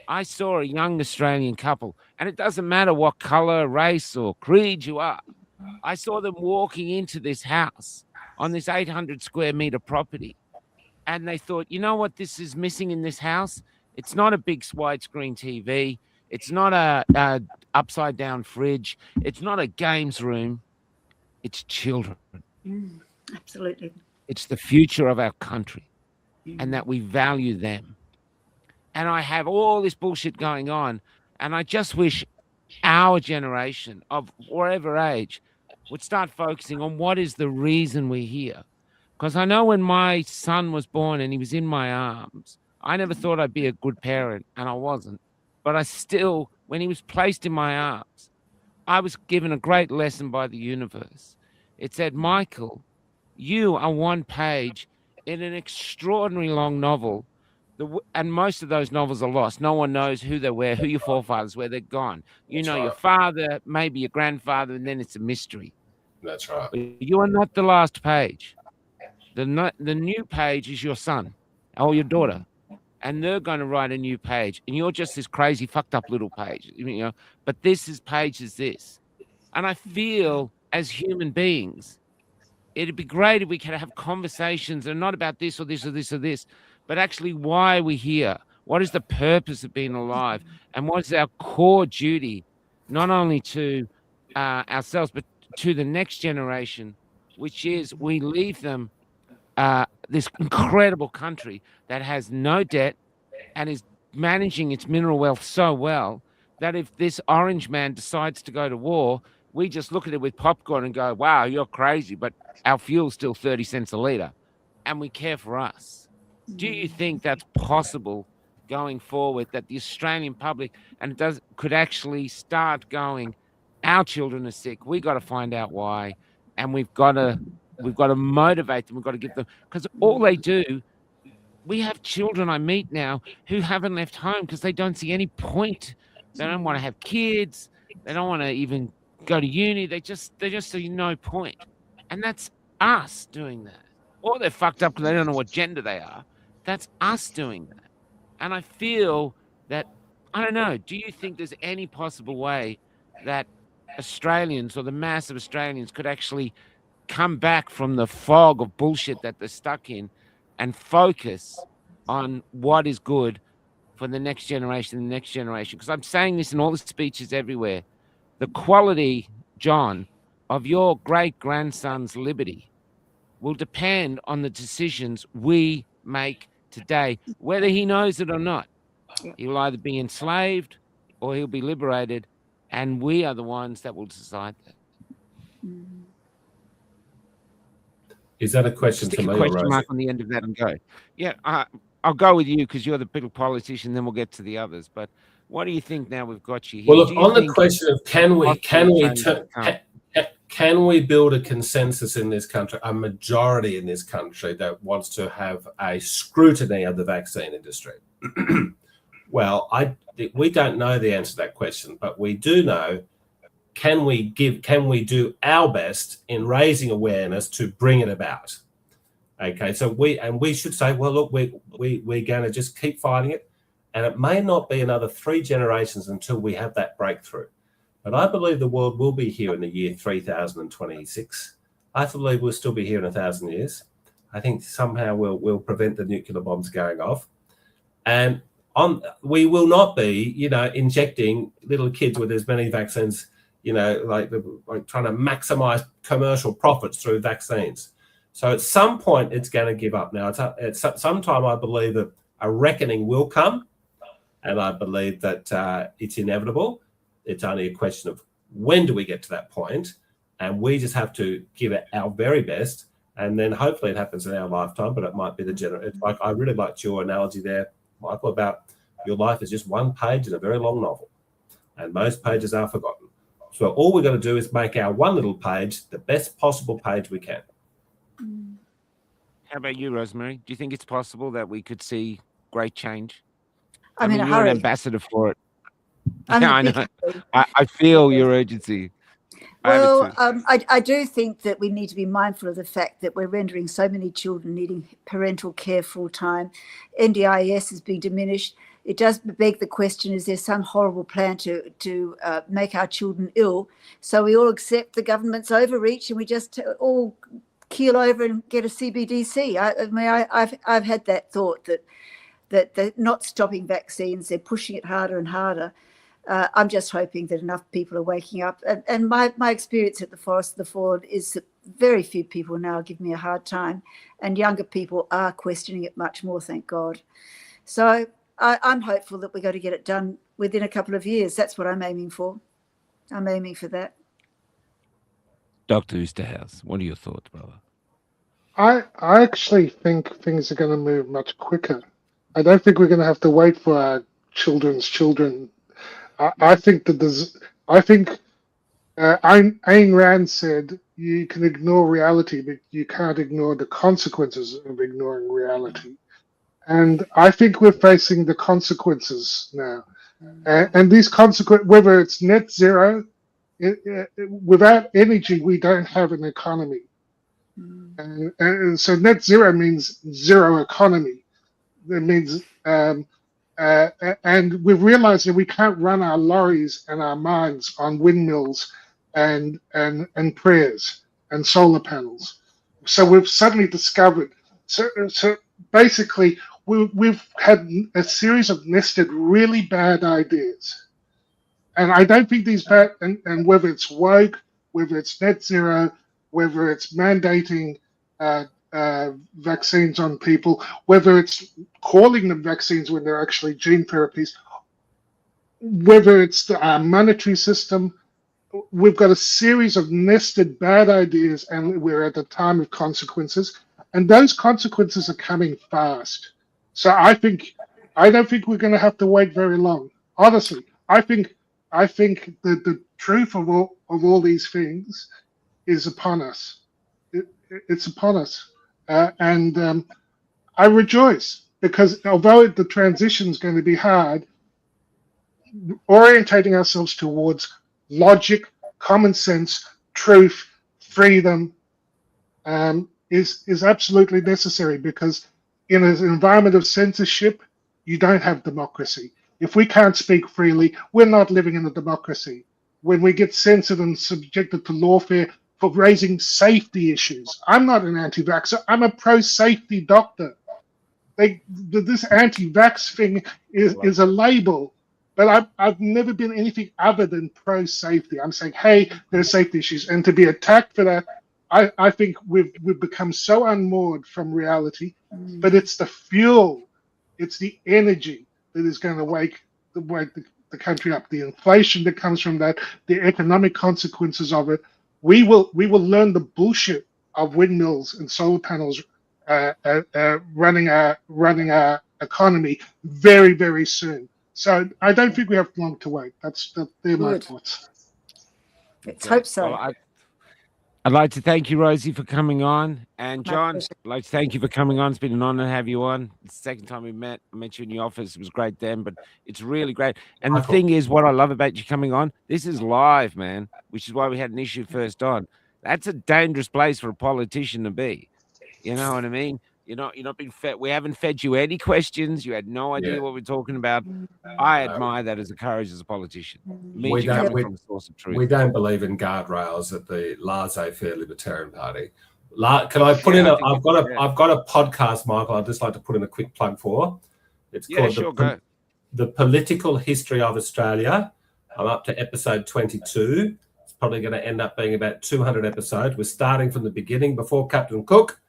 I saw a young Australian couple, and it doesn't matter what color, race, or creed you are. I saw them walking into this house on this 800 square meter property, and they thought, you know what this is missing in this house? It's not a big widescreen TV. It's not a upside down fridge. It's not a games room. It's children. Absolutely. It's the future of our country, and that we value them. And I have all this bullshit going on, and I just wish our generation of whatever age would start focusing on what is the reason we're here. Because I know when my son was born and he was in my arms, I never thought I'd be a good parent, and I wasn't. But I still, when he was placed in my arms, I was given a great lesson by the universe. It said, Michael, you are one page in an extraordinary long novel. And most of those novels are lost. No one knows who they were, who your forefathers were. They're gone. You know your father, maybe your grandfather, and then it's a mystery. That's right. But you are not the last page. The new page is your son or your daughter, and they're going to write a new page, and you're just this crazy, fucked up little page. But this page is this. And I feel as human beings, it'd be great if we could have conversations and not about this or this or this or this, but actually why we're here. What is the purpose of being alive? And what is our core duty, not only to ourselves, but to the next generation, which is we leave them this incredible country that has no debt and is managing its mineral wealth so well that if this orange man decides to go to war, we just look at it with popcorn and go, wow, you're crazy, but our fuel's still 30 cents a litre, and we care for us. Do you think that's possible going forward, that the Australian public could actually start going, our children are sick, we got to find out why, and we've got to motivate them, we've got to give them, because all they do, we have children I meet now who haven't left home because they don't see any point. They don't want to have kids, they don't want to even go to uni, they just see no point. And that's us doing that. Or they're fucked up because they don't know what gender they are. That's us doing that. And I feel that, I don't know, do you think there's any possible way that Australians or the mass of Australians could actually come back from the fog of bullshit that they're stuck in and focus on what is good for the next generation and the next generation. Because I'm saying this in all the speeches everywhere. The quality, John, of your great-grandson's liberty will depend on the decisions we make today, whether he knows it or not. Yeah. He'll either be enslaved or he'll be liberated, and we are the ones that will decide that. Is that a question Stick to a me or question Rosie? mark on the end of that and go. Yeah, I'll go with you because you're the big politician, then we'll get to the others. But what do you think now we've got you here? Well, look, Do you on the think question of can we can build a consensus in this country, a majority in this country that wants to have a scrutiny of the vaccine industry? Well, we don't know the answer to that question, but we do know, can we do our best in raising awareness to bring it about? Okay, so we should say, well, look, we're going to just keep fighting it, and it may not be another 3 generations until we have that breakthrough. But I believe the world will be here in the year 3026. I believe we'll still be here in 1,000 years. I think somehow we'll prevent the nuclear bombs going off, and we will not be, injecting little kids with as many vaccines, like trying to maximize commercial profits through vaccines. So at some point, it's going to give up. Now, at some time, I believe that a reckoning will come, and I believe that it's inevitable. It's only a question of when do we get to that point, and we just have to give it our very best, and then hopefully it happens in our lifetime, but it might be it's like, I really liked your analogy there, Michael, about your life is just one page in a very long novel, and most pages are forgotten. So all we've got to do is make our one little page the best possible page we can. How about you, Rosemary? Do you think it's possible that we could see great change? I'm in a you're hurry. an ambassador for it. I'm Yeah, I in a big know. hurry. I feel your urgency. Well, I do think that we need to be mindful of the fact that we're rendering so many children needing parental care full time. NDIS is being diminished. It does beg the question, is there some horrible plan to make our children ill? So we all accept the government's overreach and we just all keel over and get a CBDC. I've had that thought that they're not stopping vaccines, they're pushing it harder and harder. I'm just hoping that enough people are waking up. And my experience at the Forest of the Ford is that very few people now give me a hard time, and younger people are questioning it much more, thank God. So I'm hopeful that we're going to get it done within a couple of years. That's what I'm aiming for. I'm aiming for that. Dr. Oosterhuis, what are your thoughts, brother? I actually think things are going to move much quicker. I don't think we're going to have to wait for our children's children. I think Ayn Rand said you can ignore reality, but you can't ignore the consequences of ignoring reality. And I think we're facing the consequences now. And these consequences, whether it's net zero, without energy, we don't have an economy. And so net zero means zero economy. That means, and we've realized that we can't run our lorries and our mines on windmills and prayers and solar panels. So we've suddenly discovered. So basically, we've had a series of nested really bad ideas, and I don't think these bad, and whether it's woke, whether it's net zero, whether it's mandating vaccines on people, whether it's calling them vaccines when they're actually gene therapies, whether it's the monetary system, we've got a series of nested bad ideas, and we're at a time of consequences, and those consequences are coming fast. So I don't think we're going to have to wait very long. Honestly, I think that the truth of all these things is upon us. It's upon us, and I rejoice because although the transition is going to be hard, orientating ourselves towards logic, common sense, truth, freedom is absolutely necessary, because in an environment of censorship, you don't have democracy. If we can't speak freely, we're not living in a democracy. When we get censored and subjected to lawfare for raising safety issues, I'm not an anti-vaxxer, I'm a pro-safety doctor. this anti-vax thing is a label, but I've never been anything other than pro-safety. I'm saying, hey, there's safety issues, and to be attacked for that, I think we've become so unmoored from reality. But it's the fuel, it's the energy that is going to wake the country up. The inflation that comes from that, the economic consequences of it. We will learn the bullshit of windmills and solar panels running our economy very, very soon. So I don't think we have long to wait. They're my thoughts. Let's hope so. Well, I'd like to thank you, Rosie, for coming on. And John, I'd like to thank you for coming on. It's been an honor to have you on. It's the second time we met. I met you in the office. It was great then, but it's really great. And the thing is, what I love about you coming on, this is live, man, which is why we had an issue first on. That's a dangerous place for a politician to be. You know what I mean? You're not being fed. We haven't fed you any questions. You had no idea what we're talking about. I admire that as a courage as a politician. We don't believe in guardrails at the laissez-faire Libertarian Party. Can I put in I've got a podcast, Michael, I'd just like to put in a quick plug for. It's called The Political History of Australia. I'm up to episode 22. It's probably going to end up being about 200 episodes. We're starting from the beginning before Captain Cook.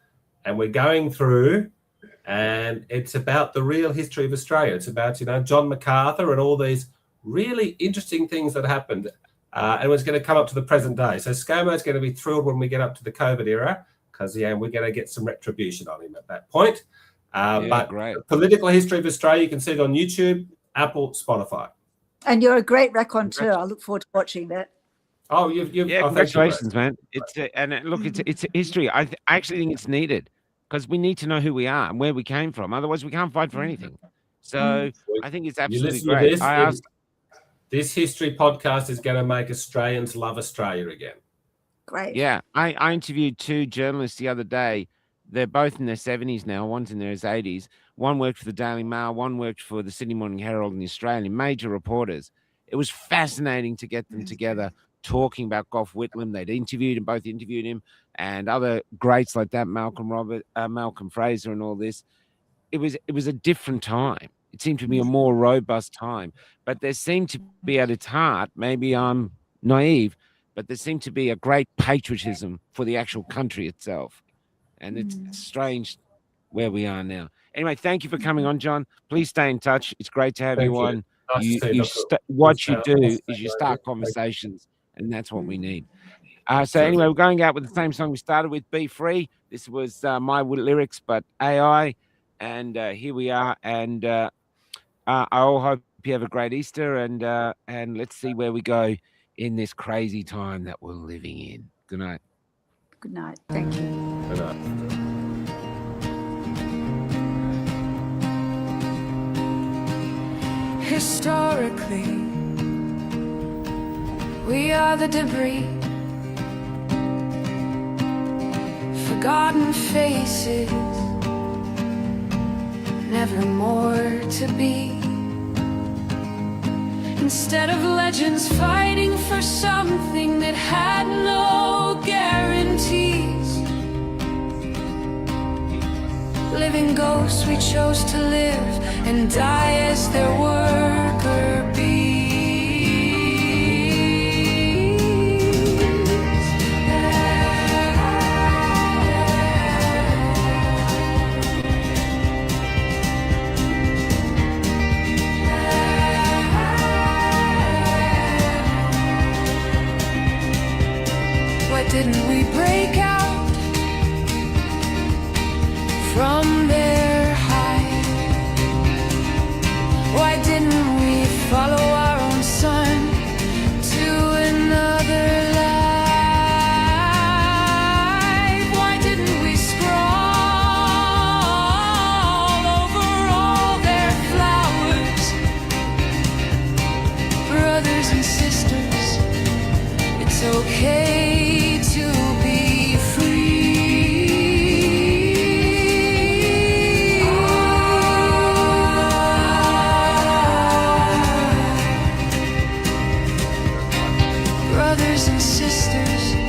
And we're going through, and it's about the real history of Australia. It's about, John MacArthur and all these really interesting things that happened. And it's going to come up to the present day. So ScoMo's going to be thrilled when we get up to the COVID era, because, we're going to get some retribution on him at that point. But great. Political History of Australia, you can see it on YouTube, Apple, Spotify. And you're a great raconteur. I look forward to watching that. Oh, you've congratulations, man! It's a history. I actually think it's needed, because we need to know who we are and where we came from. Otherwise, we can't fight for anything. So I think it's absolutely great. This history podcast is going to make Australians love Australia again. Great. Yeah, I interviewed 2 journalists the other day. They're both in their 70s now. One's in their 80s. One worked for the Daily Mail. One worked for the Sydney Morning Herald and the Australian. Major reporters. It was fascinating to get them together, talking about Gough Whitlam. They'd both interviewed him, and other greats like that, Malcolm Fraser and all this. It was a different time. It seemed to be a more robust time, but there seemed to be at its heart, maybe I'm naive, but there seemed to be a great patriotism for the actual country itself. And it's strange where we are now. Anyway, thank you for coming on, John. Please stay in touch. It's great to have you on. What you do is you start conversations, and that's what we need. So anyway, we're going out with the same song we started with, Be Free. This was my lyrics, but AI. And here we are. And I all hope you have a great Easter. And let's see where we go in this crazy time that we're living in. Good night. Good night. Thank you. Good night. Historically, we are the debris, forgotten faces, never more to be. Instead of legends fighting for something that had no guarantees, living ghosts we chose to live and die as their worker bees. Why didn't we break out from their hide? Why didn't we follow our own sun to another life? Why didn't we scroll over all their flowers? Brothers and sisters, it's okay to be brothers and sisters.